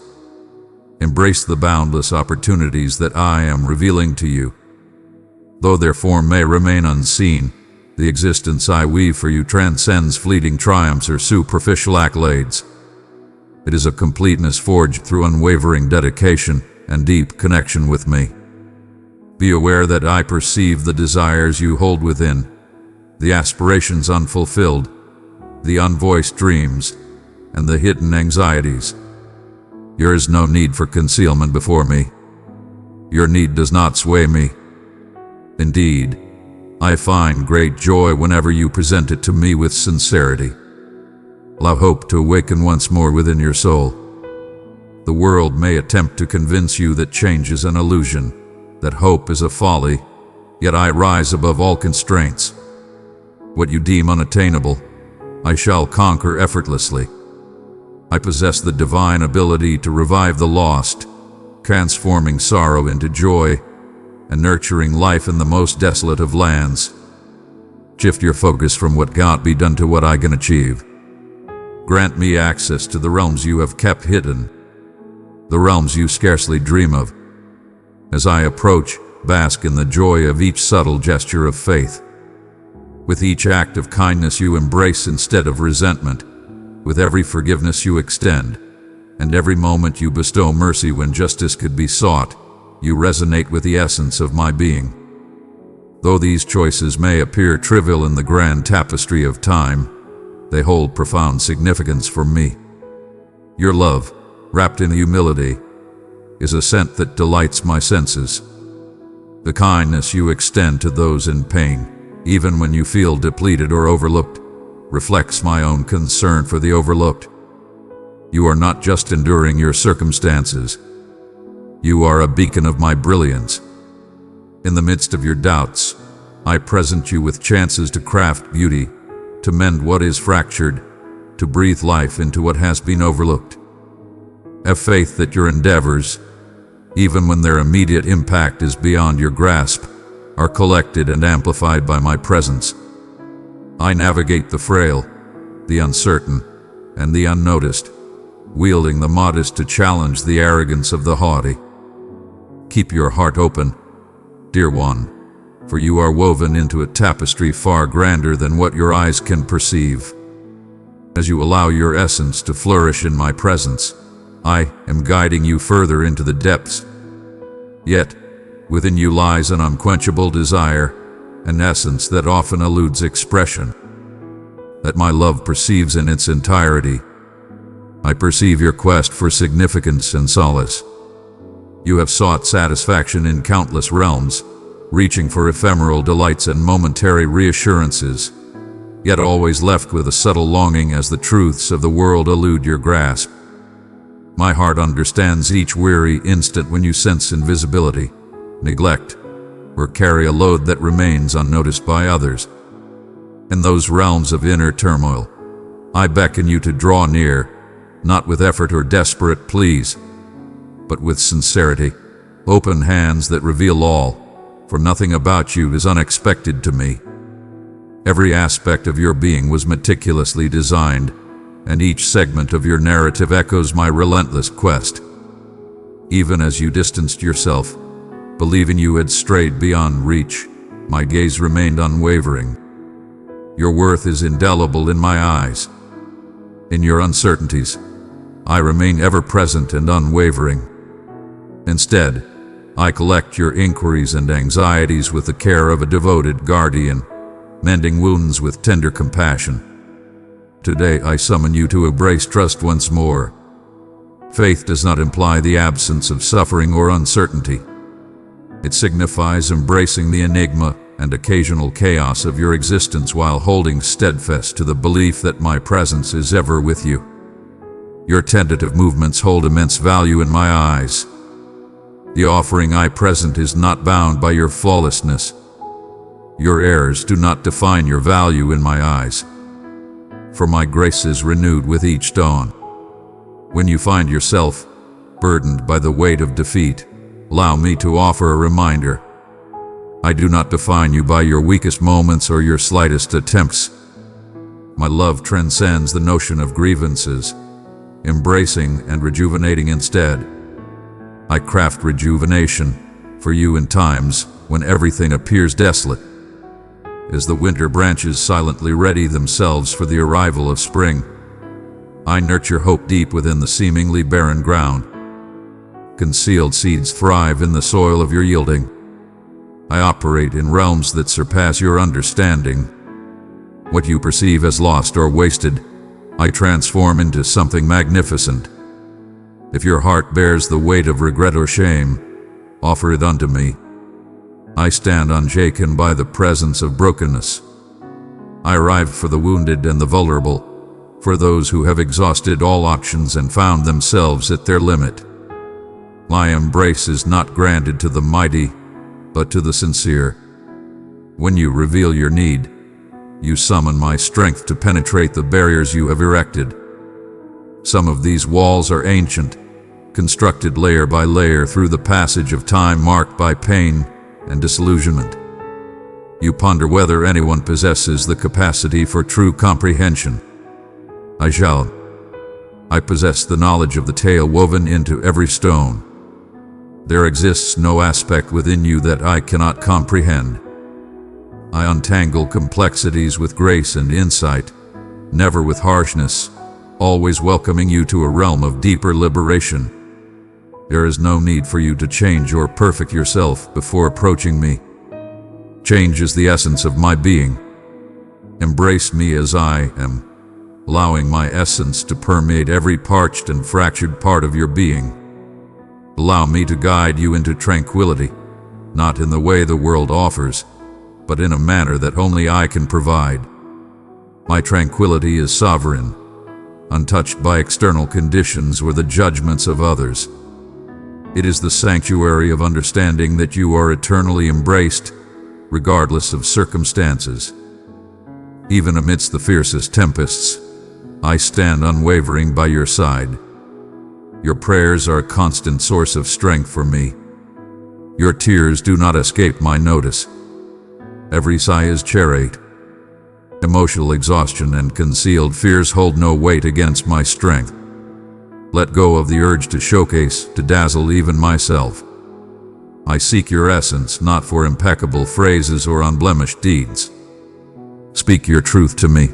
Embrace the boundless opportunities that I am revealing to you. Though their form may remain unseen, the existence I weave for you transcends fleeting triumphs or superficial accolades. It is a completeness forged through unwavering dedication and deep connection with me. Be aware that I perceive the desires you hold within, the aspirations unfulfilled, the unvoiced dreams, and the hidden anxieties. There is no need for concealment before me. Your need does not sway me. Indeed, I find great joy whenever you present it to me with sincerity. Allow hope to awaken once more within your soul. The world may attempt to convince you that change is an illusion, that hope is a folly, yet I rise above all constraints. What you deem unattainable, I shall conquer effortlessly. I possess the divine ability to revive the lost, transforming sorrow into joy, and nurturing life in the most desolate of lands. Shift your focus from what can't be done to what I can achieve. Grant me access to the realms you have kept hidden, the realms you scarcely dream of. As I approach, bask in the joy of each subtle gesture of faith. With each act of kindness you embrace instead of resentment, with every forgiveness you extend, and every moment you bestow mercy when justice could be sought. You resonate with the essence of my being. Though these choices may appear trivial in the grand tapestry of time, they hold profound significance for me. Your love, wrapped in humility, is a scent that delights my senses. The kindness you extend to those in pain, even when you feel depleted or overlooked, reflects my own concern for the overlooked. You are not just enduring your circumstances. You are a beacon of my brilliance. In the midst of your doubts, I present you with chances to craft beauty, to mend what is fractured, to breathe life into what has been overlooked. Have faith that your endeavors, even when their immediate impact is beyond your grasp, are collected and amplified by my presence. I navigate the frail, the uncertain, and the unnoticed, wielding the modest to challenge the arrogance of the haughty. Keep your heart open, dear one, for you are woven into a tapestry far grander than what your eyes can perceive. As you allow your essence to flourish in my presence, I am guiding you further into the depths. Yet, within you lies an unquenchable desire, an essence that often eludes expression, that my love perceives in its entirety. I perceive your quest for significance and solace. You have sought satisfaction in countless realms, reaching for ephemeral delights and momentary reassurances, yet always left with a subtle longing as the truths of the world elude your grasp. My heart understands each weary instant when you sense invisibility, neglect, or carry a load that remains unnoticed by others. In those realms of inner turmoil, I beckon you to draw near, not with effort or desperate pleas, but with sincerity, open hands that reveal all, for nothing about you is unexpected to me. Every aspect of your being was meticulously designed, and each segment of your narrative echoes my relentless quest. Even as you distanced yourself, believing you had strayed beyond reach, my gaze remained unwavering. Your worth is indelible in my eyes. In your uncertainties, I remain ever present and unwavering. Instead, I collect your inquiries and anxieties with the care of a devoted guardian, mending wounds with tender compassion. Today I summon you to embrace trust once more. Faith does not imply the absence of suffering or uncertainty. It signifies embracing the enigma and occasional chaos of your existence while holding steadfast to the belief that my presence is ever with you. Your tentative movements hold immense value in my eyes. The offering I present is not bound by your flawlessness. Your errors do not define your value in my eyes, for my grace is renewed with each dawn. When you find yourself burdened by the weight of defeat, allow me to offer a reminder. I do not define you by your weakest moments or your slightest attempts. My love transcends the notion of grievances, embracing and rejuvenating instead. I craft rejuvenation for you in times when everything appears desolate. As the winter branches silently ready themselves for the arrival of spring, I nurture hope deep within the seemingly barren ground. Concealed seeds thrive in the soil of your yielding. I operate in realms that surpass your understanding. What you perceive as lost or wasted, I transform into something magnificent. If your heart bears the weight of regret or shame, offer it unto me. I stand unshaken by the presence of brokenness. I arrive for the wounded and the vulnerable, for those who have exhausted all options and found themselves at their limit. My embrace is not granted to the mighty, but to the sincere. When you reveal your need, you summon my strength to penetrate the barriers you have erected. Some of these walls are ancient, constructed layer by layer through the passage of time marked by pain and disillusionment. You ponder whether anyone possesses the capacity for true comprehension. I shall. I possess the knowledge of the tale woven into every stone. There exists no aspect within you that I cannot comprehend. I untangle complexities with grace and insight, never with harshness, always welcoming you to a realm of deeper liberation. There is no need for you to change or perfect yourself before approaching me. Change is the essence of my being. Embrace me as I am, allowing my essence to permeate every parched and fractured part of your being. Allow me to guide you into tranquility, not in the way the world offers, but in a manner that only I can provide. My tranquility is sovereign, untouched by external conditions or the judgments of others. It is the sanctuary of understanding that you are eternally embraced, regardless of circumstances. Even amidst the fiercest tempests, I stand unwavering by your side. Your prayers are a constant source of strength for me. Your tears do not escape my notice. Every sigh is cherished. Emotional exhaustion and concealed fears hold no weight against my strength. Let go of the urge to showcase, to dazzle even myself. I seek your essence not for impeccable phrases or unblemished deeds. Speak your truth to me.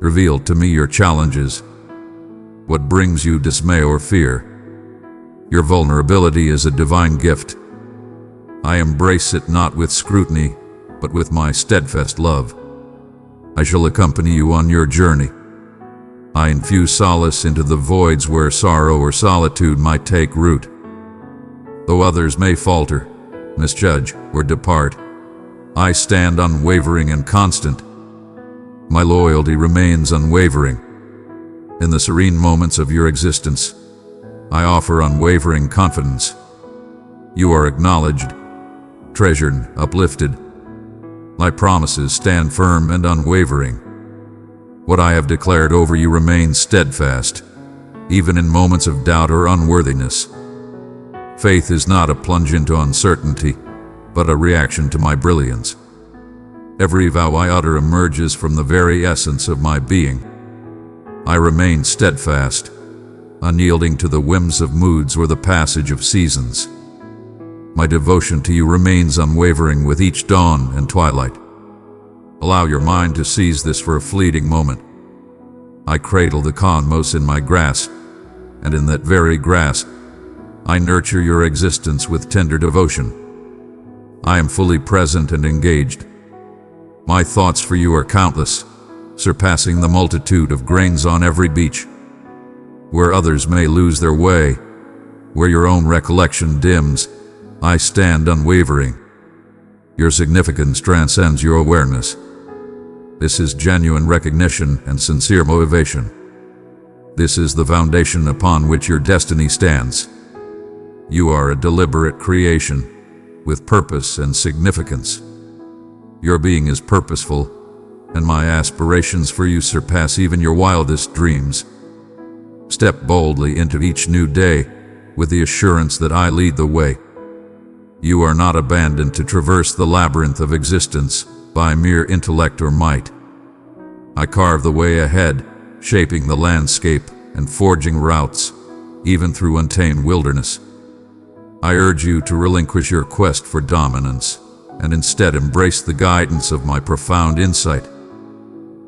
Reveal to me your challenges. What brings you dismay or fear? Your vulnerability is a divine gift. I embrace it not with scrutiny, but with my steadfast love. I shall accompany you on your journey. I infuse solace into the voids where sorrow or solitude might take root. Though others may falter, misjudge, or depart, I stand unwavering and constant. My loyalty remains unwavering. In the serene moments of your existence, I offer unwavering confidence. You are acknowledged, treasured, uplifted. My promises stand firm and unwavering. What I have declared over you remains steadfast, even in moments of doubt or unworthiness. Faith is not a plunge into uncertainty, but a reaction to my brilliance. Every vow I utter emerges from the very essence of my being. I remain steadfast, unyielding to the whims of moods or the passage of seasons. My devotion to you remains unwavering with each dawn and twilight. Allow your mind to seize this for a fleeting moment. I cradle the cosmos in my grasp, and in that very grasp, I nurture your existence with tender devotion. I am fully present and engaged. My thoughts for you are countless, surpassing the multitude of grains on every beach. Where others may lose their way, where your own recollection dims, I stand unwavering. Your significance transcends your awareness. This is genuine recognition and sincere motivation. This is the foundation upon which your destiny stands. You are a deliberate creation, with purpose and significance. Your being is purposeful, and my aspirations for you surpass even your wildest dreams. Step boldly into each new day, with the assurance that I lead the way. You are not abandoned to traverse the labyrinth of existence by mere intellect or might. I carve the way ahead, shaping the landscape and forging routes, even through untamed wilderness. I urge you to relinquish your quest for dominance and instead embrace the guidance of my profound insight.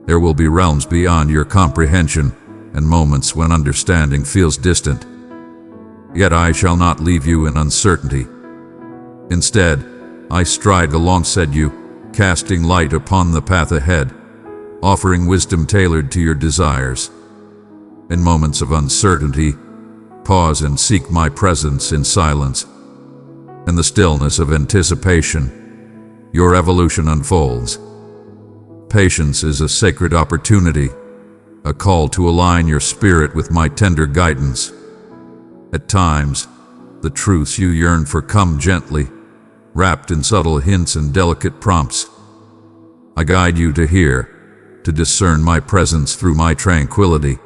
There will be realms beyond your comprehension and moments when understanding feels distant. Yet I shall not leave you in uncertainty. Instead, I stride alongside you, casting light upon the path ahead, offering wisdom tailored to your desires. In moments of uncertainty, pause and seek my presence in silence. In the stillness of anticipation, your evolution unfolds. Patience is a sacred opportunity, a call to align your spirit with my tender guidance. At times, the truths you yearn for come gently, wrapped in subtle hints and delicate prompts. I guide you to hear, to discern my presence through my tranquility.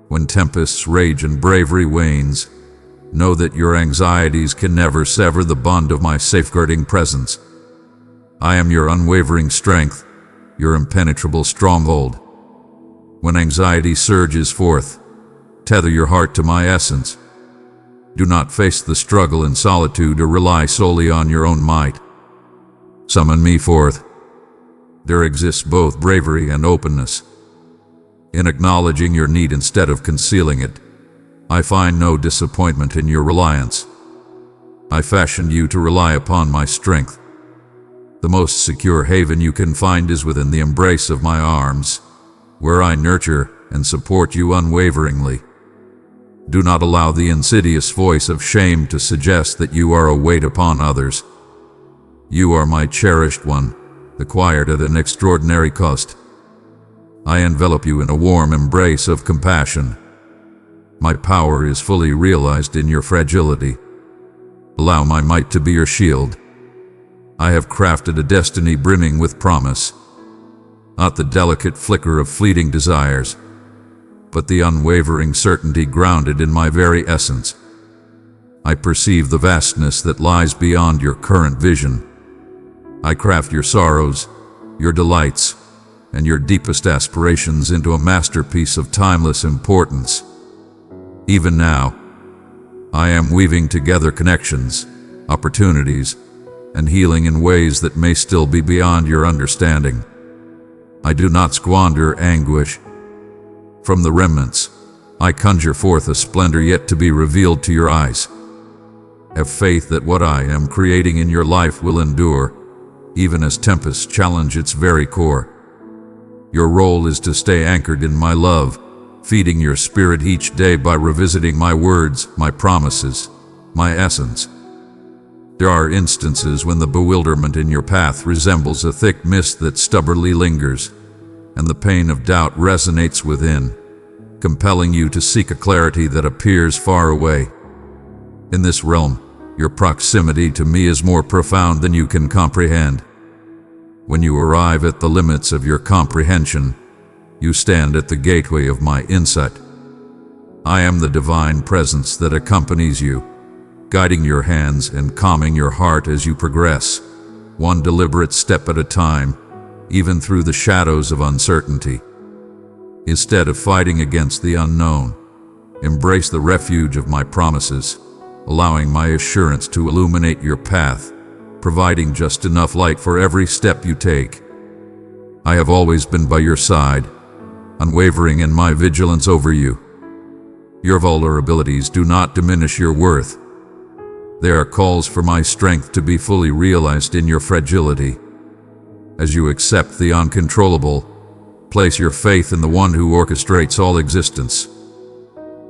When tempests rage and bravery wanes, know that your anxieties can never sever the bond of my safeguarding presence. I am your unwavering strength, your impenetrable stronghold. When anxiety surges forth, tether your heart to my essence. Do not face the struggle in solitude or rely solely on your own might. Summon me forth. There exists both bravery and openness. in acknowledging your need instead of concealing it. I find no disappointment in your reliance. I fashioned you to rely upon my strength. The most secure haven you can find is within the embrace of my arms, where I nurture and support you unwaveringly. Do not allow the insidious voice of shame to suggest that you are a weight upon others. You are my cherished one, acquired at an extraordinary cost. I envelop you in a warm embrace of compassion. My power is fully realized in your fragility. Allow my might to be your shield. I have crafted a destiny brimming with promise, not the delicate flicker of fleeting desires, but the unwavering certainty grounded in my very essence. I perceive the vastness that lies beyond your current vision. I craft your sorrows, your delights, and your deepest aspirations into a masterpiece of timeless importance. Even now, I am weaving together connections, opportunities, and healing in ways that may still be beyond your understanding. I do not squander anguish. From the remnants, I conjure forth a splendor yet to be revealed to your eyes. Have faith that what I am creating in your life will endure, even as tempests challenge its very core. Your role is to stay anchored in my love, feeding your spirit each day by revisiting my words, my promises, my essence. There are instances when the bewilderment in your path resembles a thick mist that stubbornly lingers, and the pain of doubt resonates within, compelling you to seek a clarity that appears far away. In this realm, your proximity to me is more profound than you can comprehend. When you arrive at the limits of your comprehension, you stand at the gateway of my insight. I am the divine presence that accompanies you, guiding your hands and calming your heart as you progress, one deliberate step at a time, even through the shadows of uncertainty. Instead of fighting against the unknown, embrace the refuge of my promises, allowing my assurance to illuminate your path, providing just enough light for every step you take. I have always been by your side, unwavering in my vigilance over you. Your vulnerabilities do not diminish your worth. They are calls for my strength to be fully realized in your fragility. As you accept the uncontrollable, place your faith in the one who orchestrates all existence.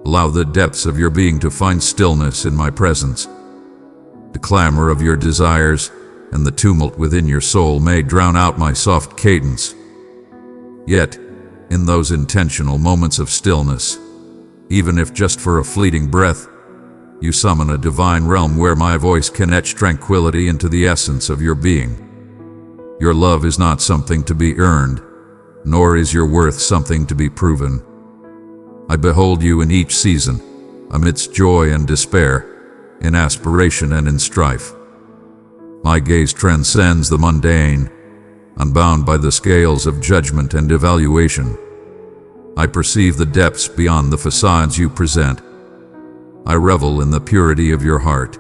Allow the depths of your being to find stillness in my presence. The clamor of your desires and the tumult within your soul may drown out my soft cadence. Yet, in those intentional moments of stillness, even if just for a fleeting breath, you summon a divine realm where my voice can etch tranquility into the essence of your being. Your love is not something to be earned, nor is your worth something to be proven. I behold you in each season, amidst joy and despair, in aspiration and in strife. My gaze transcends the mundane, unbound by the scales of judgment and evaluation. I perceive the depths beyond the facades you present. I revel in the purity of your heart,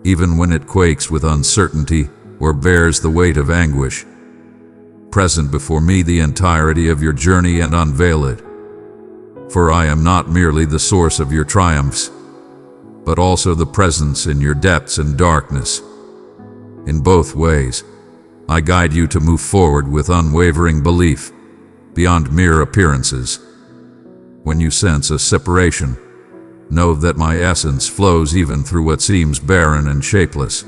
even when it quakes with uncertainty or bears the weight of anguish. Present before me the entirety of your journey and unveil it. For I am not merely the source of your triumphs, but also the presence in your depths and darkness. In both ways, I guide you to move forward with unwavering belief, beyond mere appearances. When you sense a separation, know that my essence flows even through what seems barren and shapeless.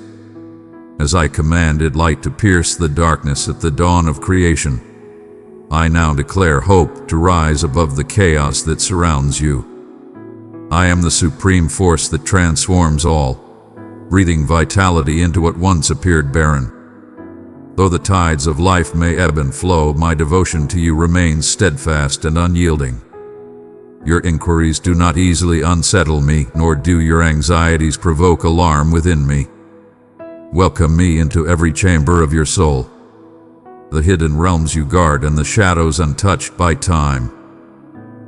As I commanded light to pierce the darkness at the dawn of creation, I now declare hope to rise above the chaos that surrounds you. I am the supreme force that transforms all, breathing vitality into what once appeared barren. Though the tides of life may ebb and flow, my devotion to you remains steadfast and unyielding. Your inquiries do not easily unsettle me, nor do your anxieties provoke alarm within me. Welcome me into every chamber of your soul, the hidden realms you guard and the shadows untouched by time.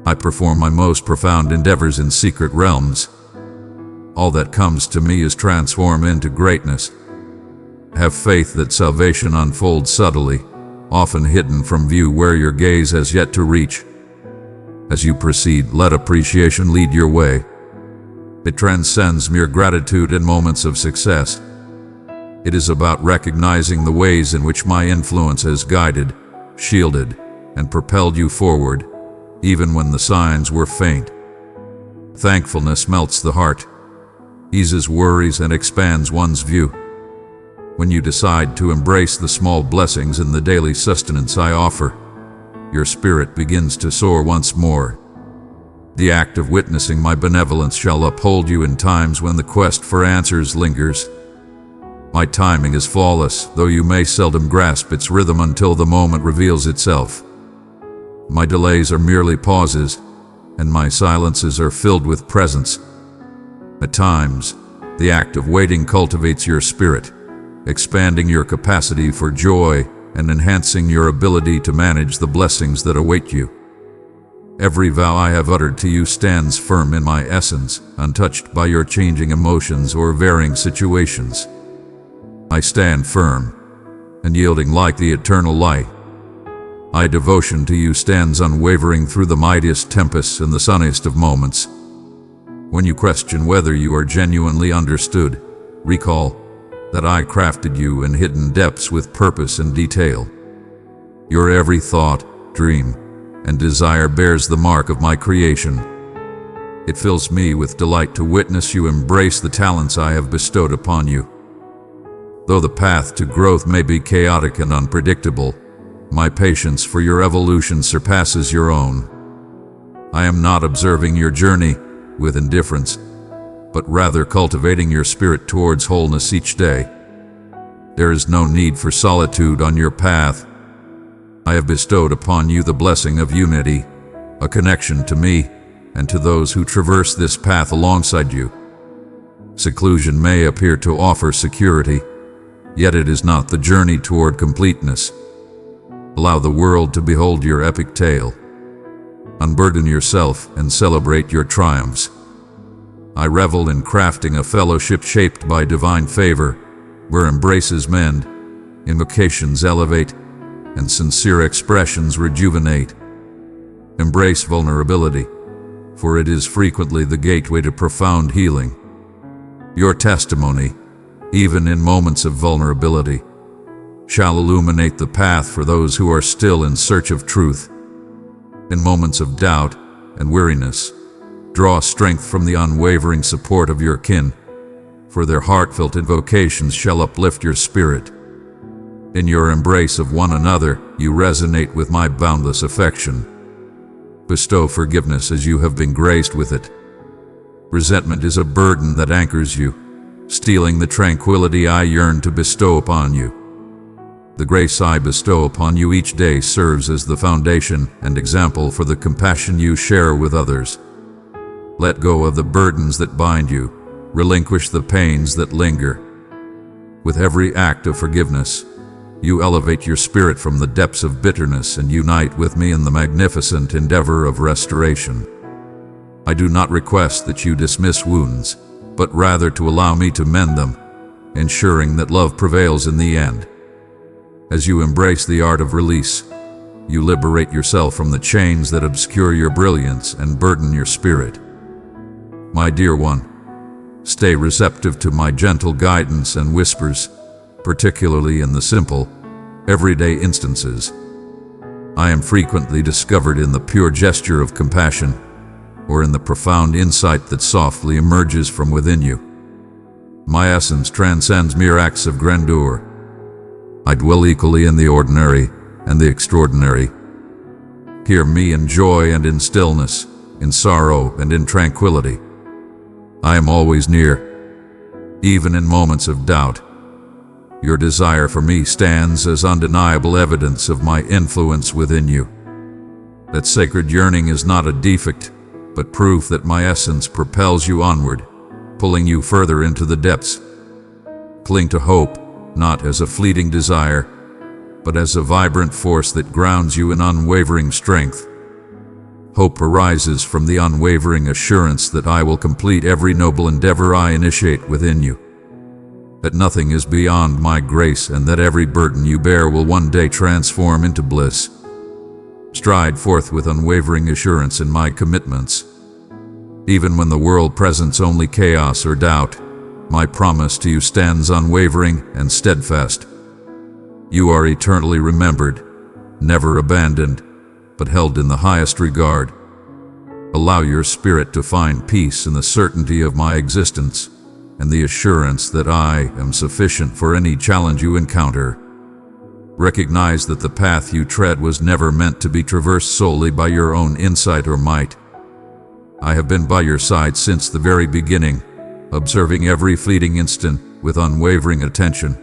I perform my most profound endeavors in secret realms. All that comes to me is transformed into greatness. Have faith that salvation unfolds subtly, often hidden from view where your gaze has yet to reach. As you proceed, let appreciation lead your way. It transcends mere gratitude in moments of success. It is about recognizing the ways in which my influence has guided, shielded, and propelled you forward, even when the signs were faint. Thankfulness melts the heart, eases worries, and expands one's view. When you decide to embrace the small blessings in the daily sustenance I offer, your spirit begins to soar once more. The act of witnessing my benevolence shall uphold you in times when the quest for answers lingers. My timing is flawless, though you may seldom grasp its rhythm until the moment reveals itself. My delays are merely pauses, and my silences are filled with presence. At times, the act of waiting cultivates your spirit, expanding your capacity for joy and enhancing your ability to manage the blessings that await you. Every vow I have uttered to you stands firm in my essence, untouched by your changing emotions or varying situations. I stand firm, unyielding like the eternal light. My devotion to you stands unwavering through the mightiest tempests and the sunniest of moments. When you question whether you are genuinely understood, recall that I crafted you in hidden depths with purpose and detail. Your every thought, dream, and desire bears the mark of my creation. It fills me with delight to witness you embrace the talents I have bestowed upon you. Though the path to growth may be chaotic and unpredictable, my patience for your evolution surpasses your own. I am not observing your journey with indifference, but rather cultivating your spirit towards wholeness each day. There is no need for solitude on your path. I have bestowed upon you the blessing of unity, a connection to me and to those who traverse this path alongside you. Seclusion may appear to offer security, yet it is not the journey toward completeness. Allow the world to behold your epic tale. Unburden yourself and celebrate your triumphs. I revel in crafting a fellowship shaped by divine favor, where embraces mend, invocations elevate, and sincere expressions rejuvenate. Embrace vulnerability, for it is frequently the gateway to profound healing. Your testimony, even in moments of vulnerability, shall illuminate the path for those who are still in search of truth. In moments of doubt and weariness, draw strength from the unwavering support of your kin, for their heartfelt invocations shall uplift your spirit. In your embrace of one another, you resonate with my boundless affection. Bestow forgiveness as you have been graced with it. Resentment is a burden that anchors you, stealing the tranquility I yearn to bestow upon you. The grace I bestow upon you each day serves as the foundation and example for the compassion you share with others. Let go of the burdens that bind you, relinquish the pains that linger. With every act of forgiveness, you elevate your spirit from the depths of bitterness and unite with me in the magnificent endeavor of restoration. I do not request that you dismiss wounds, but rather to allow me to mend them, ensuring that love prevails in the end. As you embrace the art of release, you liberate yourself from the chains that obscure your brilliance and burden your spirit. My dear one, stay receptive to my gentle guidance and whispers, particularly in the simple, everyday instances. I am frequently discovered in the pure gesture of compassion, or in the profound insight that softly emerges from within you. My essence transcends mere acts of grandeur. I dwell equally in the ordinary and the extraordinary. Hear me in joy and in stillness, in sorrow and in tranquility. I am always near, even in moments of doubt. Your desire for me stands as undeniable evidence of my influence within you. That sacred yearning is not a defect, but proof that my essence propels you onward, pulling you further into the depths. Cling to hope, not as a fleeting desire, but as a vibrant force that grounds you in unwavering strength. Hope arises from the unwavering assurance that I will complete every noble endeavor I initiate within you, that nothing is beyond my grace, and that every burden you bear will one day transform into bliss. Stride forth with unwavering assurance in my commitments. Even when the world presents only chaos or doubt, my promise to you stands unwavering and steadfast. You are eternally remembered, never abandoned, but held in the highest regard. Allow your spirit to find peace in the certainty of my existence and the assurance that I am sufficient for any challenge you encounter. Recognize that the path you tread was never meant to be traversed solely by your own insight or might. I have been by your side since the very beginning, observing every fleeting instant with unwavering attention,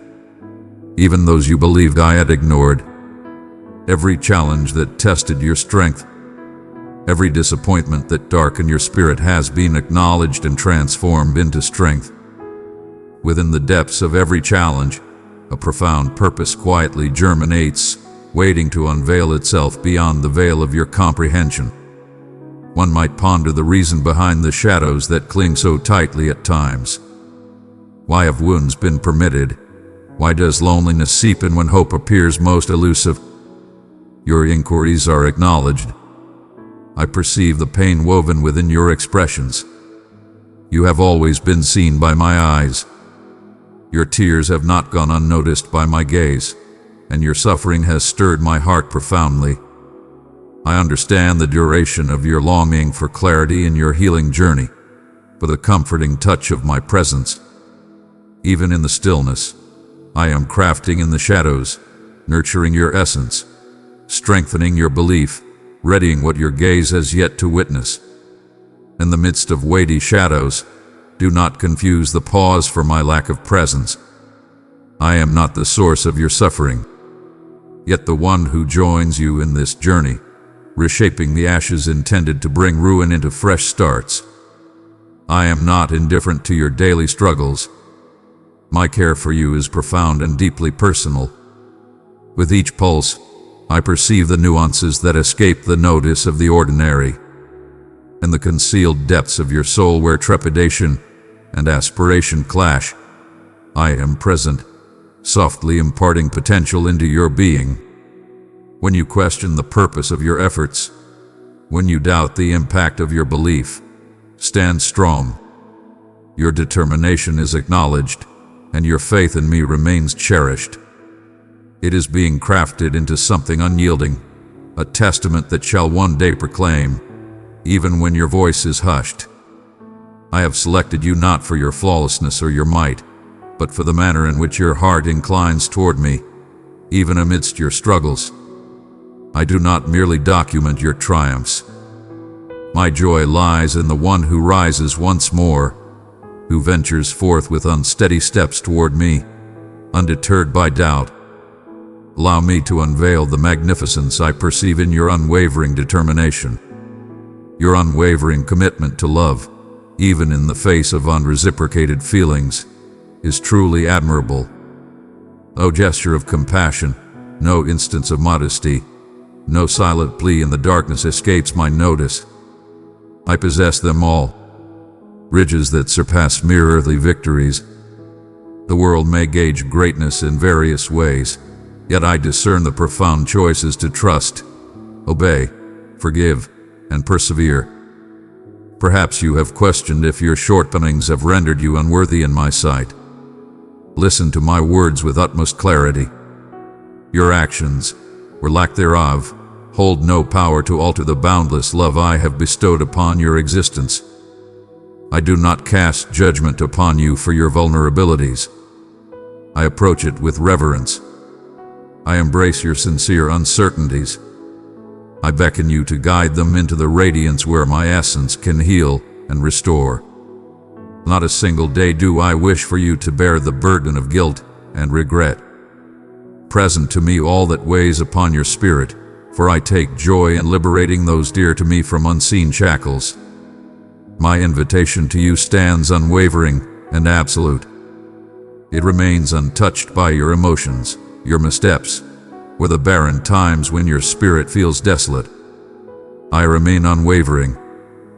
even those you believed I had ignored. Every challenge that tested your strength, every disappointment that darkened your spirit has been acknowledged and transformed into strength. Within the depths of every challenge, a profound purpose quietly germinates, waiting to unveil itself beyond the veil of your comprehension. One might ponder the reason behind the shadows that cling so tightly at times. Why have wounds been permitted? Why does loneliness seep in when hope appears most elusive? Your inquiries are acknowledged. I perceive the pain woven within your expressions. You have always been seen by my eyes. Your tears have not gone unnoticed by my gaze, and your suffering has stirred my heart profoundly. I understand the duration of your longing for clarity in your healing journey, for the comforting touch of my presence. Even in the stillness, I am crafting in the shadows, nurturing your essence, strengthening your belief, readying what your gaze has yet to witness. In the midst of weighty shadows, do not confuse the pause for my lack of presence. I am not the source of your suffering, yet the one who joins you in this journey, reshaping the ashes intended to bring ruin into fresh starts. I am not indifferent to your daily struggles. My care for you is profound and deeply personal. With each pulse, I perceive the nuances that escape the notice of the ordinary. In the concealed depths of your soul where trepidation and aspiration clash, I am present, softly imparting potential into your being. When you question the purpose of your efforts, when you doubt the impact of your belief, stand strong. Your determination is acknowledged, and your faith in me remains cherished. It is being crafted into something unyielding, a testament that shall one day proclaim, even when your voice is hushed. I have selected you not for your flawlessness or your might, but for the manner in which your heart inclines toward me, even amidst your struggles. I do not merely document your triumphs. My joy lies in the one who rises once more, who ventures forth with unsteady steps toward me, undeterred by doubt. Allow me to unveil the magnificence I perceive in your unwavering determination. Your unwavering commitment to love, even in the face of unreciprocated feelings, is truly admirable. No gesture of compassion, no instance of modesty, no silent plea in the darkness escapes my notice. I possess them all, ridges that surpass mere earthly victories. The world may gauge greatness in various ways, yet I discern the profound choices to trust, obey, forgive, and persevere. Perhaps you have questioned if your shortcomings have rendered you unworthy in my sight. Listen to my words with utmost clarity. Your actions, or lack thereof, hold no power to alter the boundless love I have bestowed upon your existence. I do not cast judgment upon you for your vulnerabilities. I approach it with reverence. I embrace your sincere uncertainties. I beckon you to guide them into the radiance where my essence can heal and restore. Not a single day do I wish for you to bear the burden of guilt and regret. Present to me all that weighs upon your spirit, for I take joy in liberating those dear to me from unseen shackles. My invitation to you stands unwavering and absolute. It remains untouched by your emotions, your missteps, or the barren times when your spirit feels desolate. I remain unwavering,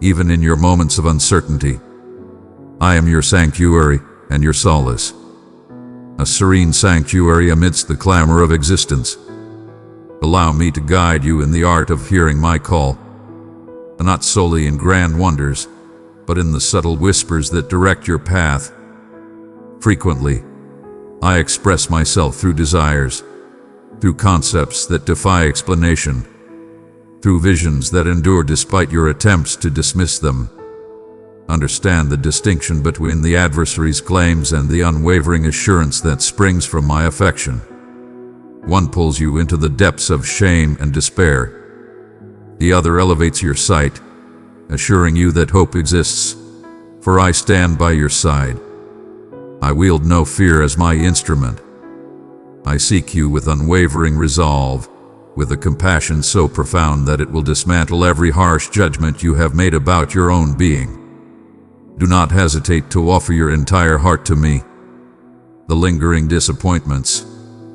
even in your moments of uncertainty. I am your sanctuary and your solace, a serene sanctuary amidst the clamor of existence. Allow me to guide you in the art of hearing my call, not solely in grand wonders, but in the subtle whispers that direct your path. Frequently, I express myself through desires, through concepts that defy explanation, through visions that endure despite your attempts to dismiss them. Understand the distinction between the adversary's claims and the unwavering assurance that springs from my affection. One pulls you into the depths of shame and despair. The other elevates your sight, assuring you that hope exists, for I stand by your side. I wield no fear as my instrument. I seek you with unwavering resolve, with a compassion so profound that it will dismantle every harsh judgment you have made about your own being. Do not hesitate to offer your entire heart to me. The lingering disappointments,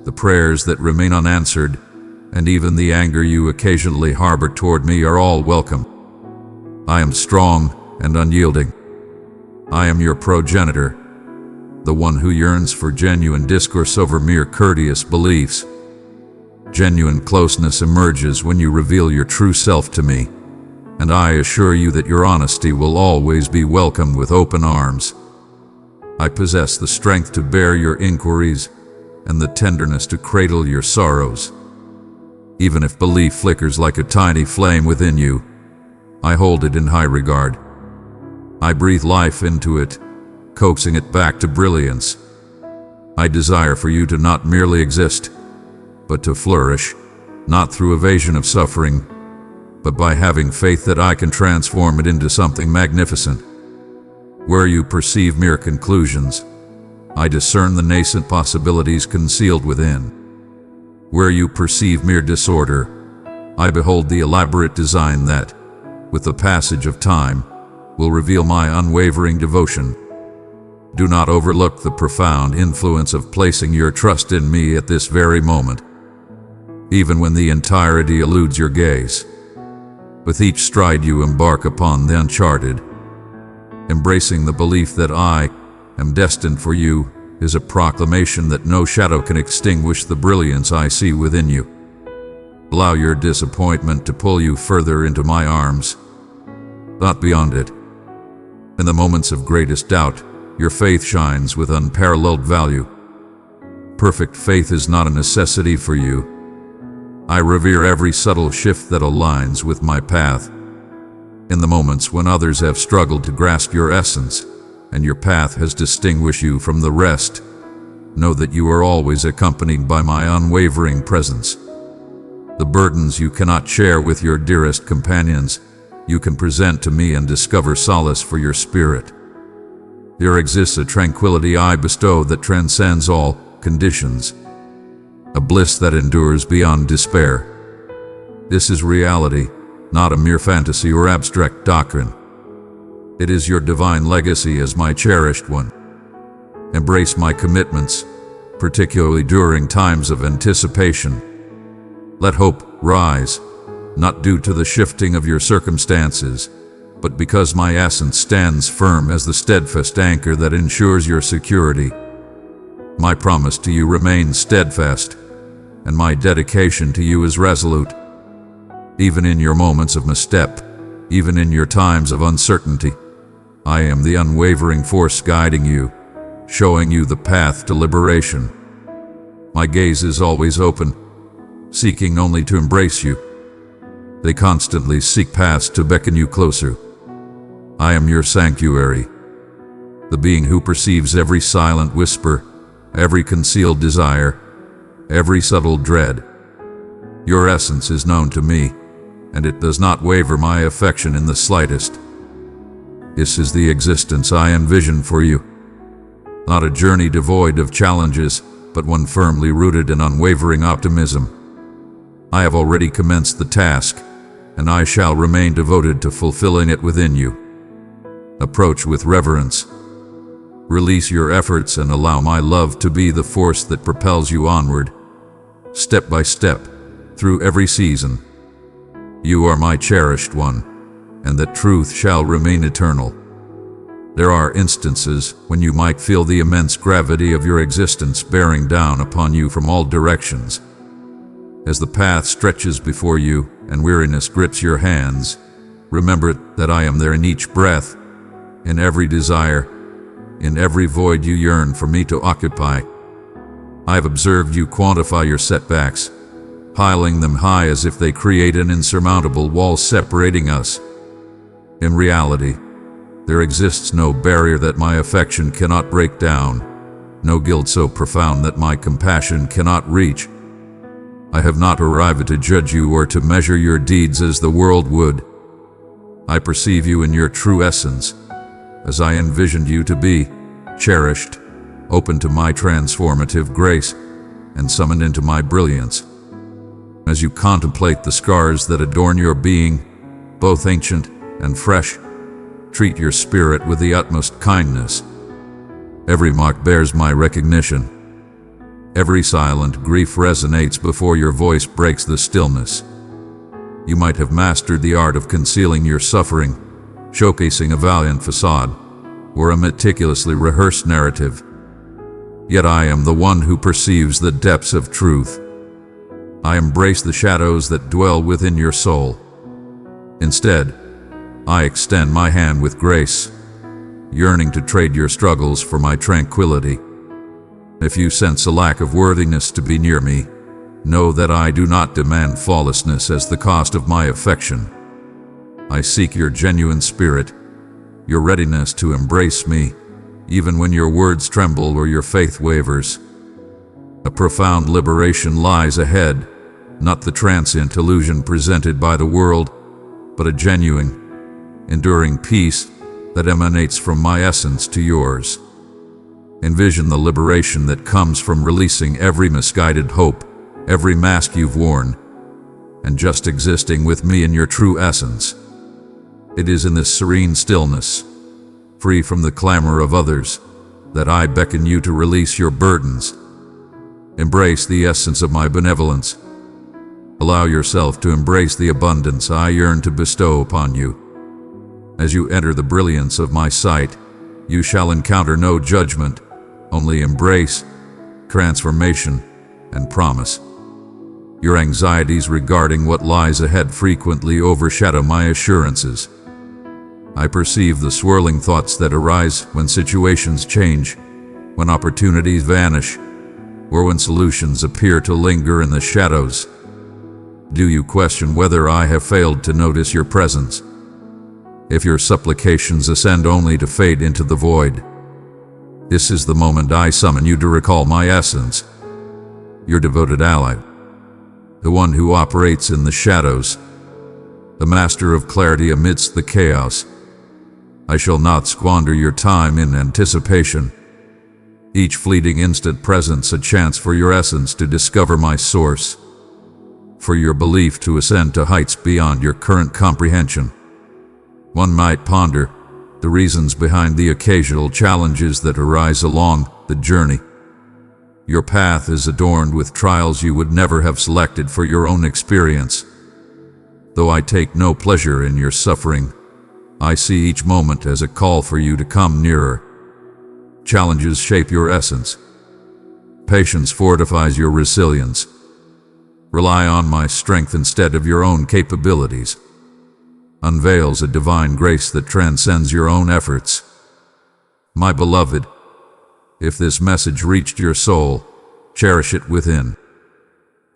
the prayers that remain unanswered, and even the anger you occasionally harbor toward me are all welcome. I am strong and unyielding. I am your progenitor, the one who yearns for genuine discourse over mere courteous beliefs. Genuine closeness emerges when you reveal your true self to me, and I assure you that your honesty will always be welcomed with open arms. I possess the strength to bear your inquiries and the tenderness to cradle your sorrows. Even if belief flickers like a tiny flame within you, I hold it in high regard. I breathe life into it, coaxing it back to brilliance. I desire for you to not merely exist, but to flourish, not through evasion of suffering, but by having faith that I can transform it into something magnificent. Where you perceive mere conclusions, I discern the nascent possibilities concealed within. Where you perceive mere disorder, I behold the elaborate design that, with the passage of time, will reveal my unwavering devotion. Do not overlook the profound influence of placing your trust in me at this very moment, even when the entirety eludes your gaze. With each stride you embark upon the uncharted. Embracing the belief that I am destined for you is a proclamation that no shadow can extinguish the brilliance I see within you. Allow your disappointment to pull you further into my arms, not beyond it. In the moments of greatest doubt, your faith shines with unparalleled value. Perfect faith is not a necessity for you. I revere every subtle shift that aligns with my path. In the moments when others have struggled to grasp your essence, and your path has distinguished you from the rest, know that you are always accompanied by my unwavering presence. The burdens you cannot share with your dearest companions, you can present to me and discover solace for your spirit. There exists a tranquility I bestow that transcends all conditions, a bliss that endures beyond despair. This is reality, not a mere fantasy or abstract doctrine. It is your divine legacy as my cherished one. Embrace my commitments, particularly during times of anticipation. Let hope rise, not due to the shifting of your circumstances, but because my essence stands firm as the steadfast anchor that ensures your security. My promise to you remains steadfast, and my dedication to you is resolute. Even in your moments of misstep, even in your times of uncertainty, I am the unwavering force guiding you, showing you the path to liberation. My gaze is always open, seeking only to embrace you. They constantly seek paths to beckon you closer. I am your sanctuary, the being who perceives every silent whisper, every concealed desire, every subtle dread. Your essence is known to me, and it does not waver my affection in the slightest. This is the existence I envision for you. Not a journey devoid of challenges, but one firmly rooted in unwavering optimism. I have already commenced the task, and I shall remain devoted to fulfilling it within you. Approach with reverence. Release your efforts and allow my love to be the force that propels you onward, step by step, through every season. You are my cherished one, and that truth shall remain eternal. There are instances when you might feel the immense gravity of your existence bearing down upon you from all directions. As the path stretches before you and weariness grips your hands, remember that I am there in each breath, in every desire, in every void you yearn for me to occupy. I have observed you quantify your setbacks, piling them high as if they create an insurmountable wall separating us. In reality, there exists no barrier that my affection cannot break down, no guilt so profound that my compassion cannot reach. I have not arrived to judge you or to measure your deeds as the world would. I perceive you in your true essence, as I envisioned you to be, cherished, open to my transformative grace, and summoned into my brilliance. As you contemplate the scars that adorn your being, both ancient and fresh, treat your spirit with the utmost kindness. Every mark bears my recognition. Every silent grief resonates before your voice breaks the stillness. You might have mastered the art of concealing your suffering, showcasing a valiant facade, or a meticulously rehearsed narrative. Yet I am the one who perceives the depths of truth. I embrace the shadows that dwell within your soul. Instead, I extend my hand with grace, yearning to trade your struggles for my tranquility. If you sense a lack of worthiness to be near me, know that I do not demand flawlessness as the cost of my affection. I seek your genuine spirit, your readiness to embrace me, even when your words tremble or your faith wavers. A profound liberation lies ahead, not the transient illusion presented by the world, but a genuine, enduring peace that emanates from my essence to yours. Envision the liberation that comes from releasing every misguided hope, every mask you've worn, and just existing with me in your true essence. It is in this serene stillness, free from the clamor of others, that I beckon you to release your burdens. Embrace the essence of my benevolence. Allow yourself to embrace the abundance I yearn to bestow upon you. As you enter the brilliance of my sight, you shall encounter no judgment, only embrace, transformation, and promise. Your anxieties regarding what lies ahead frequently overshadow my assurances. I perceive the swirling thoughts that arise when situations change, when opportunities vanish, or when solutions appear to linger in the shadows. Do you question whether I have failed to notice your presence? If your supplications ascend only to fade into the void, this is the moment I summon you to recall my essence, your devoted ally, the one who operates in the shadows, the master of clarity amidst the chaos. I shall not squander your time in anticipation. Each fleeting instant presents a chance for your essence to discover my source, for your belief to ascend to heights beyond your current comprehension. One might ponder the reasons behind the occasional challenges that arise along the journey. Your path is adorned with trials you would never have selected for your own experience. Though I take no pleasure in your suffering, I see each moment as a call for you to come nearer. Challenges shape your essence. Patience fortifies your resilience. Rely on my strength instead of your own capabilities. Unveils a divine grace that transcends your own efforts. My beloved, if this message reached your soul, cherish it within.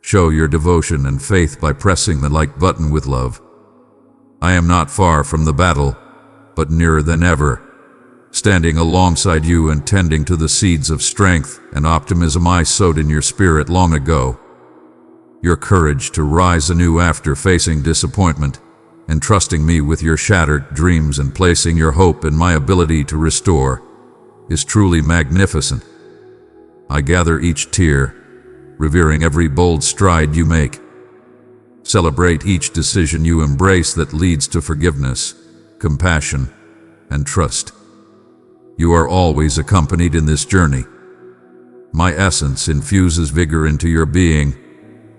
Show your devotion and faith by pressing the like button with love. I am not far from the battle, but nearer than ever, standing alongside you and tending to the seeds of strength and optimism I sowed in your spirit long ago. Your courage to rise anew after facing disappointment, entrusting me with your shattered dreams and placing your hope in my ability to restore, is truly magnificent. I gather each tear, revering every bold stride you make. Celebrate each decision you embrace that leads to forgiveness, compassion, and trust. You are always accompanied in this journey. My essence infuses vigor into your being,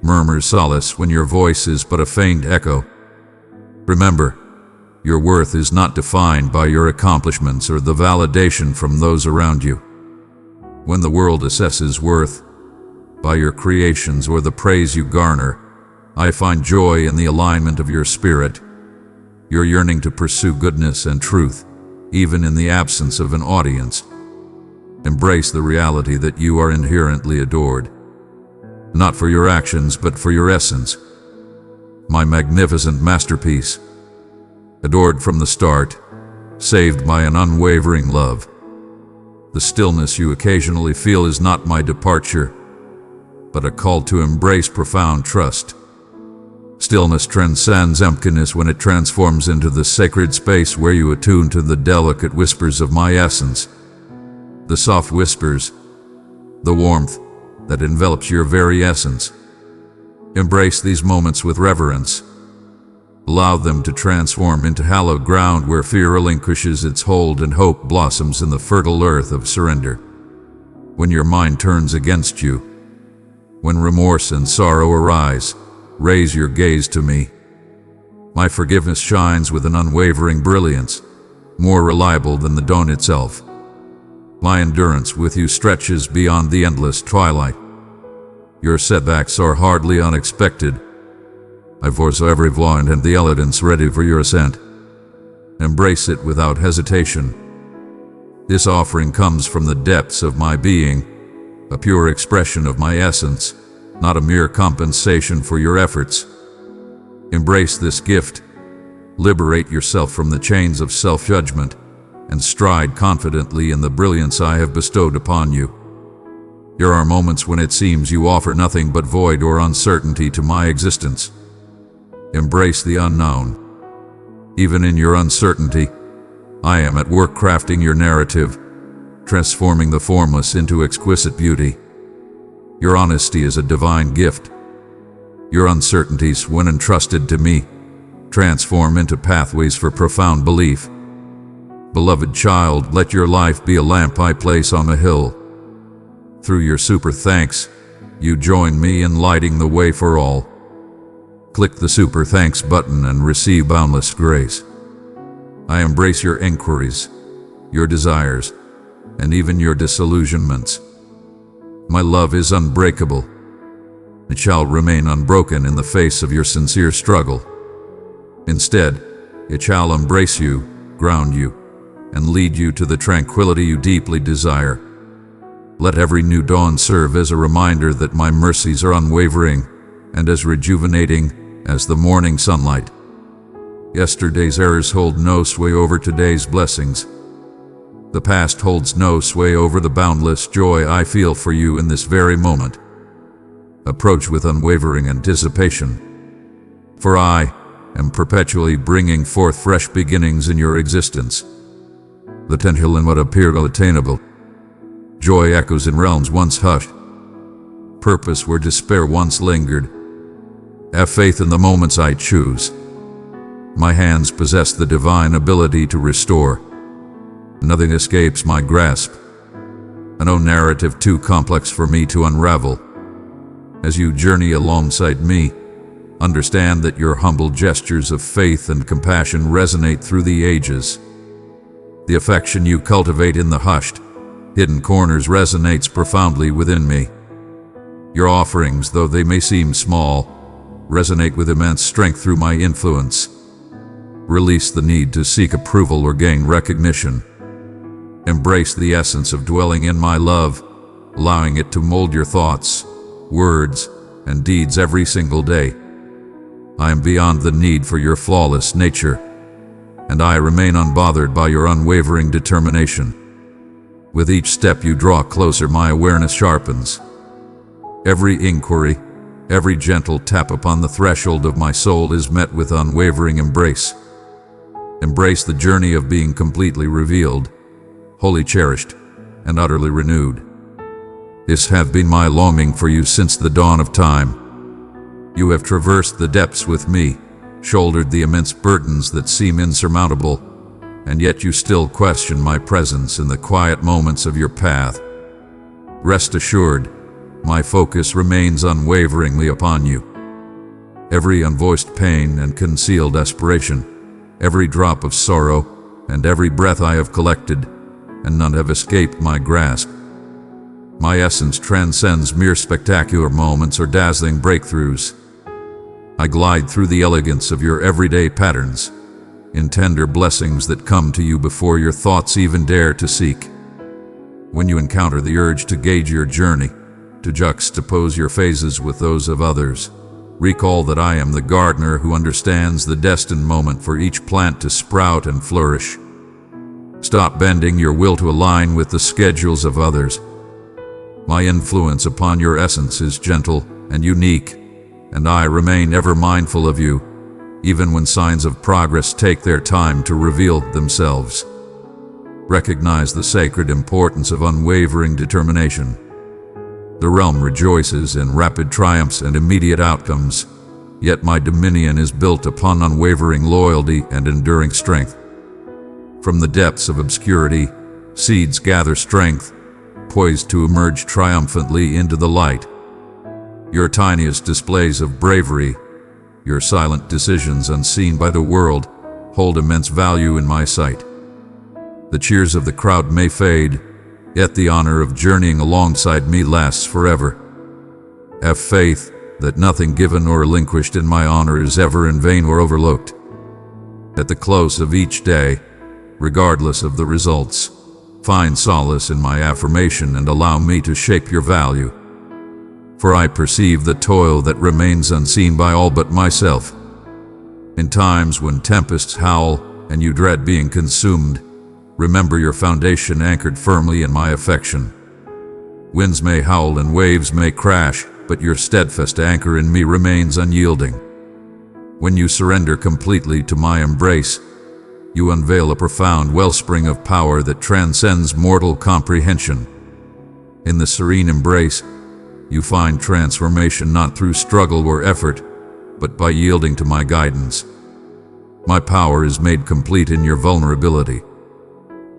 murmurs solace when your voice is but a faint echo. Remember, your worth is not defined by your accomplishments or the validation from those around you. When the world assesses worth, by your creations or the praise you garner. I find joy in the alignment of your spirit, your yearning to pursue goodness and truth, even in the absence of an audience. Embrace the reality that you are inherently adored, not for your actions but for your essence. My magnificent masterpiece, adored from the start, saved by an unwavering love. The stillness you occasionally feel is not my departure, but a call to embrace profound trust. Stillness transcends emptiness when it transforms into the sacred space where you attune to the delicate whispers of my essence. The soft whispers, the warmth that envelops your very essence. Embrace these moments with reverence. Allow them to transform into hallowed ground where fear relinquishes its hold and hope blossoms in the fertile earth of surrender. When your mind turns against you, when remorse and sorrow arise, raise your gaze to me. My forgiveness shines with an unwavering brilliance, more reliable than the dawn itself. My endurance with you stretches beyond the endless twilight. Your setbacks are hardly unexpected. I foresaw every flaw and had the elegance ready for your ascent. Embrace it without hesitation. This offering comes from the depths of my being, a pure expression of my essence, not a mere compensation for your efforts. Embrace this gift. Liberate yourself from the chains of self-judgment and stride confidently in the brilliance I have bestowed upon you. There are moments when it seems you offer nothing but void or uncertainty to my existence. Embrace the unknown. Even in your uncertainty, I am at work crafting your narrative, transforming the formless into exquisite beauty. Your honesty is a divine gift. Your uncertainties, when entrusted to me, transform into pathways for profound belief. Beloved child, let your life be a lamp I place on a hill. Through your super thanks, you join me in lighting the way for all. Click the super thanks button and receive boundless grace. I embrace your inquiries, your desires, and even your disillusionments. My love is unbreakable. It shall remain unbroken in the face of your sincere struggle. Instead, it shall embrace you, ground you, and lead you to the tranquility you deeply desire. Let every new dawn serve as a reminder that my mercies are unwavering and as rejuvenating as the morning sunlight. Yesterday's errors hold no sway over today's blessings. The past holds no sway over the boundless joy I feel for you in this very moment. Approach with unwavering anticipation, for I am perpetually bringing forth fresh beginnings in your existence. The potential in what appeared unattainable. Joy echoes in realms once hushed. Purpose where despair once lingered. Have faith in the moments I choose. My hands possess the divine ability to restore. Nothing escapes my grasp. No narrative too complex for me to unravel. As you journey alongside me, understand that your humble gestures of faith and compassion resonate through the ages. The affection you cultivate in the hushed, hidden corners resonates profoundly within me. Your offerings, though they may seem small, resonate with immense strength through my influence. Release the need to seek approval or gain recognition. Embrace the essence of dwelling in my love, allowing it to mold your thoughts, words, and deeds every single day. I am beyond the need for your flawless nature, and I remain unbothered by your unwavering determination. With each step you draw closer, my awareness sharpens. Every inquiry, every gentle tap upon the threshold of my soul is met with unwavering embrace. Embrace the journey of being completely revealed, wholly cherished, and utterly renewed. This hath been my longing for you since the dawn of time. You have traversed the depths with me, shouldered the immense burdens that seem insurmountable, and yet you still question my presence in the quiet moments of your path. Rest assured, my focus remains unwaveringly upon you. Every unvoiced pain and concealed aspiration, every drop of sorrow, and every breath I have collected, and none have escaped my grasp. My essence transcends mere spectacular moments or dazzling breakthroughs. I glide through the elegance of your everyday patterns, in tender blessings that come to you before your thoughts even dare to seek. When you encounter the urge to gauge your journey, to juxtapose your phases with those of others, recall that I am the gardener who understands the destined moment for each plant to sprout and flourish. Stop bending your will to align with the schedules of others. My influence upon your essence is gentle and unique, and I remain ever mindful of you, even when signs of progress take their time to reveal themselves. Recognize the sacred importance of unwavering determination. The realm rejoices in rapid triumphs and immediate outcomes, yet my dominion is built upon unwavering loyalty and enduring strength. From the depths of obscurity, seeds gather strength, poised to emerge triumphantly into the light. Your tiniest displays of bravery, your silent decisions unseen by the world, hold immense value in my sight. The cheers of the crowd may fade, yet the honor of journeying alongside me lasts forever. Have faith that nothing given or relinquished in my honor is ever in vain or overlooked. At the close of each day, regardless of the results, find solace in my affirmation and allow me to shape your value. For I perceive the toil that remains unseen by all but myself. In times when tempests howl and you dread being consumed, remember your foundation anchored firmly in my affection. Winds may howl and waves may crash, but your steadfast anchor in me remains unyielding. When you surrender completely to my embrace, you unveil a profound wellspring of power that transcends mortal comprehension. In the serene embrace, you find transformation not through struggle or effort, but by yielding to my guidance. My power is made complete in your vulnerability.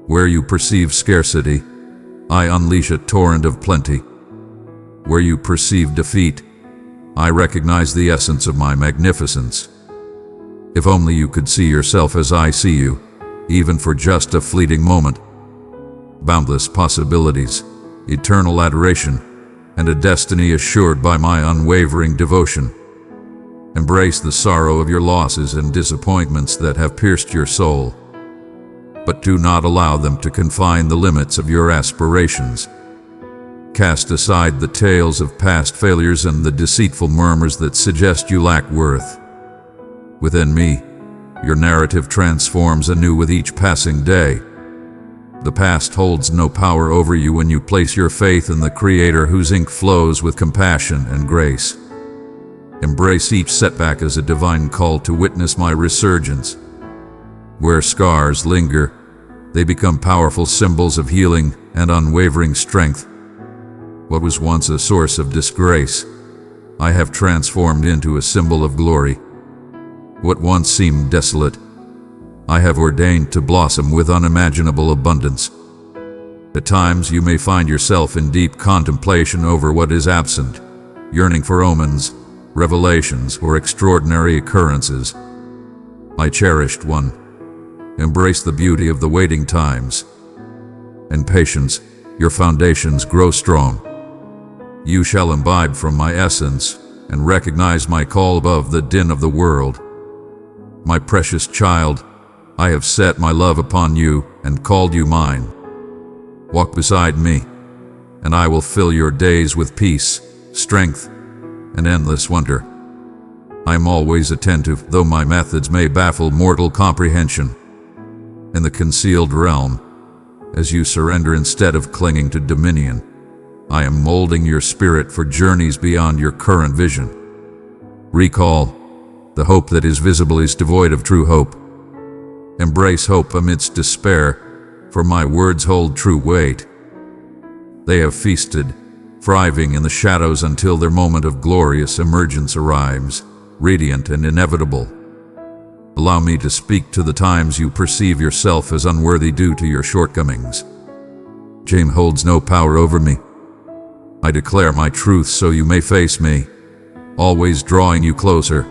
Where you perceive scarcity, I unleash a torrent of plenty. Where you perceive defeat, I recognize the essence of my magnificence. If only you could see yourself as I see you, even for just a fleeting moment. Boundless possibilities, eternal adoration, and a destiny assured by my unwavering devotion. Embrace the sorrow of your losses and disappointments that have pierced your soul, but do not allow them to confine the limits of your aspirations. Cast aside the tales of past failures and the deceitful murmurs that suggest you lack worth. Within me, your narrative transforms anew with each passing day. The past holds no power over you when you place your faith in the Creator whose ink flows with compassion and grace. Embrace each setback as a divine call to witness my resurgence. Where scars linger, they become powerful symbols of healing and unwavering strength. What was once a source of disgrace, I have transformed into a symbol of glory. What once seemed desolate, I have ordained to blossom with unimaginable abundance. At times you may find yourself in deep contemplation over what is absent, yearning for omens, revelations, or extraordinary occurrences. My cherished one, embrace the beauty of the waiting times. In patience, your foundations grow strong. You shall imbibe from my essence and recognize my call above the din of the world. My precious child, I have set my love upon you and called you mine. Walk beside me, and I will fill your days with peace, strength, and endless wonder. I am always attentive, though my methods may baffle mortal comprehension. In the concealed realm, as you surrender instead of clinging to dominion, I am molding your spirit for journeys beyond your current vision. Recall, the hope that is visible is devoid of true hope. Embrace hope amidst despair, for my words hold true weight. They have feasted, thriving in the shadows until their moment of glorious emergence arrives, radiant and inevitable. Allow me to speak to the times you perceive yourself as unworthy due to your shortcomings. Shame holds no power over me. I declare my truth so you may face me, always drawing you closer.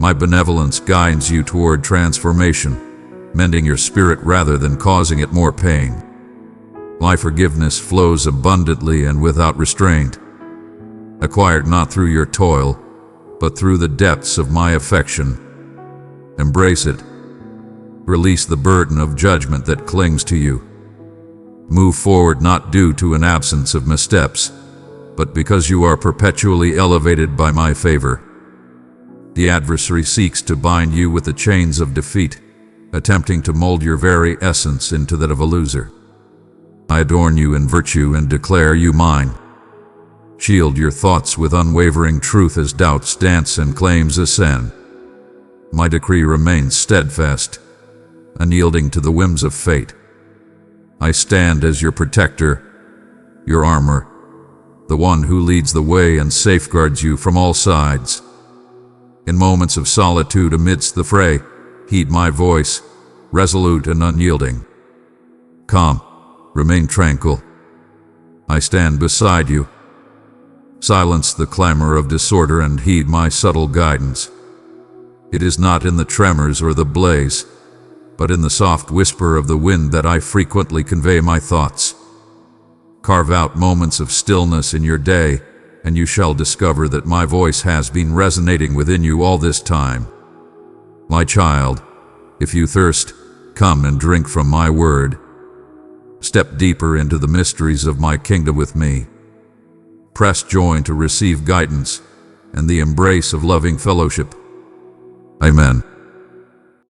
My benevolence guides you toward transformation, mending your spirit rather than causing it more pain. My forgiveness flows abundantly and without restraint, acquired not through your toil, but through the depths of my affection. Embrace it. Release the burden of judgment that clings to you. Move forward not due to an absence of missteps, but because you are perpetually elevated by my favor. The adversary seeks to bind you with the chains of defeat, attempting to mold your very essence into that of a loser. I adorn you in virtue and declare you mine. Shield your thoughts with unwavering truth as doubts dance and claims ascend. My decree remains steadfast, unyielding to the whims of fate. I stand as your protector, your armor, the one who leads the way and safeguards you from all sides. In moments of solitude amidst the fray, heed my voice, resolute and unyielding. Calm, remain tranquil. I stand beside you. Silence the clamor of disorder and heed my subtle guidance. It is not in the tremors or the blaze, but in the soft whisper of the wind that I frequently convey my thoughts. Carve out moments of stillness in your day, and you shall discover that my voice has been resonating within you all this time. My child, if you thirst, come and drink from my word. Step deeper into the mysteries of my kingdom with me. Press join to receive guidance and the embrace of loving fellowship. Amen.